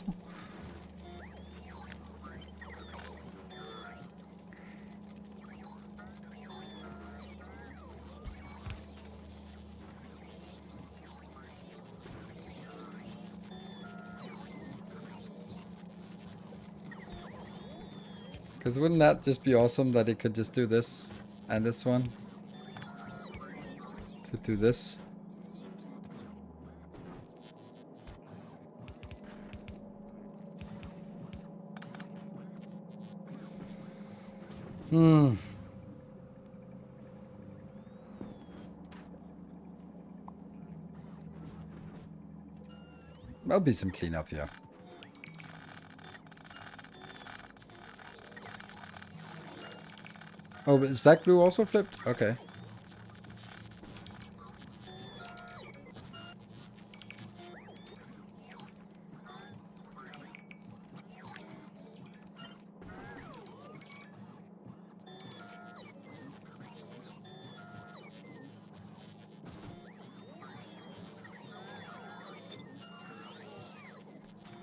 Because wouldn't that just be awesome that it could just do this and this one? Could do this. There'll be some cleanup here. Oh, but is black blue also flipped? Okay.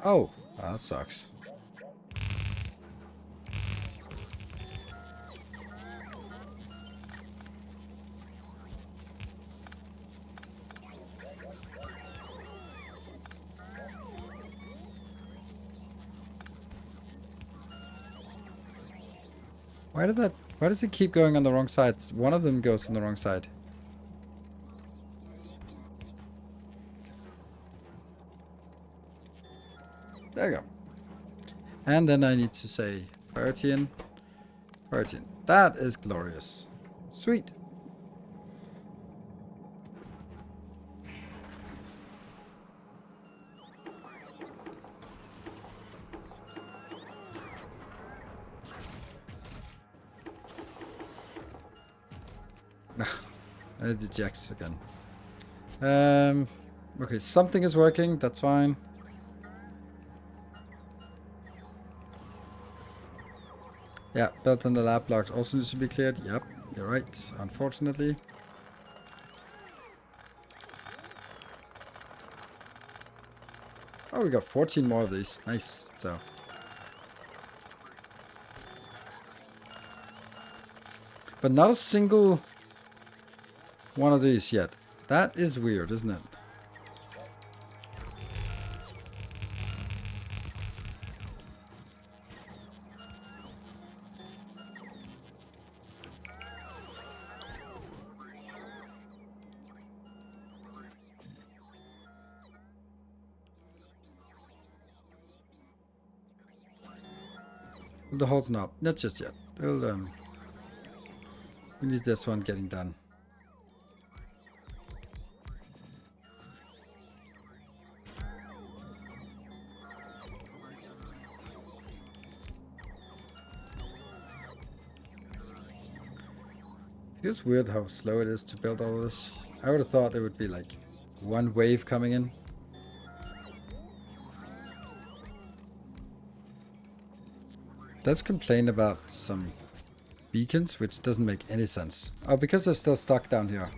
Oh, that sucks. Why does it keep going on the wrong side? One of them goes on the wrong side. There you go. And then I need to say 13. 13. That is glorious. Sweet. The jacks again. Okay, something is working. That's fine. Yeah, built on the lab blocks also needs to be cleared. Yep, you're right. Unfortunately. Oh, we got 14 more of these. Nice. So. But not a single one of these yet. That is weird, isn't it? The hole's not. Not just yet. We'll, we need this one getting done. Feels weird how slow it is to build all this. I would have thought there would be like one wave coming in. Does complain about some beacons, which doesn't make any sense. Oh, because they're still stuck down here.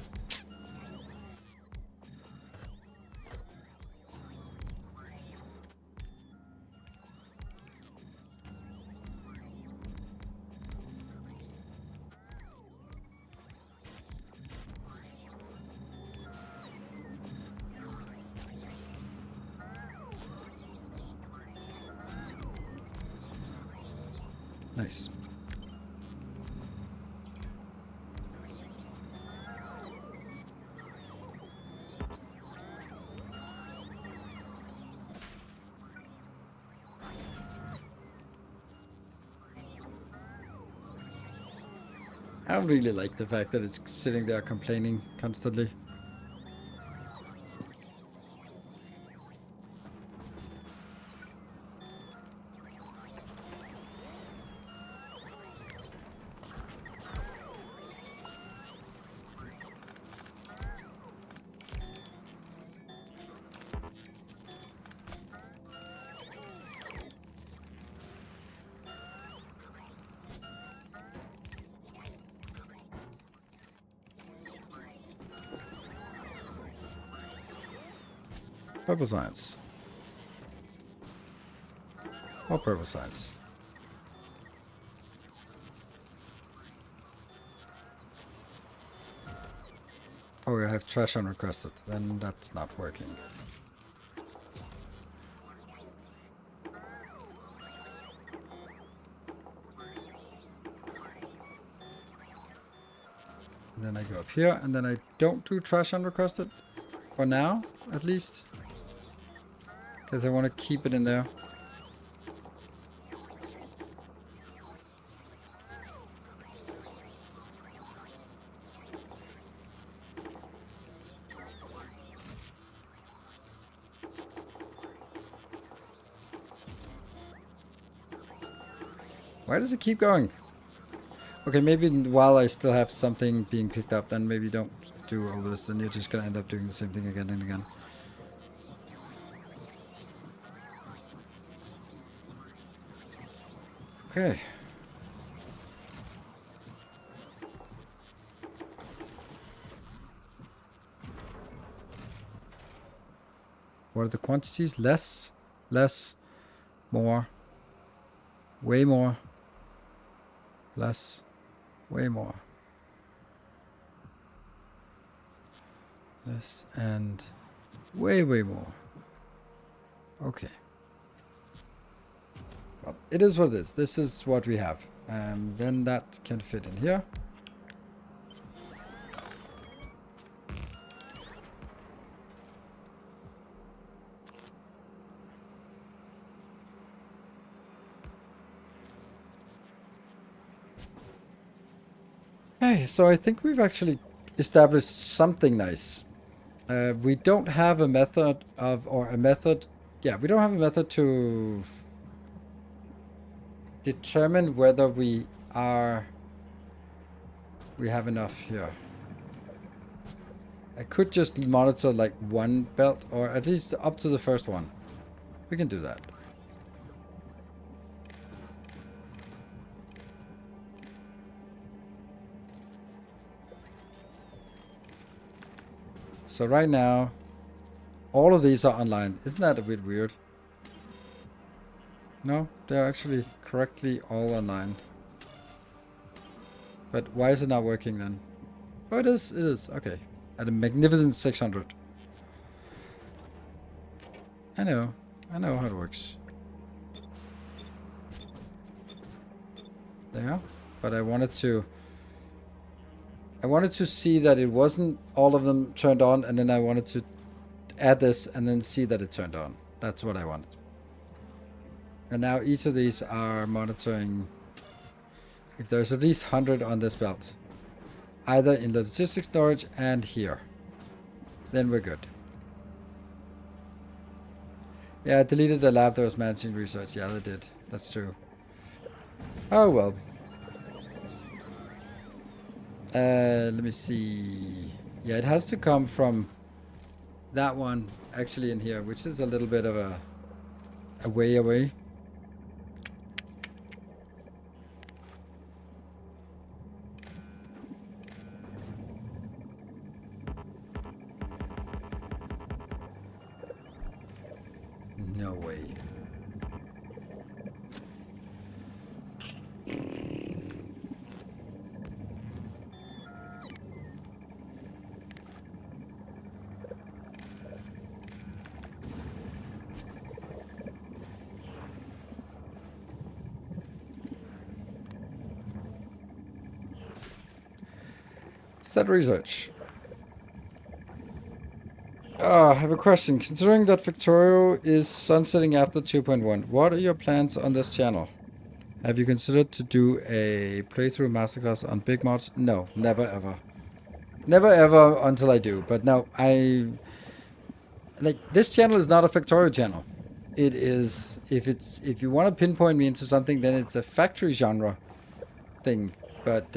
Nice. I don't really like the fact that it's sitting there complaining constantly. Purple science. Or purple science. Oh, I have trash unrequested. Then that's not working. And then I go up here, and then I don't do trash unrequested. For now, at least. Because I want to keep it in there. Why does it keep going? Okay, maybe while I still have something being picked up, then maybe don't do all this. Then you're just going to end up doing the same thing again and again. Okay. What are the quantities? Less, more, way more, less, way more. Less and way more. Okay. Well, it is what it is. This is what we have. Then that can fit in here. Okay, so I think we've actually established something nice. We don't have a method yeah, we don't have a method to determine whether we have enough here. I could just monitor like one belt, or at least up to the first one. We can do that. So right now, all of these are online. Isn't that a bit weird? No, they're actually correctly all online. But why is it not working then? Oh, it is. It is. Okay. At a magnificent 600. I know. I know how it works. There. But I wanted to see that it wasn't all of them turned on, and then I wanted to add this and then see that it turned on. That's what I wanted. And now each of these are monitoring if there's at least 100 on this belt. Either in the logistics storage and here. Then we're good. Yeah, I deleted the lab that was managing research. Yeah, they did. That's true. Oh well. Let me see. Yeah, it has to come from that one actually in here, which is a little bit of a way away. No way. Set research. I have a question. Considering that Factorio is sunsetting after 2.1, what are your plans on this channel? Have you considered to do a playthrough masterclass on big mods? No, never ever. Never ever until I do. But no, like this channel is not a Factorio channel. It is, if you want to pinpoint me into something, then it's a factory genre thing. But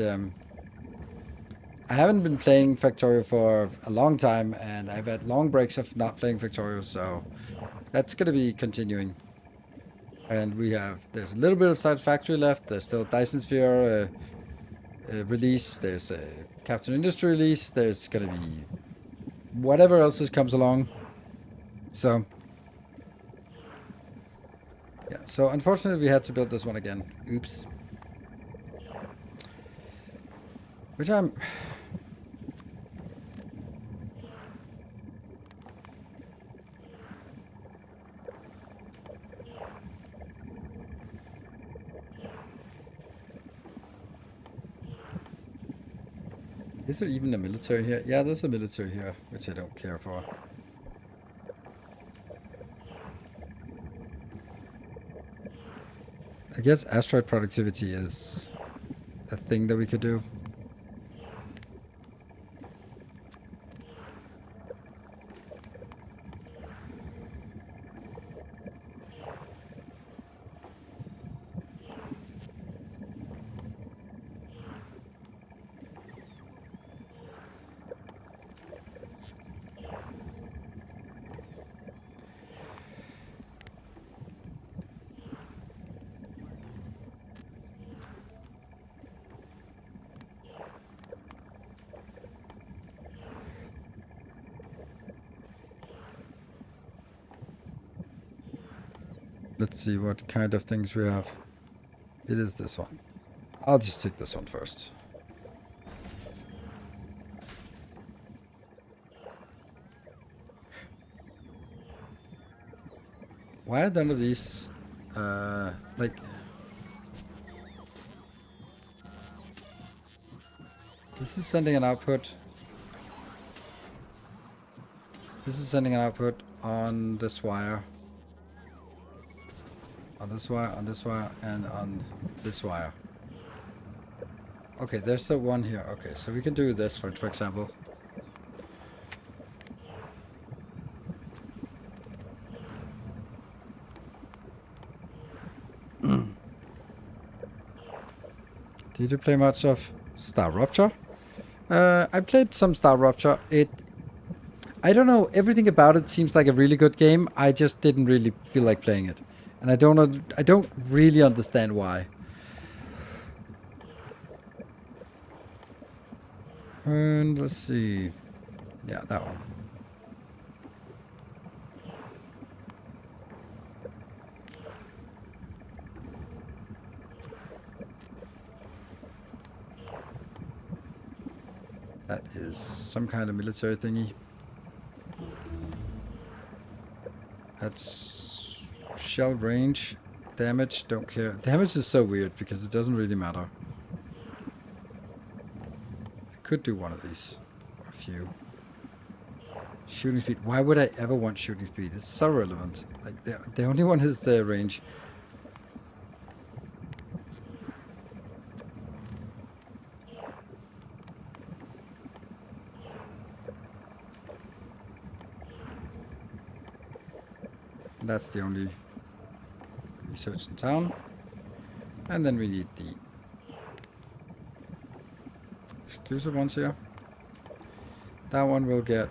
I haven't been playing Factorio for a long time, and I've had long breaks of not playing Factorio, so that's going to be continuing. And there's a little bit of Side Factory left. There's still Dyson Sphere release. There's a Captain Industry release. There's going to be whatever else comes along. So, yeah. So, unfortunately, we had to build this one again. Oops. Which I'm... Is there even a military here? Yeah, there's a military here, which I don't care for. I guess asteroid productivity is a thing that we could do. Let's see what kind of things we have. It is this one. I'll just take this one first. Why are none of these, like... This is sending an output. This is sending an output on this wire. On this wire, and on this wire. Okay, there's the one here. Okay, so we can do this for example. Did you play much of Star Rupture? I played some Star Rupture. It I don't know. Everything about it seems like a really good game. I just didn't really feel like playing it, and I don't know. I don't really understand why. And let's see. Yeah, that one. That is some kind of military thingy. That's shell range. Damage, don't care. Damage is so weird because it doesn't really matter. I could do one of these. Or a few. Shooting speed. Why would I ever want shooting speed? It's so relevant. Like, the only one is the range. That's the only research in town. And then we need the exclusive ones here. That one will get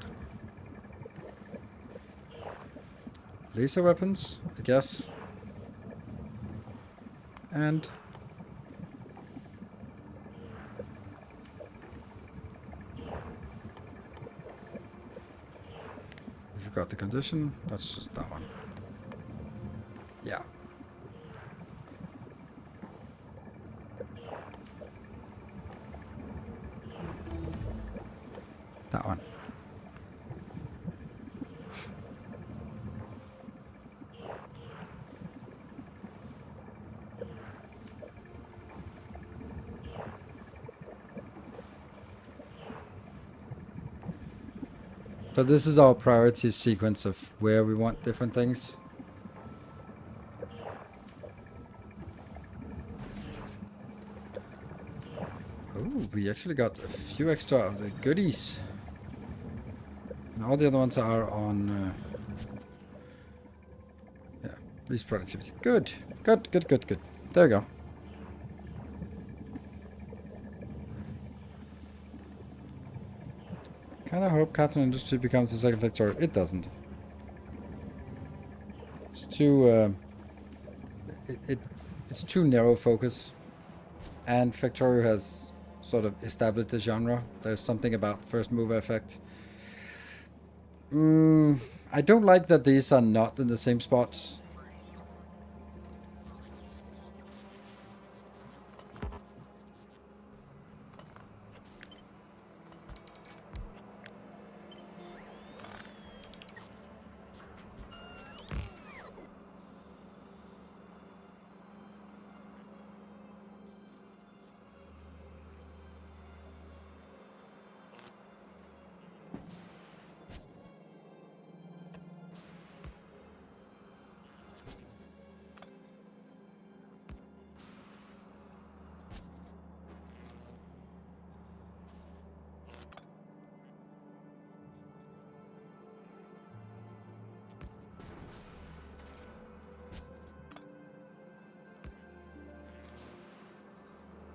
laser weapons, I guess. And if you got the condition, that's just that one. Yeah. That one. So this is our priority sequence of where we want different things. Oh, we actually got a few extra of the goodies. And all the other ones are on... yeah, police productivity. Good. Good, good, good, good. There we go. Kinda hope Cartoon Industry becomes the second Factorio. It doesn't. It's too... it's too narrow focus. And Factorio has sort of established the genre. There's something about first mover effect. I don't like that these are not in the same spots.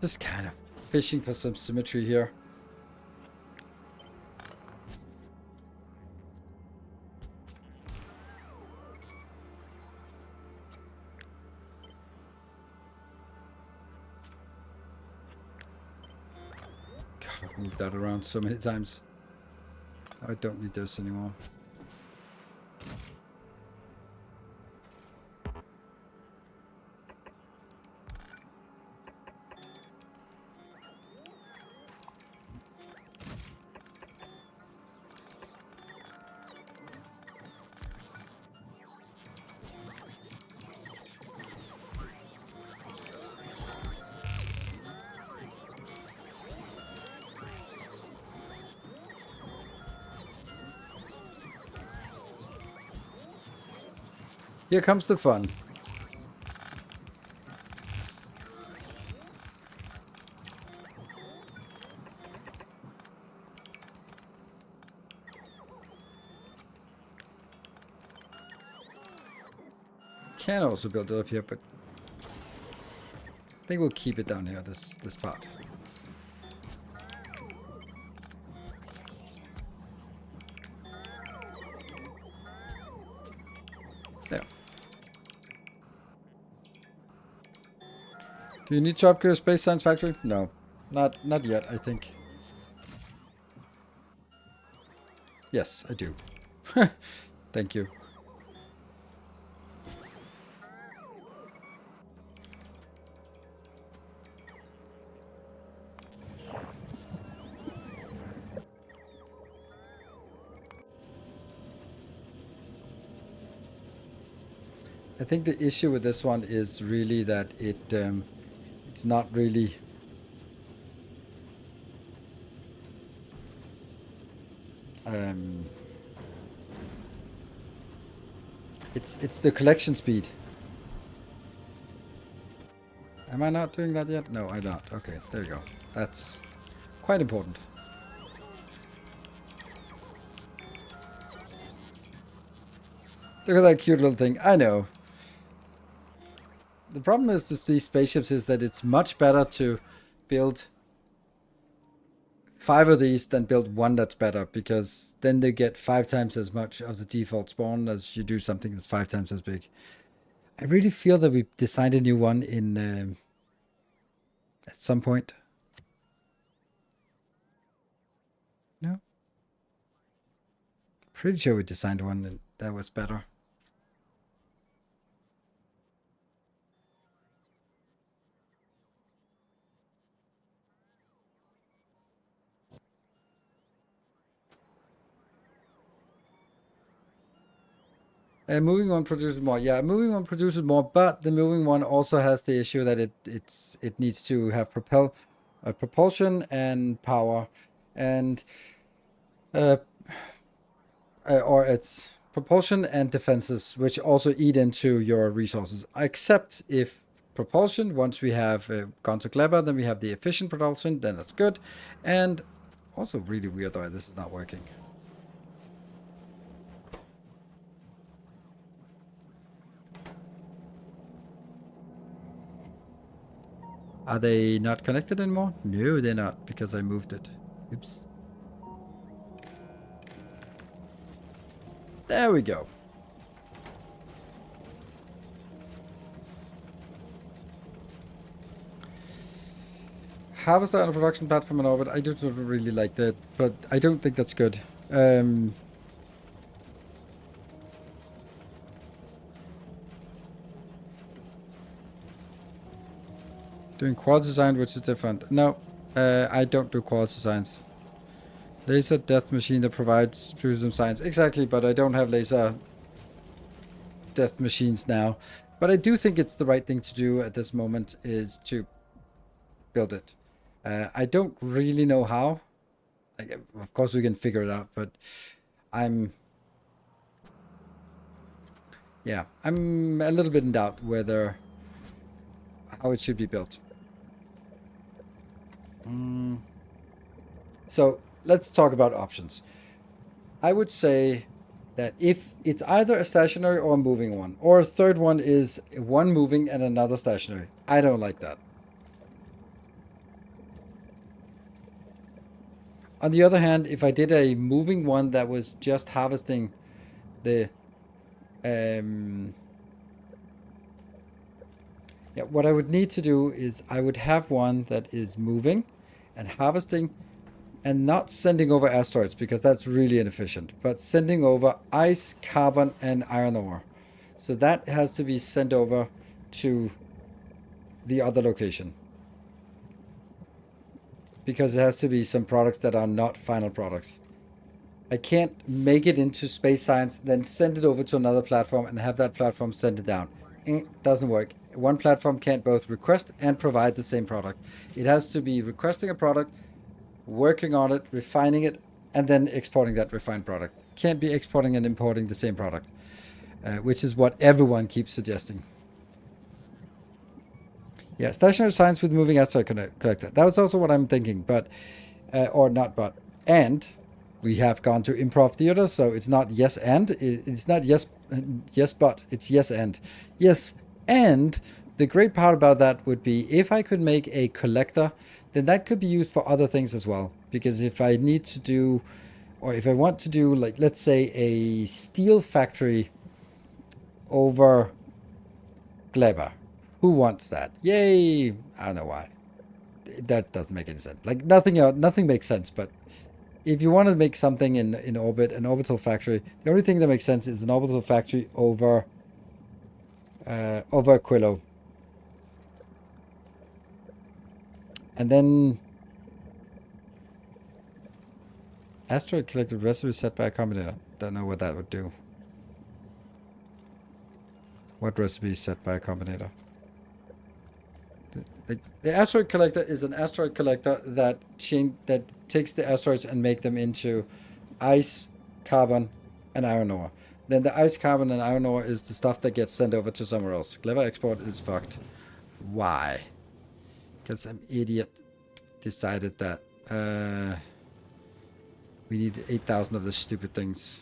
Just kind of fishing for some symmetry here. God, I've moved that around so many times. I don't need this anymore. Here comes the fun. Can also build it up here, but I think we'll keep it down here, this part. Do you need to upgrade Space Science Factory? No. Not yet, I think. Yes, I do. Thank you. I think the issue with this one is really that it's not really it's the collection speed. Am I not doing that yet? No, I'm not. Okay, there you go. That's quite important. Look at that cute little thing. I know. The problem is with these spaceships is that it's much better to build 5 of these than build one that's better, because then they get 5 times as much of the default spawn as you do something that's 5 times as big. I really feel that we designed a new one in at some point. No? Pretty sure we designed one that was better. Moving one produces more. Yeah, moving one produces more, but the moving one also has the issue that it needs to have propulsion and power, and or it's propulsion and defenses, which also eat into your resources. Except if propulsion, once we have gone to clever, then we have the efficient propulsion, then that's good, and also really weird why this is not working. Are they not connected anymore? No, they're not, because I moved it. Oops. There we go. Harvester on a production platform in orbit. I don't really like that, but I don't think that's good. Doing quality design, which is different. No, I don't do quality designs. Laser death machine that provides precision science. Exactly, but I don't have laser death machines now. But I do think it's the right thing to do at this moment is to build it. I don't really know how. Of course we can figure it out, but I'm a little bit in doubt how it should be built. So let's talk about options. I would say that if it's either a stationary or a moving one, or a third one is one moving and another stationary, I don't like that. On the other hand, if I did a moving one that was just harvesting the what I would need to do is I would have one that is moving and harvesting and not sending over asteroids, because that's really inefficient, but sending over ice, carbon, and iron ore. So that has to be sent over to the other location, because it has to be some products that are not final products. I can't make it into space science, then send it over to another platform and have that platform send it down. It doesn't work. One platform can't both request and provide the same product. It has to be requesting a product, working on it, refining it, and then exporting that refined product. Can't be exporting and importing the same product, which is what everyone keeps suggesting. Yeah, stationary science with moving asteroid collector. That was also what I'm thinking, but, or not but. And we have gone to improv theater, so it's not yes and. It's not yes but. It's yes and. Yes, and the great part about that would be if I could make a collector, then that could be used for other things as well. Because if I need to do, or if I want to do, like, let's say a steel factory over Gleba, Who wants that? Yay! I don't know why. That doesn't make any sense. Like nothing makes sense. But if you want to make something in orbit, an orbital factory, the only thing that makes sense is an orbital factory over Aquilo. And then asteroid collected recipe set by a combinator. Don't know what that would do. What recipe is set by a combinator? The asteroid collector is an asteroid collector that takes the asteroids and make them into ice, carbon, and iron ore. Then the ice, carbon, and iron ore is the stuff that gets sent over to somewhere else. Clever export is fucked. Why? Because some idiot decided that we need 8,000 of the stupid things.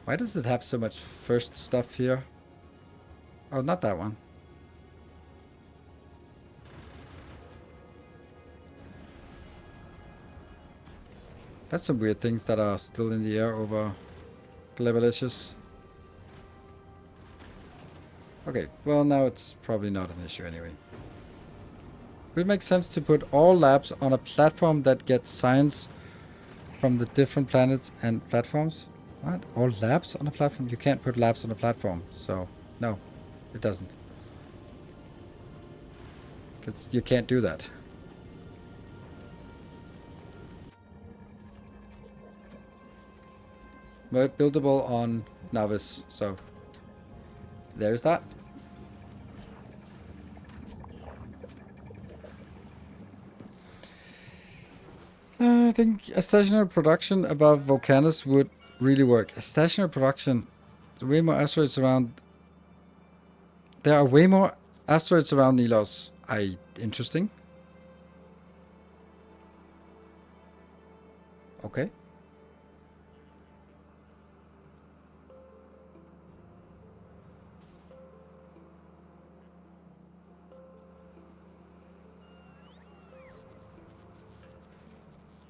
Why does it have so much first stuff here? Oh, not that one. That's some weird things that are still in the air over Globalishes. Okay, well now it's probably not an issue anyway. Would it make sense to put all labs on a platform that gets science from the different planets and platforms? What? All labs on a platform? You can't put labs on a platform, so no, it doesn't. Because you can't do that. Buildable on Navis, so there's that. I think a stationary production above Volcanus would really work. A stationary production, way more asteroids around. There are way more asteroids around Nilos. Interesting. Okay.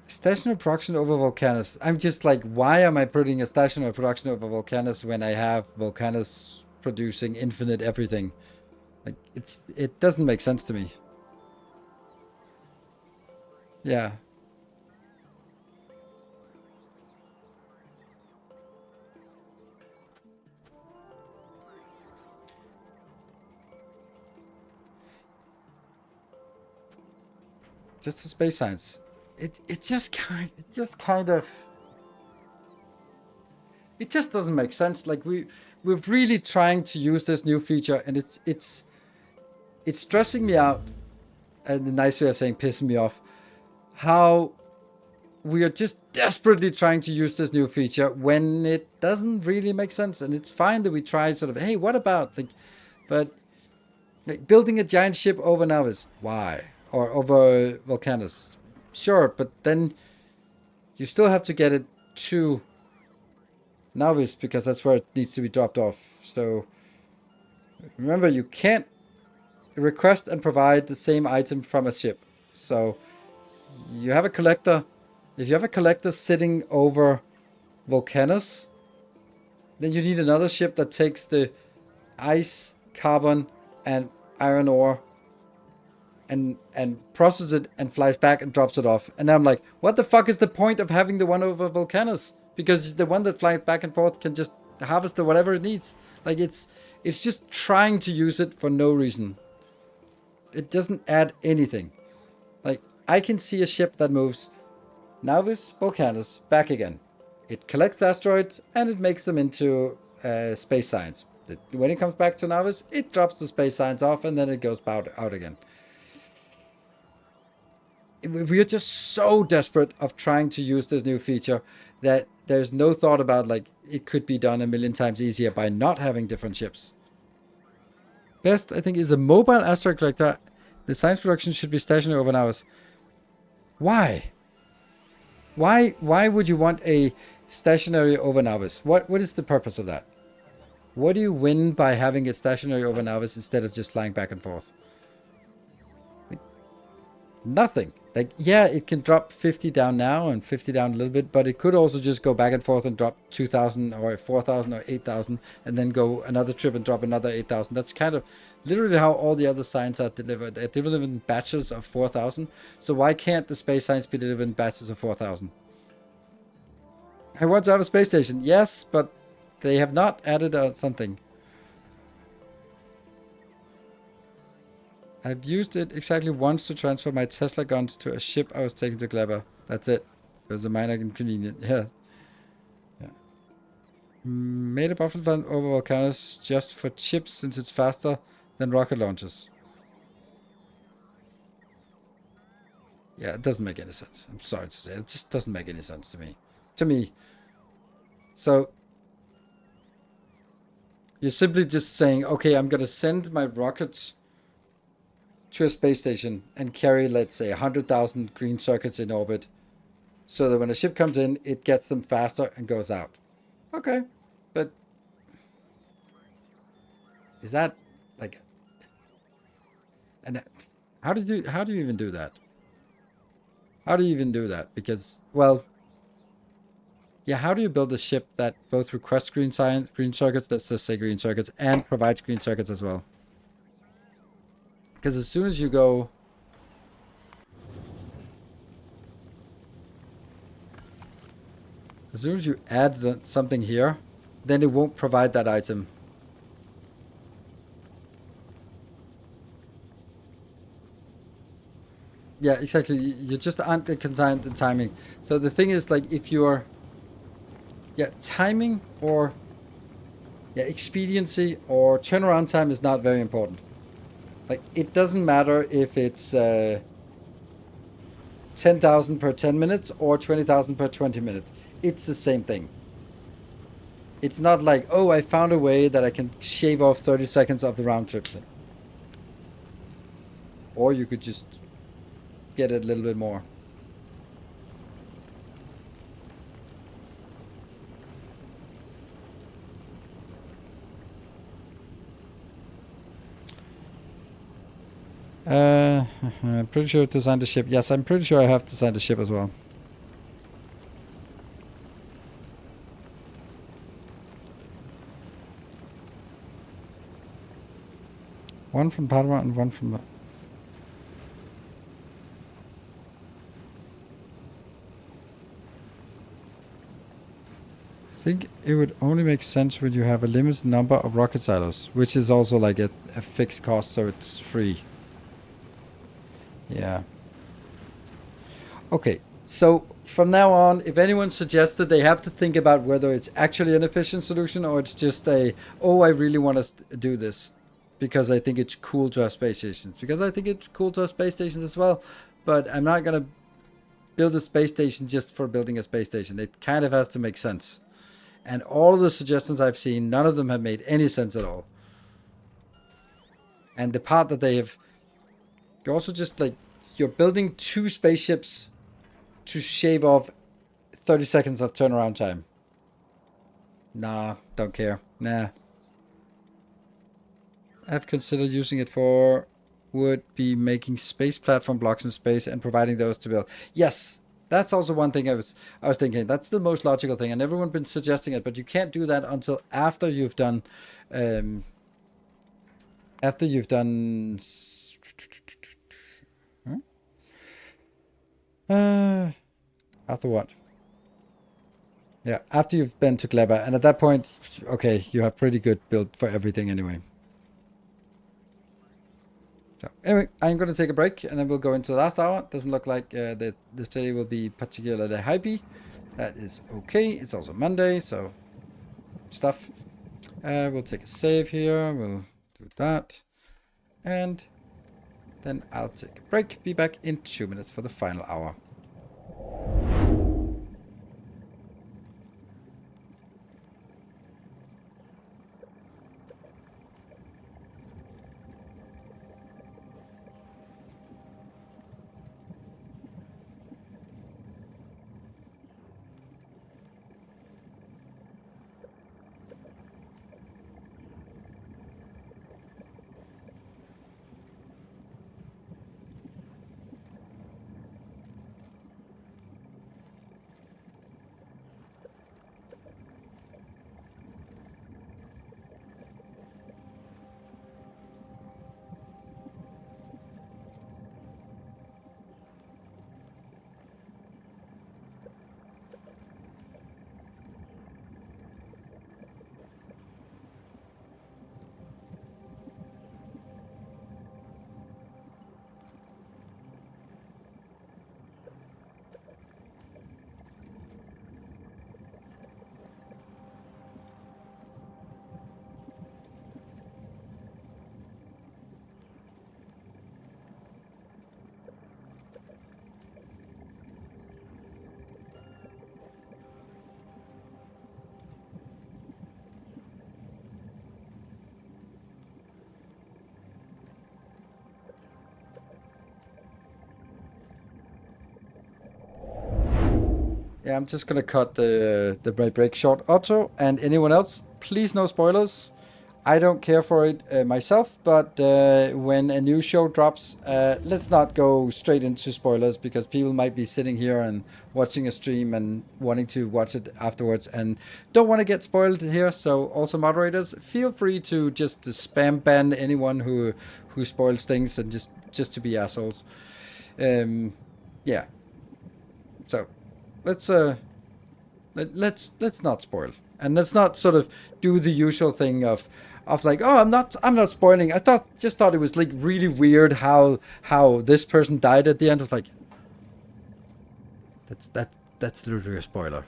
Stationary production over Volcanus. I'm just like, why am I putting a stationary production over Volcanus when I have Volcanus producing infinite everything? Like, it doesn't make sense to me. Yeah. Just the space science. It just kind of it just doesn't make sense. Like we're really trying to use this new feature, and it's stressing me out, and the nice way of saying pissing me off, how we are just desperately trying to use this new feature when it doesn't really make sense. And it's fine that we try sort of, hey, what about but like building a giant ship over Navis, why? Or over Volcanus, sure, but then you still have to get it to Navis because that's where it needs to be dropped off. So remember, you can't request and provide the same item from a ship. So you have a collector. If you have a collector sitting over Volcanus, then you need another ship that takes the ice, carbon, and iron ore and processes it and flies back and drops it off. And I'm like, what the fuck is the point of having the one over Volcanus? Because the one that flies back and forth can just harvest the whatever it needs. Like it's just trying to use it for no reason. It doesn't add anything. Like I can see a ship that moves Navis, Volcanus, back again. It collects asteroids and it makes them into space science. When it comes back to Navis, it drops the space science off and then it goes out again. We are just so desperate of trying to use this new feature that there's no thought about like it could be done a million times easier by not having different ships. Best, I think, is a mobile asteroid collector. The science production should be stationary over Navis. Why? Why would you want a stationary over Navis? What is the purpose of that? What do you win by having it stationary over Navis instead of just flying back and forth? Like, nothing. Like, yeah, it can drop 50 down now and 50 down a little bit, but it could also just go back and forth and drop 2,000 or 4,000 or 8,000 and then go another trip and drop another 8,000. That's kind of literally how all the other signs are delivered. They're delivered in batches of 4,000. So why can't the space signs be delivered in batches of 4,000? I want to have a space station. Yes, but they have not added something. I've used it exactly once to transfer my Tesla guns to a ship I was taking to Clever. That's it. It was a minor inconvenience. Yeah. Yeah. Made a buffalo plant over volcanoes just for chips since it's faster than rocket launches. Yeah, it doesn't make any sense. I'm sorry to say. It just doesn't make any sense to me. To me. So, you're simply just saying, okay, I'm going to send my rockets to a space station and carry, let's say, 100,000 green circuits in orbit so that when a ship comes in, it gets them faster and goes out. Okay, but is that like, and how do you even do that? How do you even do that? Because, well, yeah, how do you build a ship that both requests green circuits, let's just say green circuits, and provides green circuits as well? Because as soon as you go, as soon as you add something here, then it won't provide that item. Yeah, exactly. You just aren't concerned in timing. So the thing is, like, if you're, yeah, timing or, yeah, expediency or turnaround time is not very important. Like, it doesn't matter if it's 10,000 per 10 minutes or 20,000 per 20 minutes. It's the same thing. It's not like, oh, I found a way that I can shave off 30 seconds of the round trip thing. Or you could just get it a little bit more. I'm pretty sure I designed the ship. Yes, I'm pretty sure I have designed the ship as well. One from Padma and one from... I think it would only make sense when you have a limited number of rocket silos, which is also like a fixed cost, so it's free. Yeah. Okay, so from now on, if anyone suggests that they have to think about whether it's actually an efficient solution or it's just a, oh, I really want to do this because I think it's cool to have space stations. Because I think it's cool to have space stations as well, but I'm not going to build a space station just for building a space station. It kind of has to make sense. And all of the suggestions I've seen, none of them have made any sense at all. And the part that they have, you're also just like, you're building two spaceships to shave off 30 seconds of turnaround time. Nah, don't care. Nah. I've considered using it for would be making space platform blocks in space and providing those to build. Yes, that's also one thing I was thinking. That's the most logical thing, and everyone's been suggesting it, but you can't do that until after you've done after you've done after what? Yeah, after you've been to Clever, and at that point, okay, you have pretty good build for everything anyway. So anyway, I'm going to take a break, and then we'll go into the last hour. Doesn't look like the day will be particularly hypey. That is okay. It's also Monday, so stuff. We'll take a save here. We'll do that, and then I'll take a break. Be back in 2 minutes for the final hour. Yeah, I'm just gonna cut the break short. Otto and anyone else, please no spoilers. I don't care for it myself, but when a new show drops, let's not go straight into spoilers because people might be sitting here and watching a stream and wanting to watch it afterwards and don't want to get spoiled here. So also moderators, feel free to just spam ban anyone who spoils things and just to be assholes. Yeah. So let's not spoil and let's not sort of do the usual thing of like, oh, I'm not spoiling. I just thought it was like really weird how this person died at the end. Of like, that's literally a spoiler.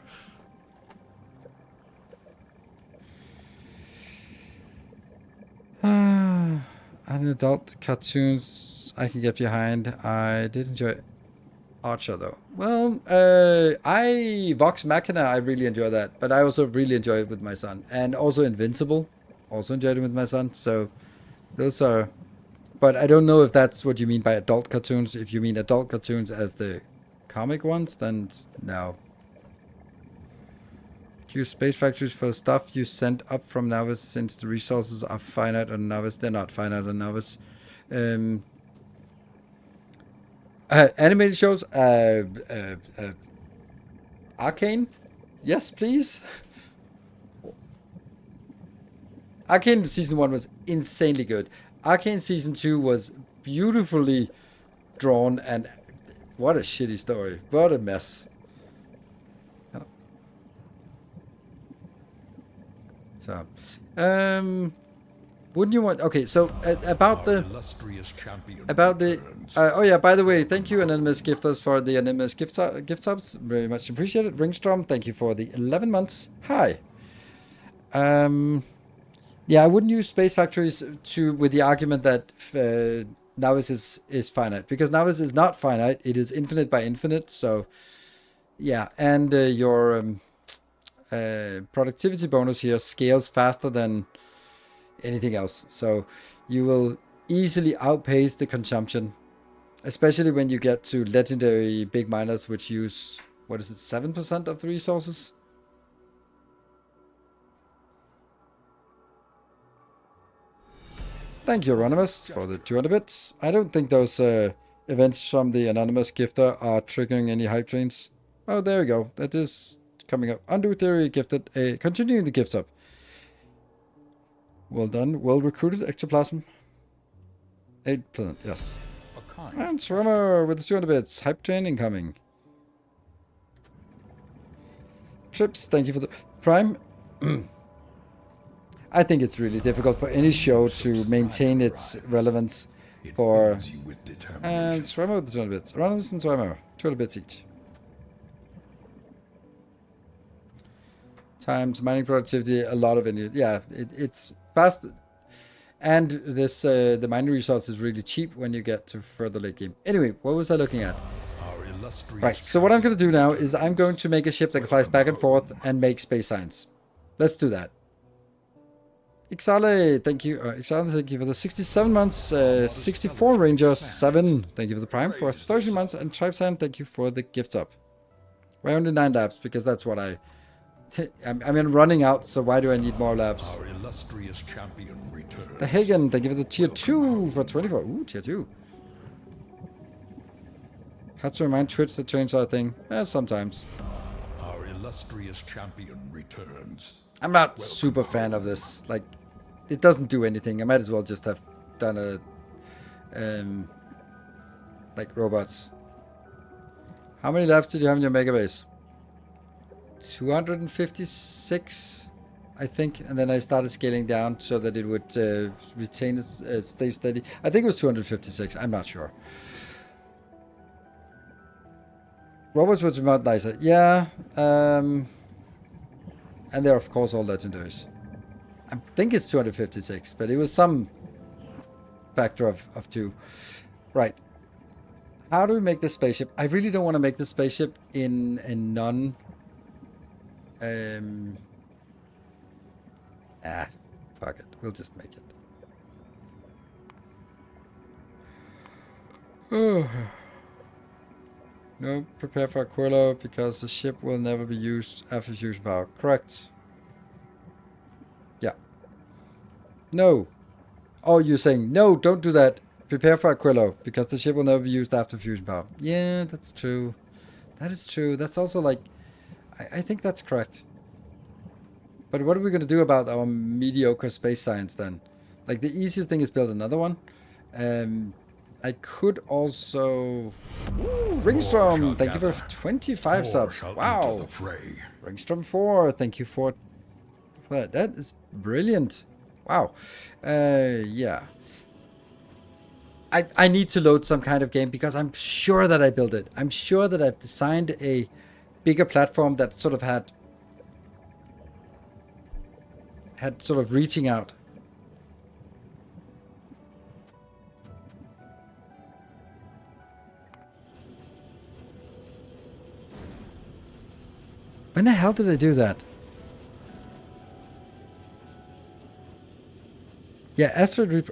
An adult cartoons I can get behind. I did enjoy Archer though. Well, I Vox Machina, I really enjoy that, but I also really enjoy it with my son, and also Invincible, also enjoyed it with my son. So those are, but I don't know if that's what you mean by adult cartoons. If you mean adult cartoons as the comic ones, then no. Use space factories for stuff you sent up from Navis since the resources are finite on Navis. They're not finite on Navis. Animated shows. Arcane. Yes, please. Arcane season 1 was insanely good. Arcane season 2 was beautifully drawn, and what a shitty story. What a mess. So, wouldn't you want? Okay, so about the oh yeah, by the way, thank you anonymous gifters for the anonymous gift subs. Very much appreciated. Ringstrom, thank you for the 11 months. Hi. Yeah, I wouldn't use space factories with the argument that Navis is finite, because Navis is not finite. It is infinite by infinite. So yeah, and your productivity bonus here scales faster than anything else. So you will easily outpace the consumption, especially when you get to legendary big miners, which use, what is it, 7% of the resources? Thank you, Anonymous, for the 200 bits. I don't think those events from the Anonymous gifter are triggering any hype trains. Oh, there we go. That is coming up. Undo Theory gifted a continuing the gifts up. Well done. Well recruited, Ectoplasm. 8%, yes. And Swimmer with the 200 bits. Hype train incoming. Trips, thank you for the Prime. I think it's really difficult for any show to maintain its relevance for... And Swimmer with the 200 bits. Anonymous and Swimmer, 200 bits each. Times mining productivity, a lot of it. Yeah, it's fast. And this the mining resource is really cheap when you get to further late game. Anyway, what was I looking at? Right, so what I'm going to do now is I'm going to make a ship that flies back and forth and make space science. Let's do that. Ixale, thank you. Ixale, thank you for the 67 months. 64 Ranger 7, thank you for the Prime for 30 months. And Tribesan, thank you for the gifts up. Why only 9 labs? Because that's what I mean, running out, so why do I need more labs? Our illustrious champion returns. The Hagen, thank you for the tier 2 for 24. Ooh, tier 2. Had to remind Twitch that trains are a thing. Sometimes. Our illustrious champion returns. I'm not super fan of this. Like, it doesn't do anything. I might as well just have done a like robots. How many labs did you have in your mega base? 256, I think, and then I started scaling down so that it would retain its stay steady. I think it was 256. I'm not sure. Robots would be much nicer. Yeah, and they're of course all legendaries. I think it's 256, but it was some factor of 2. Right. How do we make this spaceship? I really don't want to make the spaceship in a non... fuck it. We'll just make it. Oh. No, prepare for Aquilo because the ship will never be used after fusion power. Correct. Yeah. No. Oh, you're saying, no, don't do that. Prepare for Aquilo because the ship will never be used after fusion power. Yeah, that's true. That is true. That's also like, I think that's correct. But what are we going to do about our mediocre space science then? Like, the easiest thing is build another one. I could also... Ooh, Ringstrom, thank you for 25 subs. Wow. Ringstrom 4, thank you for that. That is brilliant. Wow. Yeah. I need to load some kind of game because I'm sure that I built it. I'm sure that I've designed a bigger platform that sort of had sort of reaching out. When the hell did I do that? Yeah, asteroid.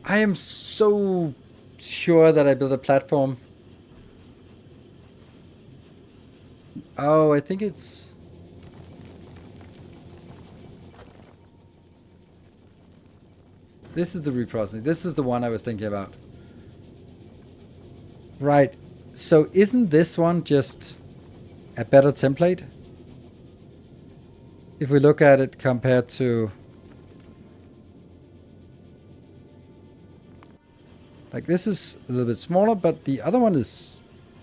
I am so sure that I built a platform. Oh, I think it's... This is the reprocessing. This is the one I was thinking about. Right. So isn't this one just a better template? If we look at it compared to... Like, this is a little bit smaller, but the other one is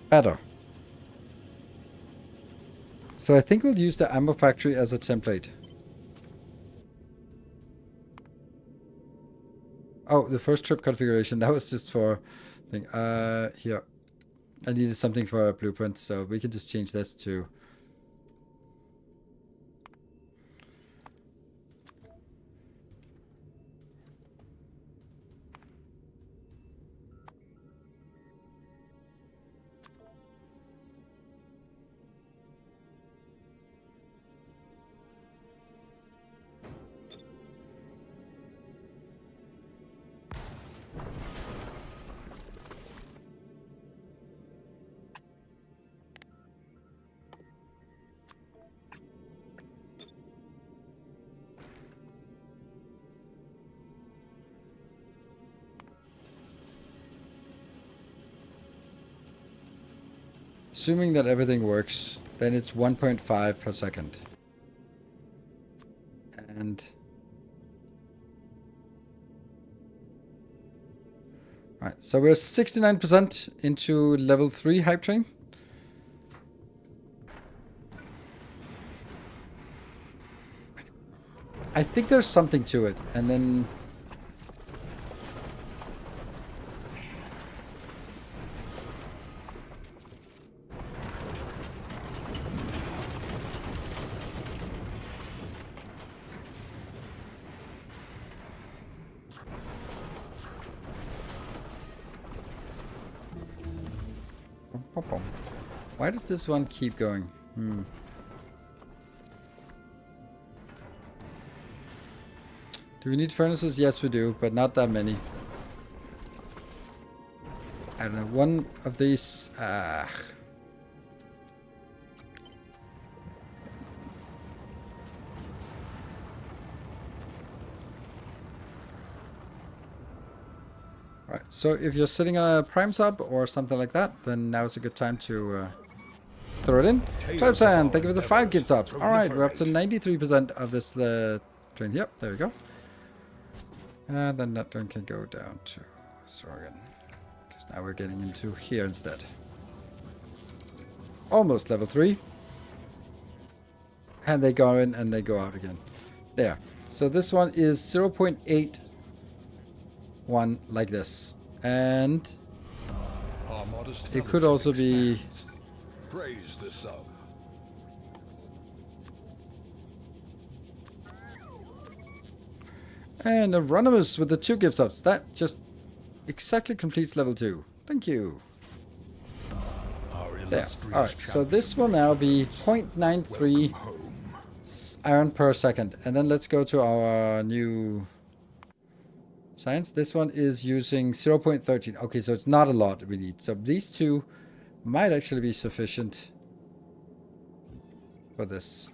better. So I think we'll use the ammo factory as a template. Oh, the first trip configuration, that was just for... Here. I needed something for a blueprint, so we can just change this to... Assuming that everything works, then it's 1.5 per second. And... Right, so we're 69% into level 3 hype train. I think there's something to it, and then... Why does this one keep going? Do we need furnaces? Yes, we do, but not that many. I don't know, one of these... Right, so if you're sitting on a prime sub or something like that, then now is a good time to throw it in. Tribesand, thank you for the 5 gift subs. Alright, we're up to 93% of this train. Yep, there we go. And then that one can go down to Sorgan. Because now we're getting into here instead. Almost level 3. And they go in and they go out again. There. So this one is 0.81 like this. And it could also be... Praise the sub. And Anonymous with the 2 gift subs. That just exactly completes level 2. Thank you. There. Alright, so this will now be 0.93 iron per second. And then let's go to our new science. This one is using 0.13. Okay, so it's not a lot we need. So these two might actually be sufficient for this.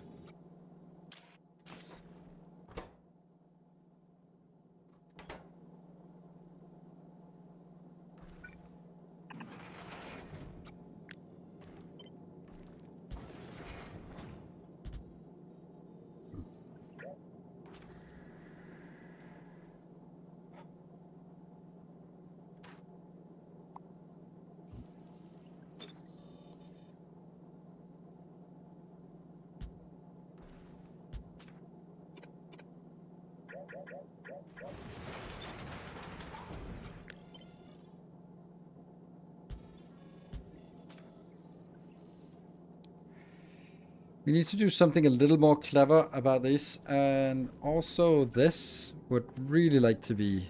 We need to do something a little more clever about this, and also this would really like to be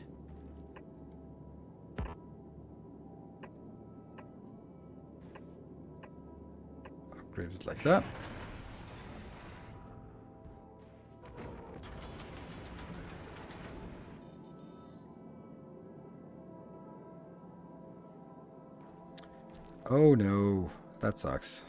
upgraded like that. Oh no, that sucks.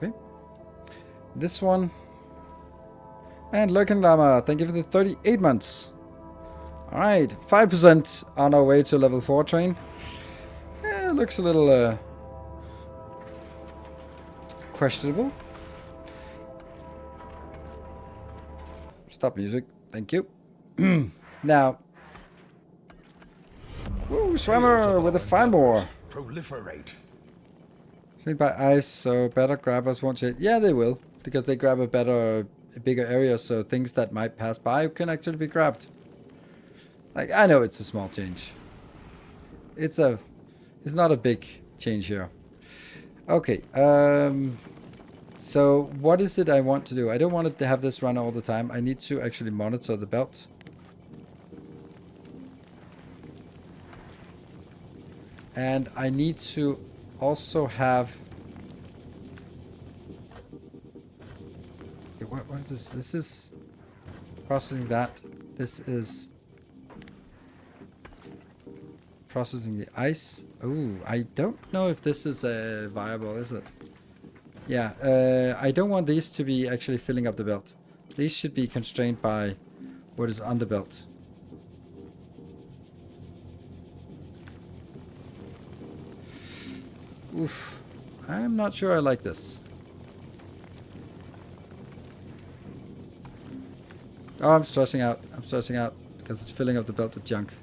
Okay. This one. And Lurkin Llama, thank you for the 38 months. Alright, 5% on our way to level 4 train. Looks a little questionable. Stop music, thank you. Now, woo, Swimmer with a 5 more. Proliferate. Made by ice, so better grabbers won't change. Yeah, they will, because they grab a bigger area, so things that might pass by can actually be grabbed. Like, I know it's a small change. It's not a big change here. Okay, so what is it I want to do? I don't want it to have this run all the time. I need to actually monitor the belt. And I need to also have... Okay, what is this? This is processing that. This is processing the ice. Oh, I don't know if this is viable, is it? Yeah, I don't want these to be actually filling up the belt. These should be constrained by what is on the belt. Oof. I'm not sure I like this. Oh, I'm stressing out. I'm stressing out because it's filling up the belt with junk.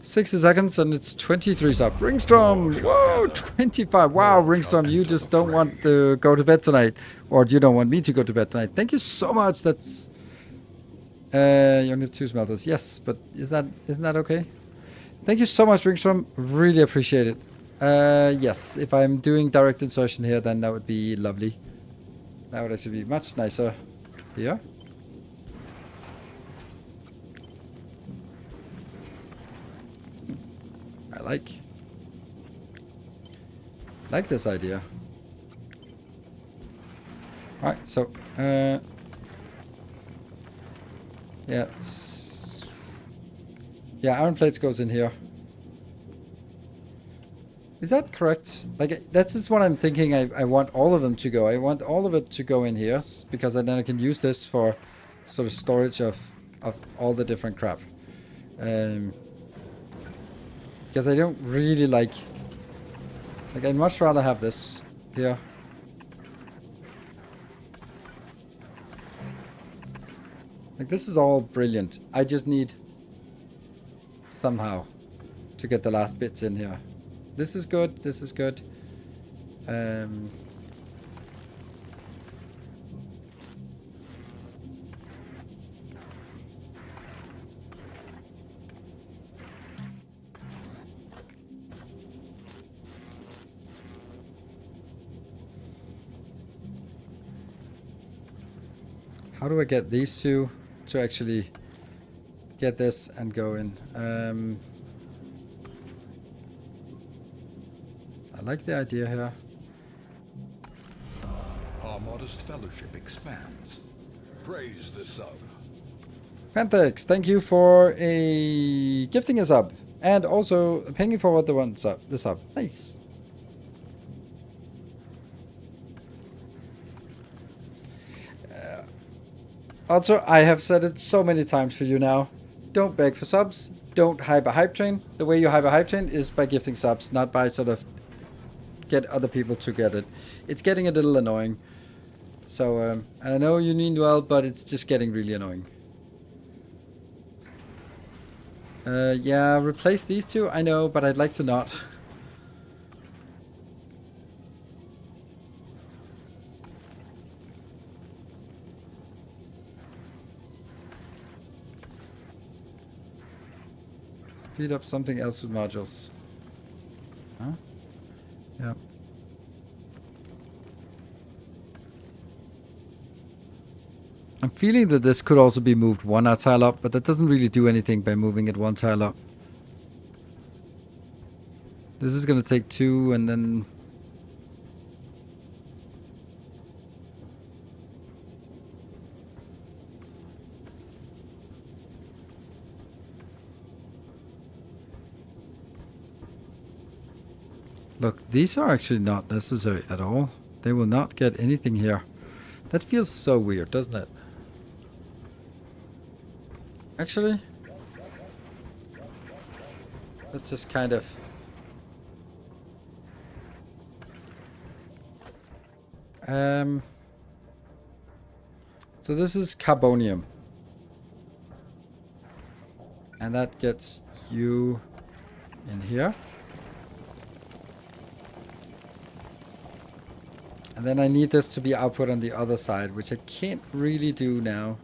$60 and it's 23 up. Ringstrom! Whoa! 25. Wow, Ringstrom, you just don't want to go to bed tonight. Or you don't want me to go to bed tonight. Thank you so much. That's... you only have 2 smelters. Yes, but isn't that okay? Thank you so much, Ringstrom. Really appreciate it. Yes, if I'm doing direct insertion here, then that would be lovely. That would actually be much nicer here. I like this idea. Alright, so yeah, iron plates goes in here. Is that correct? Like, that's just what I'm thinking. I want all of them to go. I want all of it to go in here because then I can use this for sort of storage of all the different crap. Because I don't really like I'd much rather have this here. Like, this is all brilliant. I just need somehow to get the last bits in here. This is good. This is good. How do I get these two to actually get this and go in? I like the idea here. Our modest fellowship expands. Praise the sub. Panthex, thank you for gifting a sub. And also paying forward the sub. Nice. Also, I have said it so many times for you now. Don't beg for subs. Don't hype a hype train. The way you hype a hype train is by gifting subs, not by sort of get other people to get it. It's getting a little annoying. So, and I know you mean well, but it's just getting really annoying. Yeah, replace these two, I know, but I'd like to not. Speed up something else with modules. Huh? Yeah. I'm feeling that this could also be moved one tile up, but that doesn't really do anything by moving it one tile up. This is going to take two and then... Look, these are actually not necessary at all. They will not get anything here. That feels so weird, doesn't it? Actually, let's just kind of... So this is carbonium. And that gets you in here. And then I need this to be output on the other side, which I can't really do now.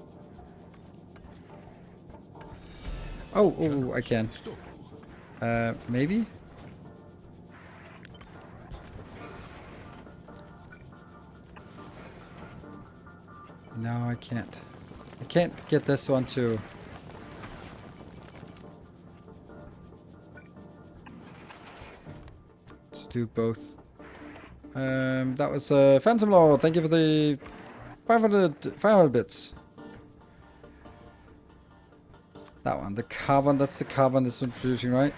Oh, I can. Maybe? No, I can't. I can't get this one to... Let's do both. That was Phantom Lord. Thank you for the 500 bits. That one, the carbon, that's the carbon this one's producing, right?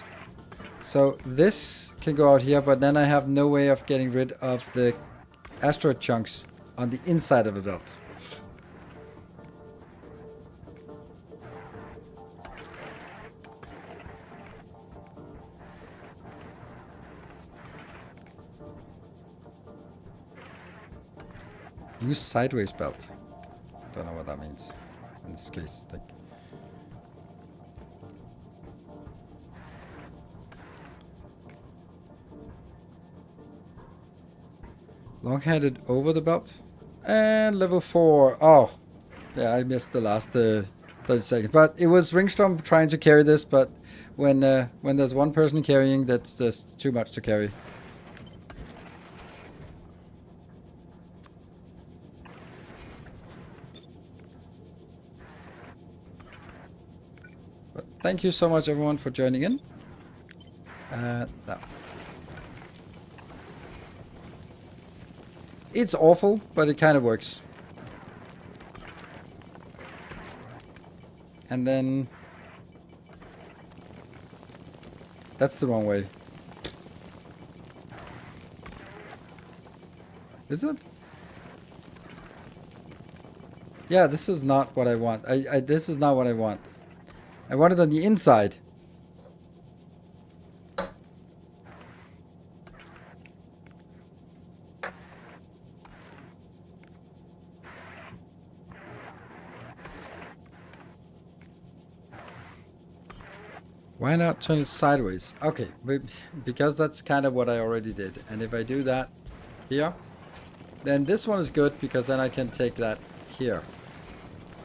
So this can go out here, but then I have no way of getting rid of the asteroid chunks on the inside of the belt. Use sideways belt. Don't know what that means in this case. Like, long-handed over the belt. And level 4. Oh, yeah, I missed the last 30 seconds. But it was Ringstrom trying to carry this, but when there's one person carrying, that's just too much to carry. But thank you so much, everyone, for joining in. Now. It's awful, but it kind of works. And then... That's the wrong way. Is it? Yeah, this is not what I want. This is not what I want. I want it on the inside. Why not turn it sideways? Okay, because that's kind of what I already did. And if I do that here, then this one is good because then I can take that here.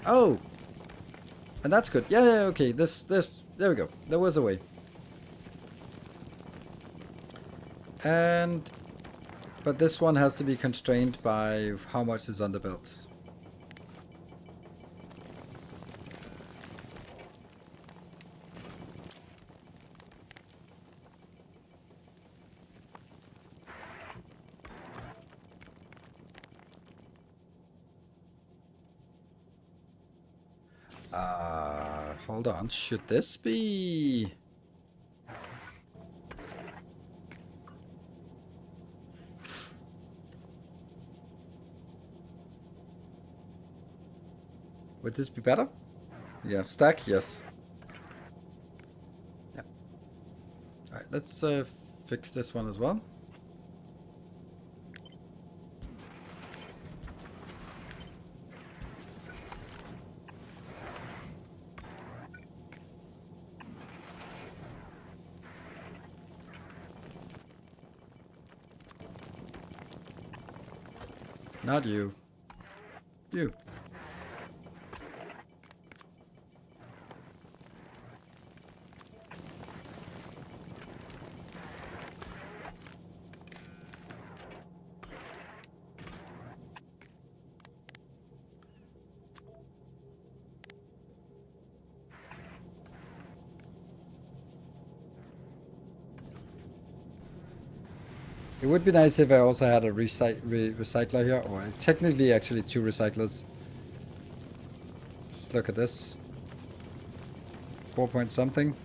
Oh! And that's good. Yeah, okay. There we go. There was a way. But this one has to be constrained by how much is on the belt. Hold on. Should this be... Would this be better? Yeah, stack, yes. Yeah. Alright, let's fix this one as well. Not you. You. It would be nice if I also had a recycler here, or technically actually 2 recyclers. Let's look at this. 4 point something.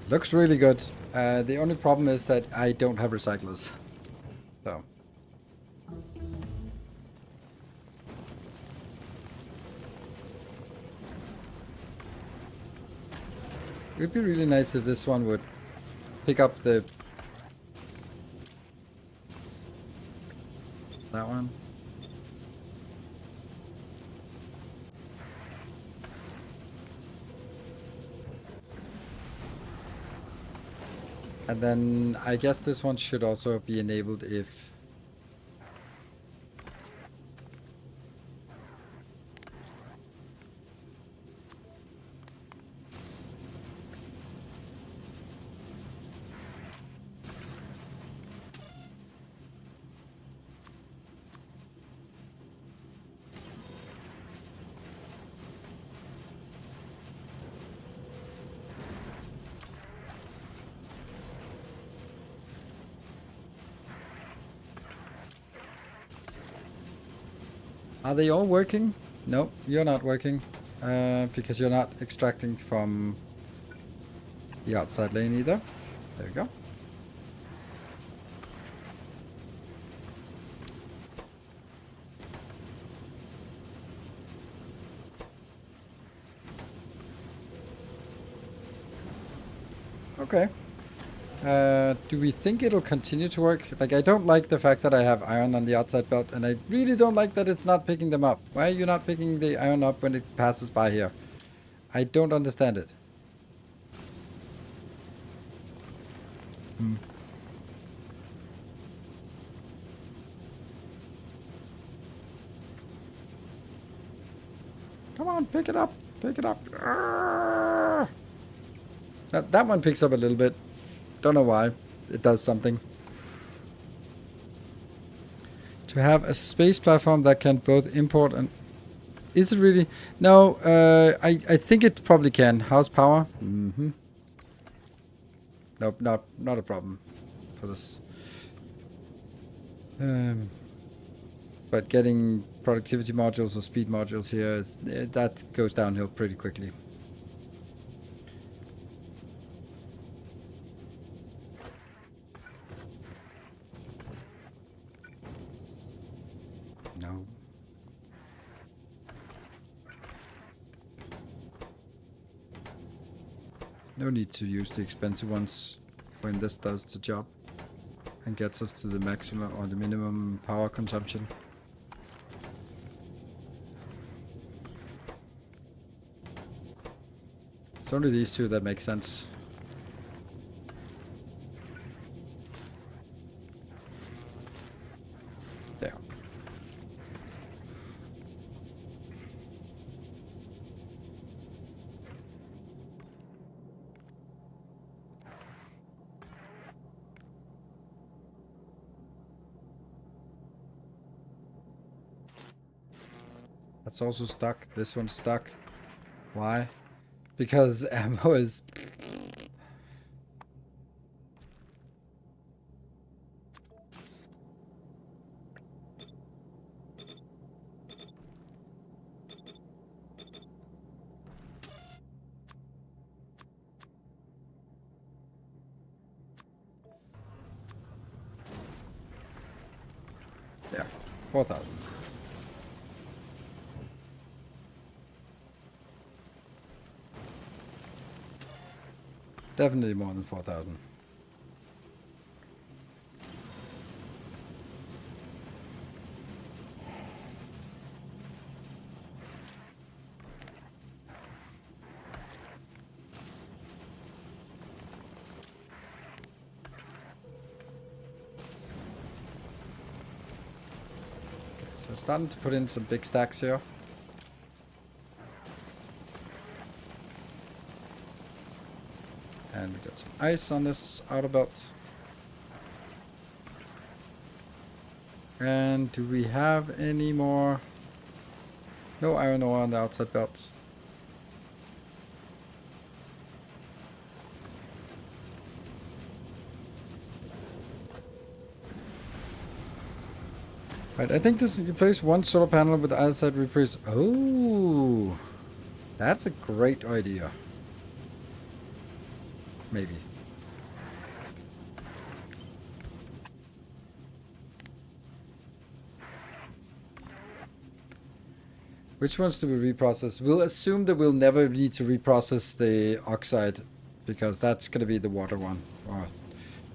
Looks really good. The only problem is that I don't have recyclers. So. It would be really nice if this one would pick up that one. And then I guess this one should also be enabled if... Are they all working? No, you're not working. Because you're not extracting from the outside lane either. There you go. Okay. Do we think it'll continue to work? Like, I don't like the fact that I have iron on the outside belt, and I really don't like that it's not picking them up. Why are you not picking the iron up when it passes by here? I don't understand it. Come on, pick it up. Pick it up. That one picks up a little bit. Don't know why. It does something. To have a space platform that can both import and... Is it really? No, I think it probably can. House power? Mm-hmm. Nope, not a problem for this. But getting productivity modules or speed modules here, that goes downhill pretty quickly. No. No need to use the expensive ones when this does the job and gets us to the maximum or the minimum power consumption. It's only these two that make sense. There. That's also stuck. This one's stuck. Why? Because ammo is 4,000. Definitely more than 4,000. So starting to put in some big stacks here. And we got some ice on this outer belt. And do we have any more? No iron ore on the outside belt. Right, I think this, you place one solar panel with the other side replace. Oh, that's a great idea. Maybe. Which ones do we reprocess? We'll assume that we'll never need to reprocess the oxide, because that's going to be the water one. Alright.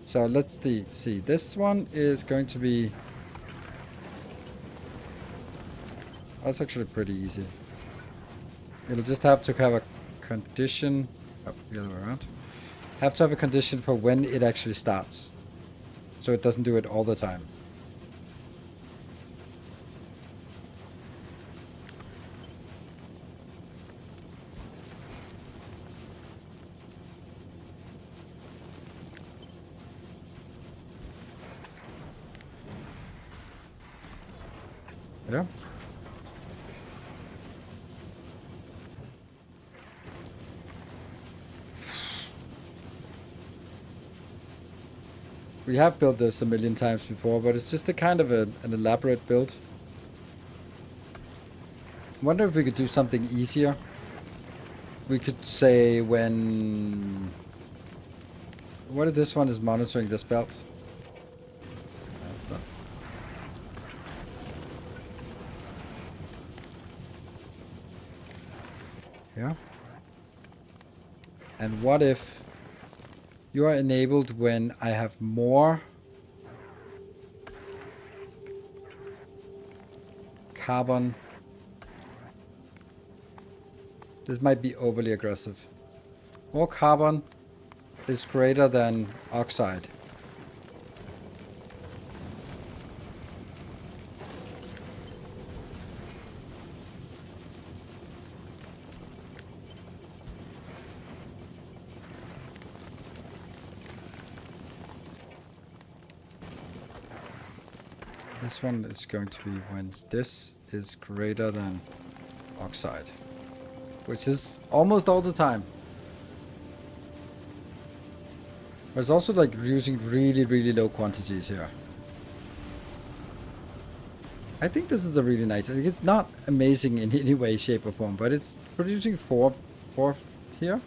So let's see. This one is going to be... That's actually pretty easy. It'll just have to have a condition... Oh, the other way around. Have to have a condition for when it actually starts. So it doesn't do it all the time. Yeah. We have built this a million times before, but it's just a kind of an elaborate build. I wonder if we could do something easier. We could say when... What if this one is monitoring this belt? That's not... Yeah. And what if you are enabled when I have more carbon? This might be overly aggressive. More carbon is greater than oxide. This one is going to be when this is greater than oxide, which is almost all the time. But it's also like using really, really low quantities here. I think this is a really nice. I think it's not amazing in any way, shape, or form, but it's producing four here.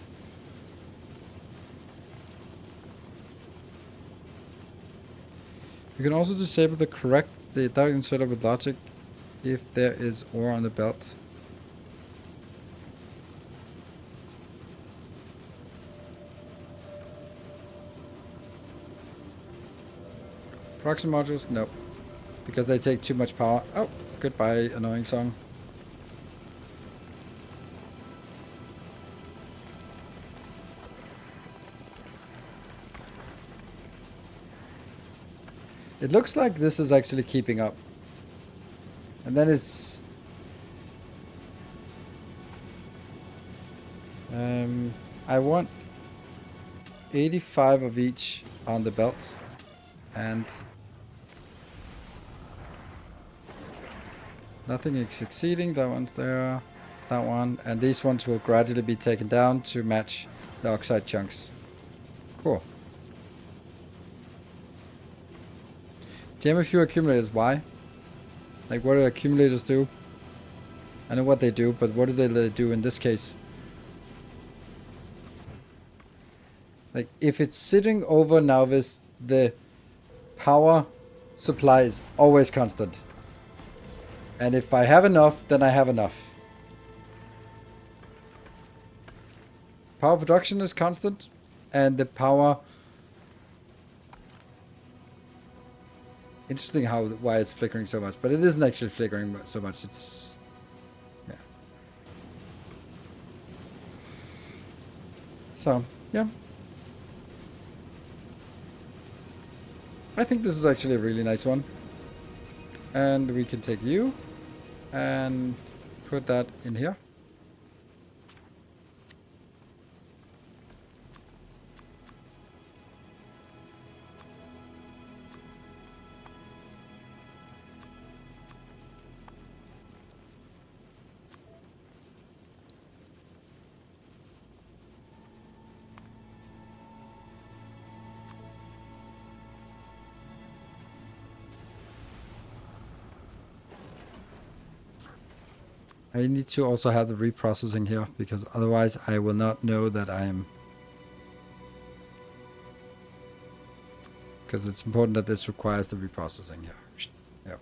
You can also disable the direct inserter with logic if there is ore on the belt. Production modules, no. Because they take too much power. Oh, goodbye, annoying song. It looks like this is actually keeping up. And then it's... I want 85 of each on the belt. And... nothing is succeeding. That one's there. That one. And these ones will gradually be taken down to match the oxide chunks. Cool. Jam a few accumulators. Why? Like, what do accumulators do? I know what they do, but what do they do in this case? Like, if it's sitting over now, the power supply is always constant. And if I have enough, then I have enough. Power production is constant, and the power... Interesting why it's flickering so much, but it isn't actually flickering so much. It's... yeah. So, yeah. I think this is actually a really nice one. And we can take you and put that in here. I need to also have the reprocessing here, because otherwise I will not know that I am... Because it's important that this requires the reprocessing here. Yep.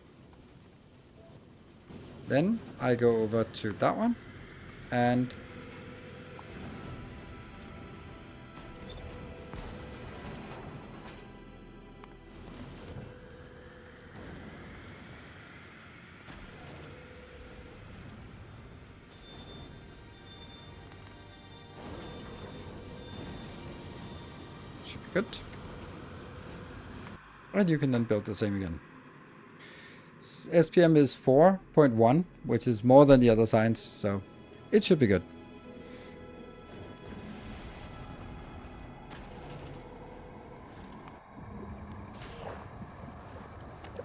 Then I go over to that one, and... should be good. And you can then build the same again. SPM is 4.1, which is more than the other signs, so it should be good.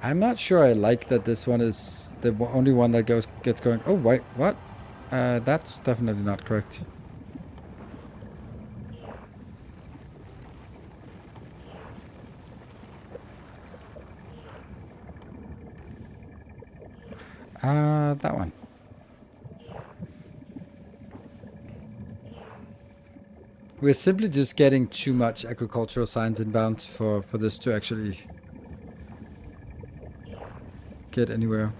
I'm not sure I like that this one is the only one that gets going. Oh, wait, what? That's definitely not correct. That one. We're simply just getting too much agricultural science inbound for this to actually get anywhere.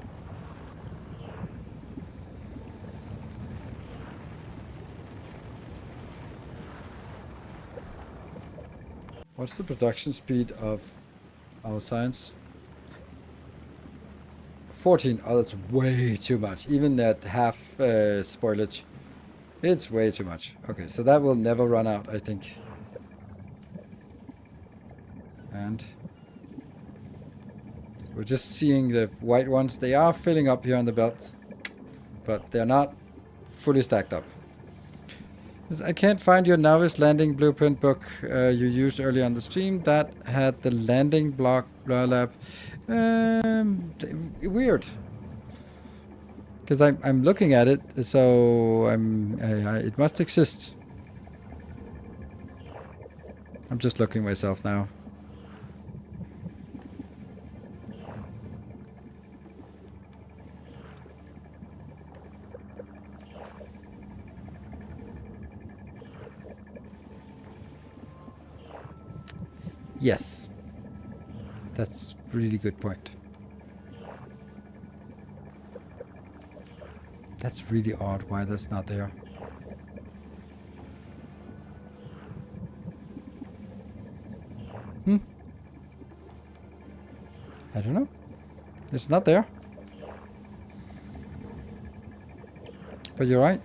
What's the production speed of our science? 14. Oh, that's way too much. Even at half spoilage, it's way too much. Okay, so that will never run out, I think. And we're just seeing the white ones. They are filling up here on the belt, but they're not fully stacked up. I can't find your novice landing blueprint book you used earlier on the stream. That had the landing block lab. Weird. Because I'm looking at it, so it must exist. I'm just looking myself now. Yes. That's a really good point. That's really odd why that's not there. I don't know. It's not there. But you're right.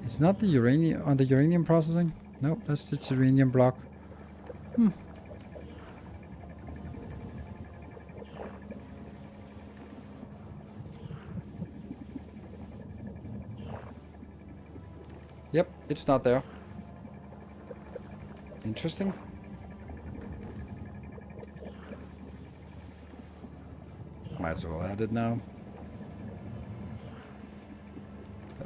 It's not the uranium on the uranium processing. Nope, that's the uranium block. Yep, it's not there. Interesting. Might as well add it now.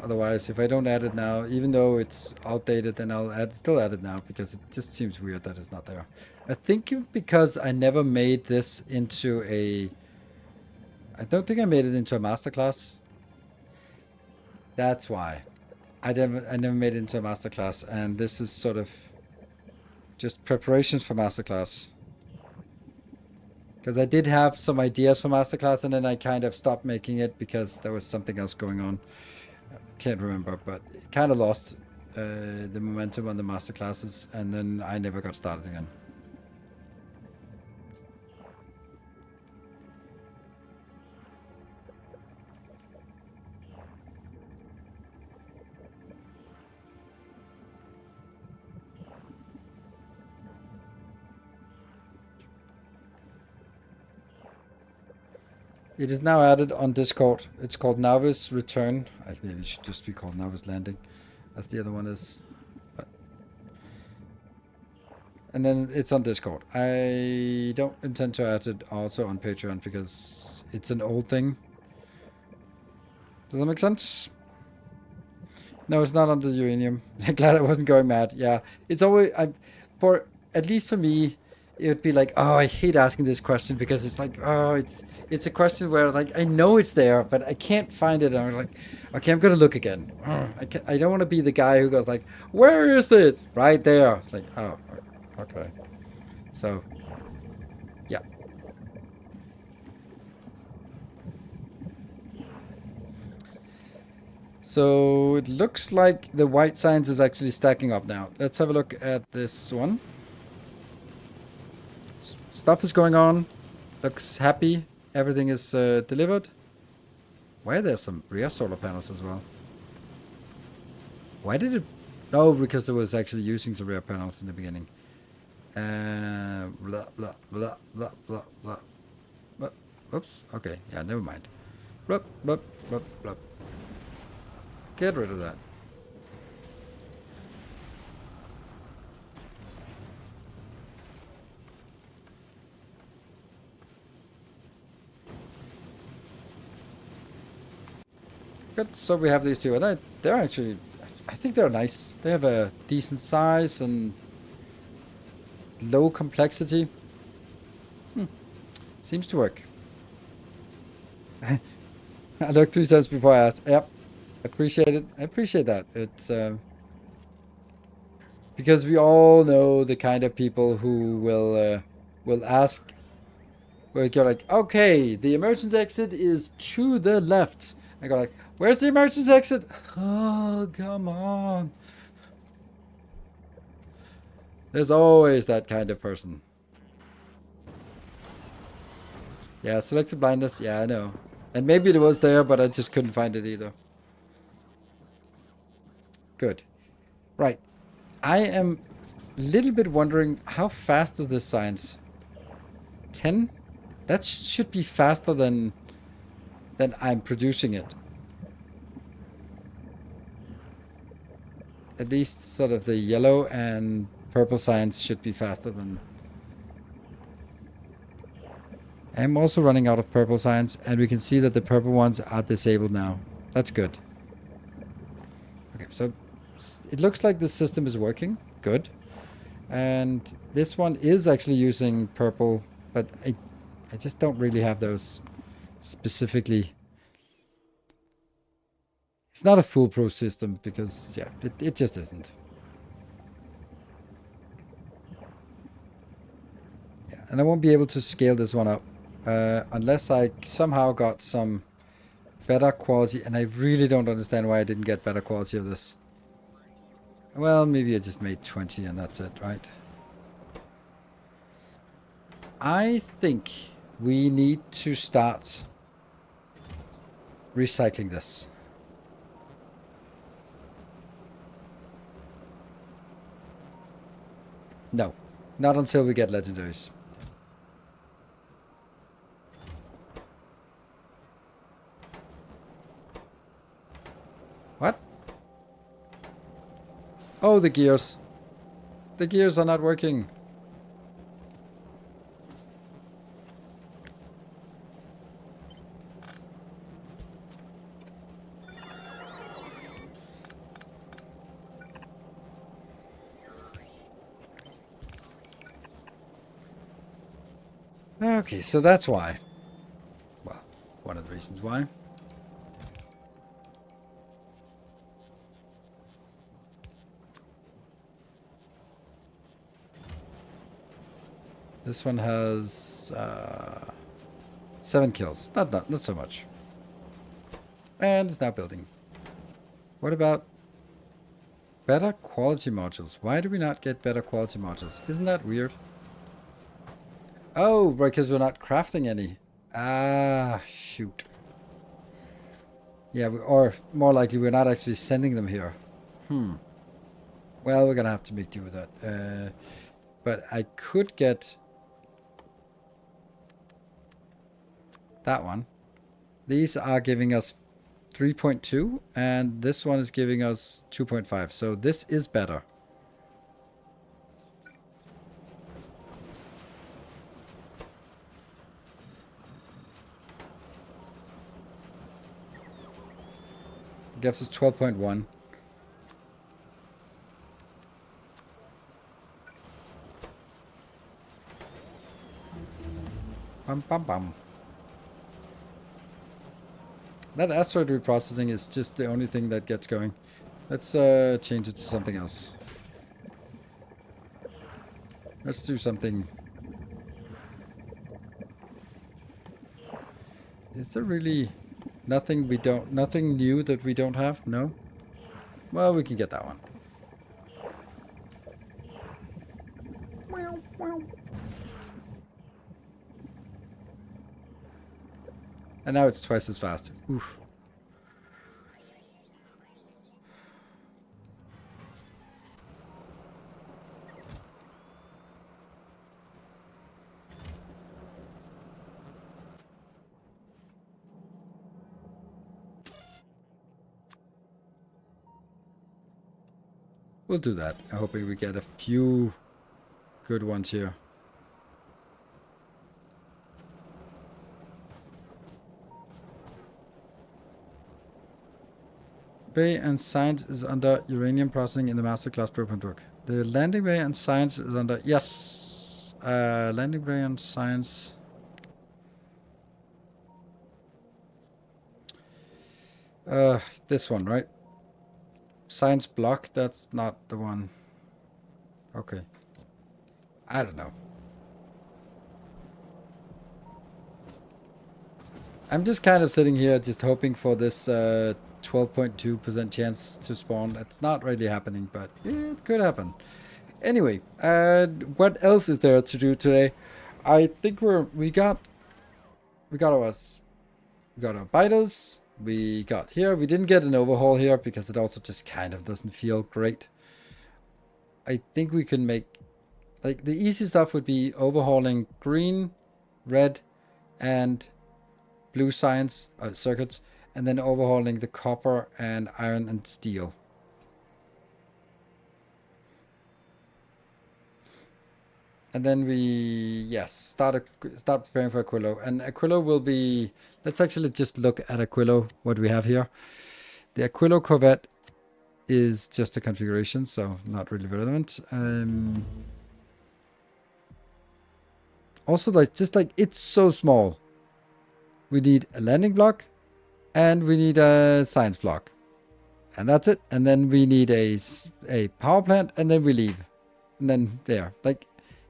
Otherwise, if I don't add it now, even though it's outdated, then I'll still add it now, because it just seems weird that it's not there. I think because I never made this into a... I don't think I made it into a masterclass. That's why. I never made it into a masterclass, and this is sort of just preparations for masterclass. Because I did have some ideas for masterclass, and then I kind of stopped making it because there was something else going on. Can't remember, but it kind of lost the momentum on the masterclasses, and then I never got started again. It is now added on Discord. It's called Novice Return. I maybe it should just be called Novice Landing, as the other one is. But and then it's on Discord. I don't intend to add it also on Patreon because it's an old thing. Does that make sense? No, it's not on the uranium. Glad I wasn't going mad. Yeah, it's always for at least for me, it would be like, oh, I hate asking this question because it's like, oh, it's a question where like I know it's there, but I can't find it. And I'm like, okay, I'm gonna look again. I don't want to be the guy who goes like, where is it? Right there. It's like, oh, okay. So, yeah. So it looks like the white science is actually stacking up now. Let's have a look at this one. Stuff is going on. Looks happy. Everything is delivered. Why are there some rear solar panels as well? Why did it... Oh, because it was actually using some rear panels in the beginning. Blah, blah, blah, blah, blah, blah. But, oops. Okay. Yeah, never mind. Blah, blah, blah, blah. Get rid of that. Good. So we have these two. And they're actually... I think they're nice. They have a decent size and low complexity. Seems to work. I looked 3 times before I asked. Yep. Appreciate it. I appreciate that. It's because we all know the kind of people who will ask. Where you're like, okay, the emergency exit is to the left. I go like, where's the emergency exit? Oh, come on. There's always that kind of person. Yeah, selective blindness. Yeah, I know. And maybe it was there, but I just couldn't find it either. Good. Right. I am a little bit wondering how fast is this science? 10? That should be faster than I'm producing it. At least sort of the yellow and purple science should be faster than... I'm also running out of purple science, and we can see that the purple ones are disabled now. That's good. Okay, so it looks like the system is working. Good. And this one is actually using purple, but I just don't really have those specifically. It's not a foolproof system because, yeah, it just isn't. Yeah, and I won't be able to scale this one up unless I somehow got some better quality, and I really don't understand why I didn't get better quality of this. Well, maybe I just made 20 and that's it, right? I think we need to start recycling this. No, not until we get legendaries. What? Oh, the gears. The gears are not working. Okay, so that's why. Well, one of the reasons why. This one has 7 kills. Not so much. And it's now building. What about better quality modules? Why do we not get better quality modules? Isn't that weird? Oh, because we're not crafting any. Ah, shoot. Yeah, or more likely we're not actually sending them here. Well, we're gonna have to make do with that. But I could get that one. These are giving us 3.2, and this one is giving us 2.5. So this is better. Gives us 12.1. Bum, bum, bum. That asteroid reprocessing is just the only thing that gets going. Let's change it to something else. Let's do something. Is there really nothing new that we don't have? No? Well, we can get that one. And now it's twice as fast. Oof. We'll do that. I'm hoping we get a few good ones here. Bay and science is under uranium processing in the masterclass program book. The landing bay and science is under... Yes! Landing bay and science... This one, right? Science block, that's not the one. Okay. I don't know. I'm just kind of sitting here just hoping for this 12.2% chance to spawn. It's not really happening, but it could happen. Anyway, what else is there to do today? I think we got our biters. We got here. We didn't get an overhaul here because it also just kind of doesn't feel great. I think we can make, like, the easy stuff would be overhauling green, red, and blue science circuits, and then overhauling the copper and iron and steel. And then we, start preparing for Aquilo. And Aquilo will be, let's actually just look at Aquilo, what we have here. The Aquilo Corvette is just a configuration, so not really relevant. Also, it's so small. We need a landing block, and we need a science block. And that's it. And then we need a power plant, and then we leave. And then there.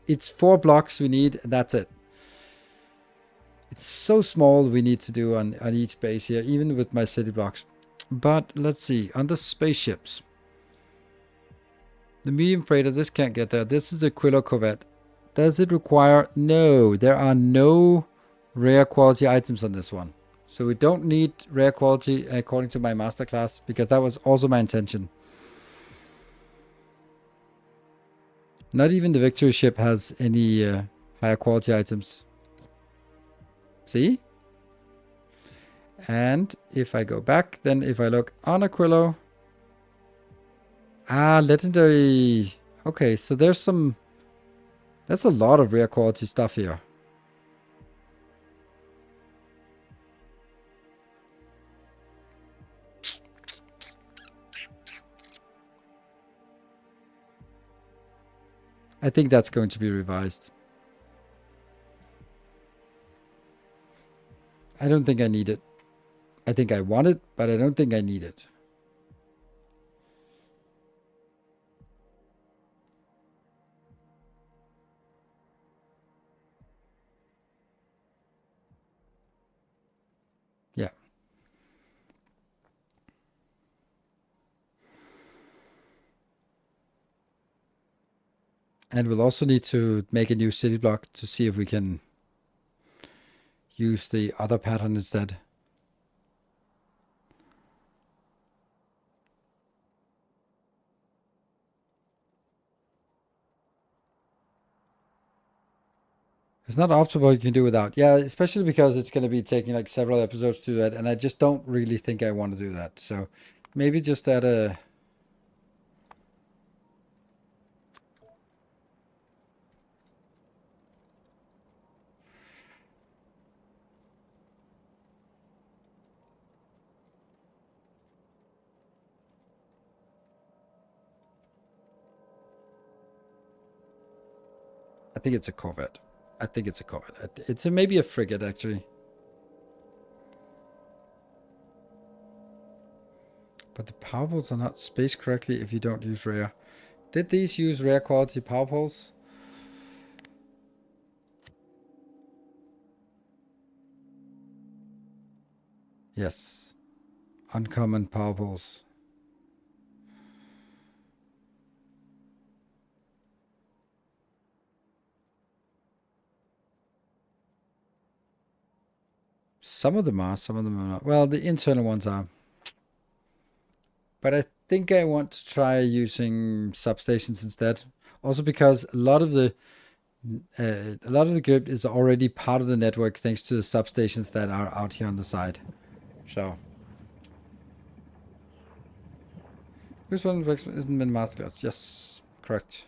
It's 4 blocks we need, and that's it. It's so small we need to do on each base here, even with my city blocks. But let's see, under spaceships. The medium freighter, this can't get there. This is a Aquilo Corvette. Does it require? No, there are no rare quality items on this one. So we don't need rare quality according to my masterclass, because that was also my intention. Not even the victory ship has any higher quality items. See? And if I go back, then if I look on Aquilo. Legendary. Okay, so there's some... That's a lot of rare quality stuff here. I think that's going to be revised. I don't think I need it. I think I want it, but I don't think I need it. And we'll also need to make a new city block to see if we can use the other pattern instead. It's not optimal you can do without. Yeah, especially because it's going to be taking like several episodes to do that, and I just don't really think I want to do that. So maybe just add a... I think it's a corvette. I think it's a corvette. It's maybe a frigate, actually. But the power poles are not spaced correctly if you don't use rare. Did these use rare quality power poles? Yes. Uncommon power poles. Some of them are, some of them are not. Well, the internal ones are. But I think I want to try using substations instead. Also because a lot of the grid is already part of the network thanks to the substations that are out here on the side. So this one isn't been masterclass. Yes, correct.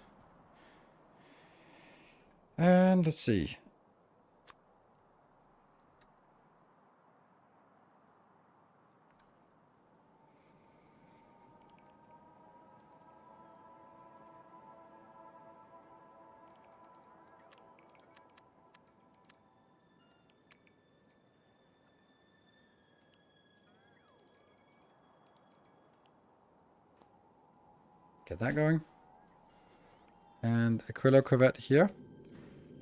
And let's see. Get that going. And Aquila Corvette here.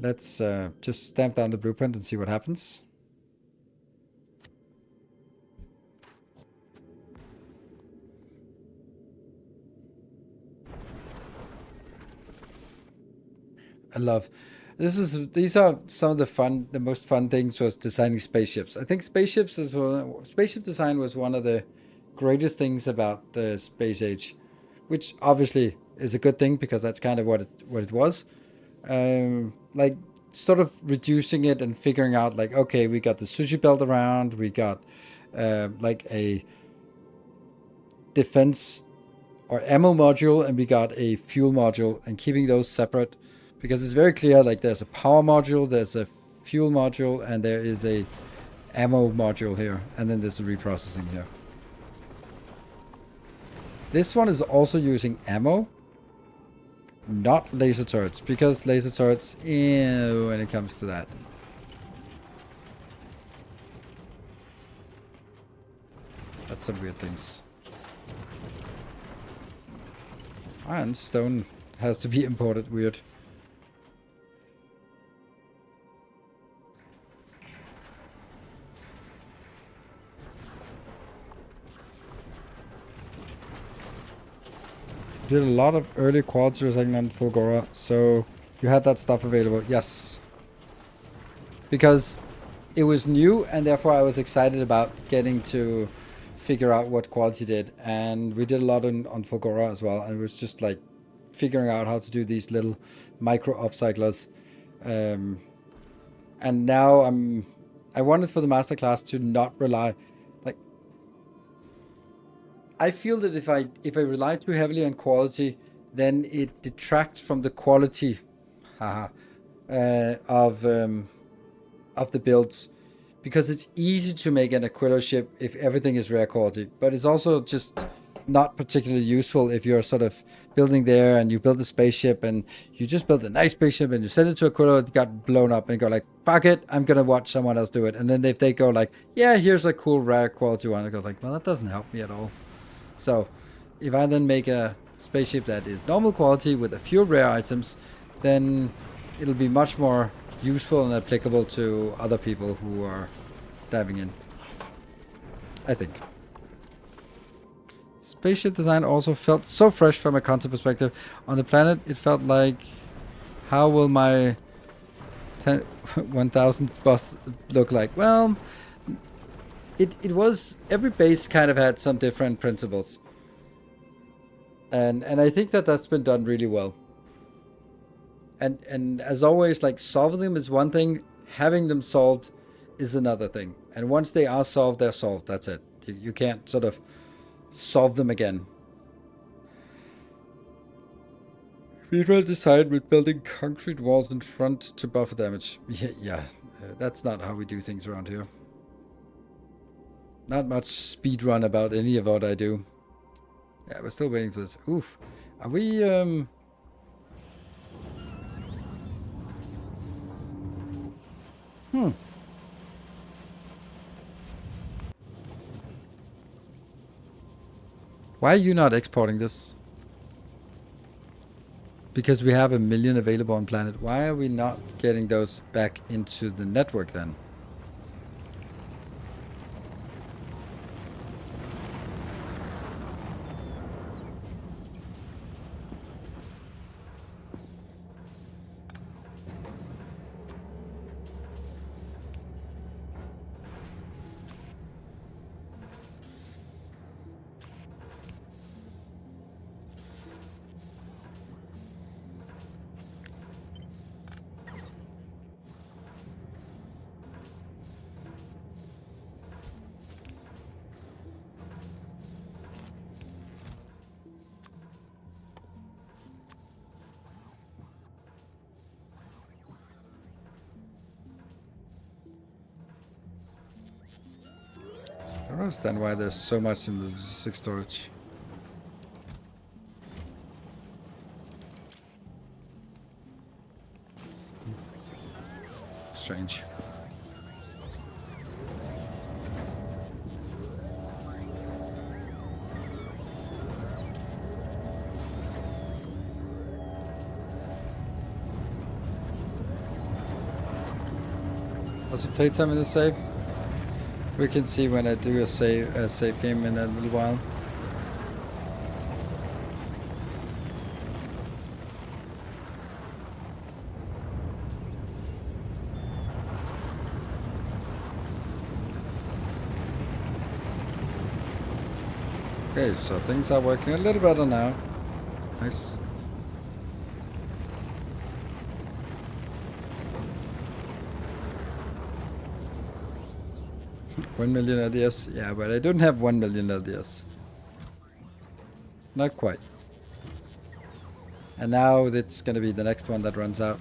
Let's just stamp down the blueprint and see what happens. I love these are some of the most fun things was designing spaceships. I think spaceship design was one of the greatest things about the space age, which obviously is a good thing because that's kind of what it was. Like sort of reducing it and figuring out like, okay, we got the sushi belt around, we got like a defense or ammo module, and we got a fuel module, and keeping those separate because it's very clear like there's a power module, there's a fuel module, and there is a ammo module here, and then there's a reprocessing here. This one is also using ammo, not laser turrets, because laser turrets, ew, when it comes to that. That's some weird things. And stone has to be imported, weird. Did a lot of early quality recycling on Fulgora, so you had that stuff available. Yes. Because it was new, and therefore I was excited about getting to figure out what quality did. And we did a lot on Fulgora as well, and it was just like figuring out how to do these little micro upcyclers. And now I wanted for the masterclass to not rely... I feel that if I rely too heavily on quality, then it detracts from the quality of the builds, because it's easy to make an Aquila ship if everything is rare quality, but it's also just not particularly useful if you're sort of building there and you build a spaceship and you just build a nice spaceship and you send it to Aquila, it got blown up, and go like, fuck it, I'm gonna watch someone else do it. And then if they go like, yeah, here's a cool rare quality one, it goes like, well, that doesn't help me at all. So if I then make a spaceship that is normal quality with a few rare items, then it'll be much more useful and applicable to other people who are diving in, I think. Spaceship design also felt so fresh from a concept perspective. On the planet, it felt like How will my 1000th buff look like? Well, it was, every base kind of had some different principles. And I think that that's been done really well. And as always, like, solving them is one thing, having them solved is another thing. And once they are solved, they're solved. That's it. You can't sort of solve them again. Speedrun design with building concrete walls in front to buffer damage. Yeah, that's not how we do things around here. Not much speedrun about any of what I do. Yeah, we're still waiting for this. Oof. Are we, Why are you not exporting this? Because we have 1 million available on planet. Why are we not getting those back into the network then? I don't understand why there's so much in the logistics storage. Strange. Also playtime in the save. We can see when I do a save game in a little while. Okay, so things are working a little better now. Nice. $1 million LDS? Yeah, but I don't have 1 million LDS. Not quite. And now it's gonna be the next one that runs out.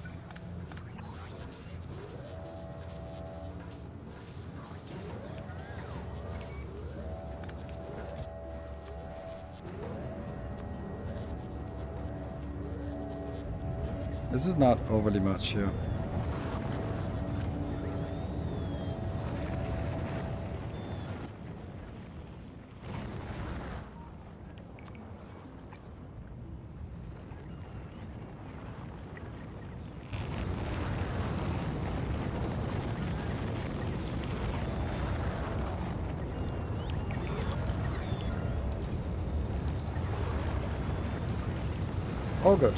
This is not overly much here. All good.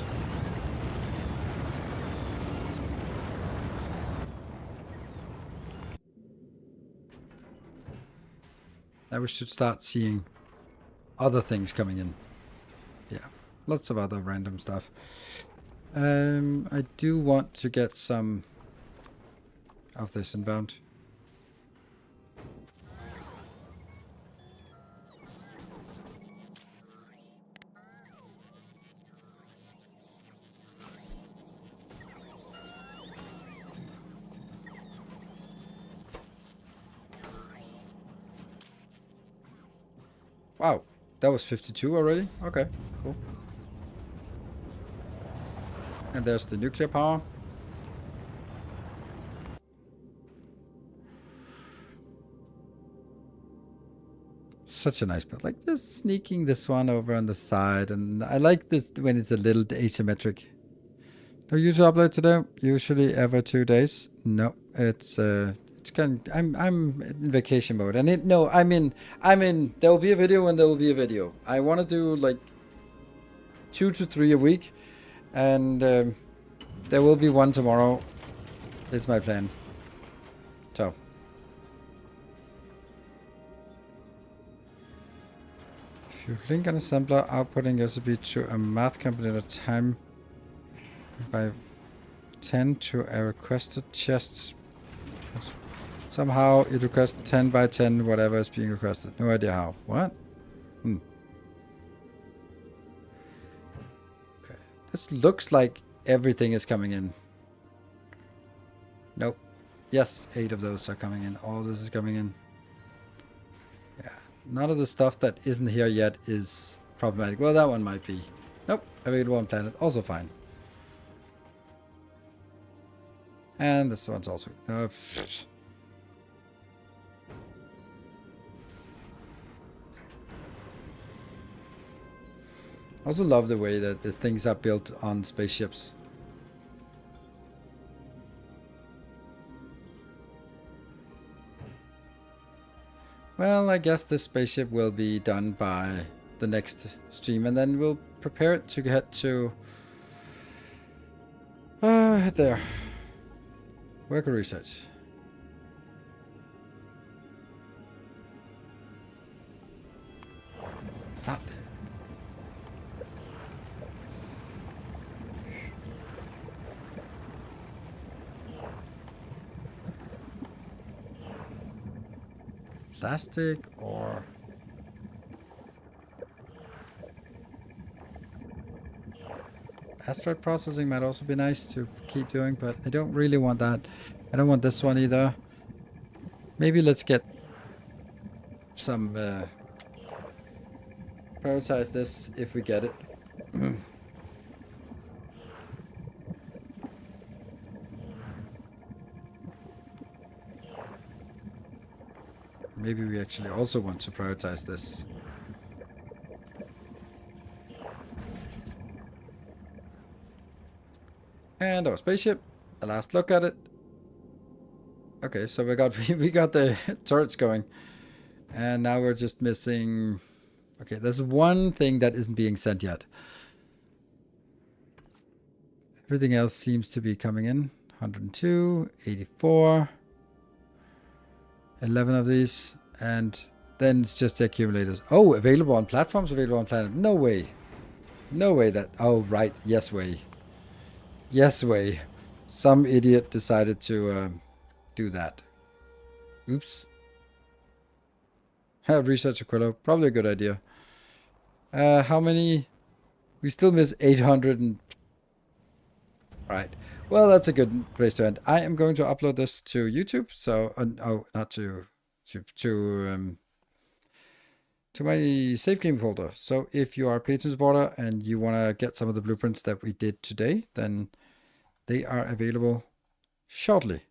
Now we should start seeing other things coming in. Yeah, lots of other random stuff. I do want to get some of this inbound. Wow, that was 52 already? Okay, cool. And there's the nuclear power. Such a nice build. Like, just sneaking this one over on the side. And I like this when it's a little asymmetric. No usual upload today? Usually every 2 days. No, it's kind of, I'm in vacation mode. And there will be a video when there will be a video. I want to do like 2 to 3 a week. And There will be one tomorrow. Is my plan. So. If you link an assembler outputting recipe to a math component at time by 10 to a requested chest. Somehow it requests 10 by 10 whatever is being requested. No idea how. What? Okay. This looks like everything is coming in. Nope. Yes, 8 of those are coming in. All this is coming in. Yeah. None of the stuff that isn't here yet is problematic. Well, that one might be. Nope. Available on planet. Also fine. And this one's also... I also love the way that the things are built on spaceships. Well, I guess this spaceship will be done by the next stream, and then we'll prepare it to head to... head there. Worker research. That. Plastic or... Asteroid processing might also be nice to keep doing, but I don't really want that. I don't want this one either. Maybe let's get some... prioritize this if we get it. Maybe we actually also want to prioritize this. And our spaceship. A last look at it. Okay, so we got the turrets going. And now we're just missing... Okay, there's one thing that isn't being sent yet. Everything else seems to be coming in. 102, 84... 11 of these, and then it's just the accumulators. Oh, available on platforms, available on planet. No way. No way that... Oh, right. Yes way. Yes way. Some idiot decided to do that. Oops. Have research Aquilo. Probably a good idea. How many? We still miss 800 and... Right. Well, that's a good place to end. I am going to upload this to YouTube. So, not to my save game folder. So if you are a patron supporter and you want to get some of the blueprints that we did today, then they are available shortly.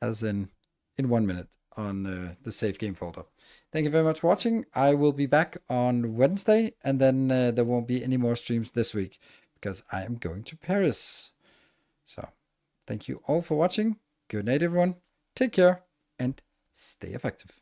As in 1 minute on the save game folder. Thank you very much for watching. I will be back on Wednesday, and then there won't be any more streams this week because I am going to Paris. So thank you all for watching. Good night, everyone. Take care and stay effective.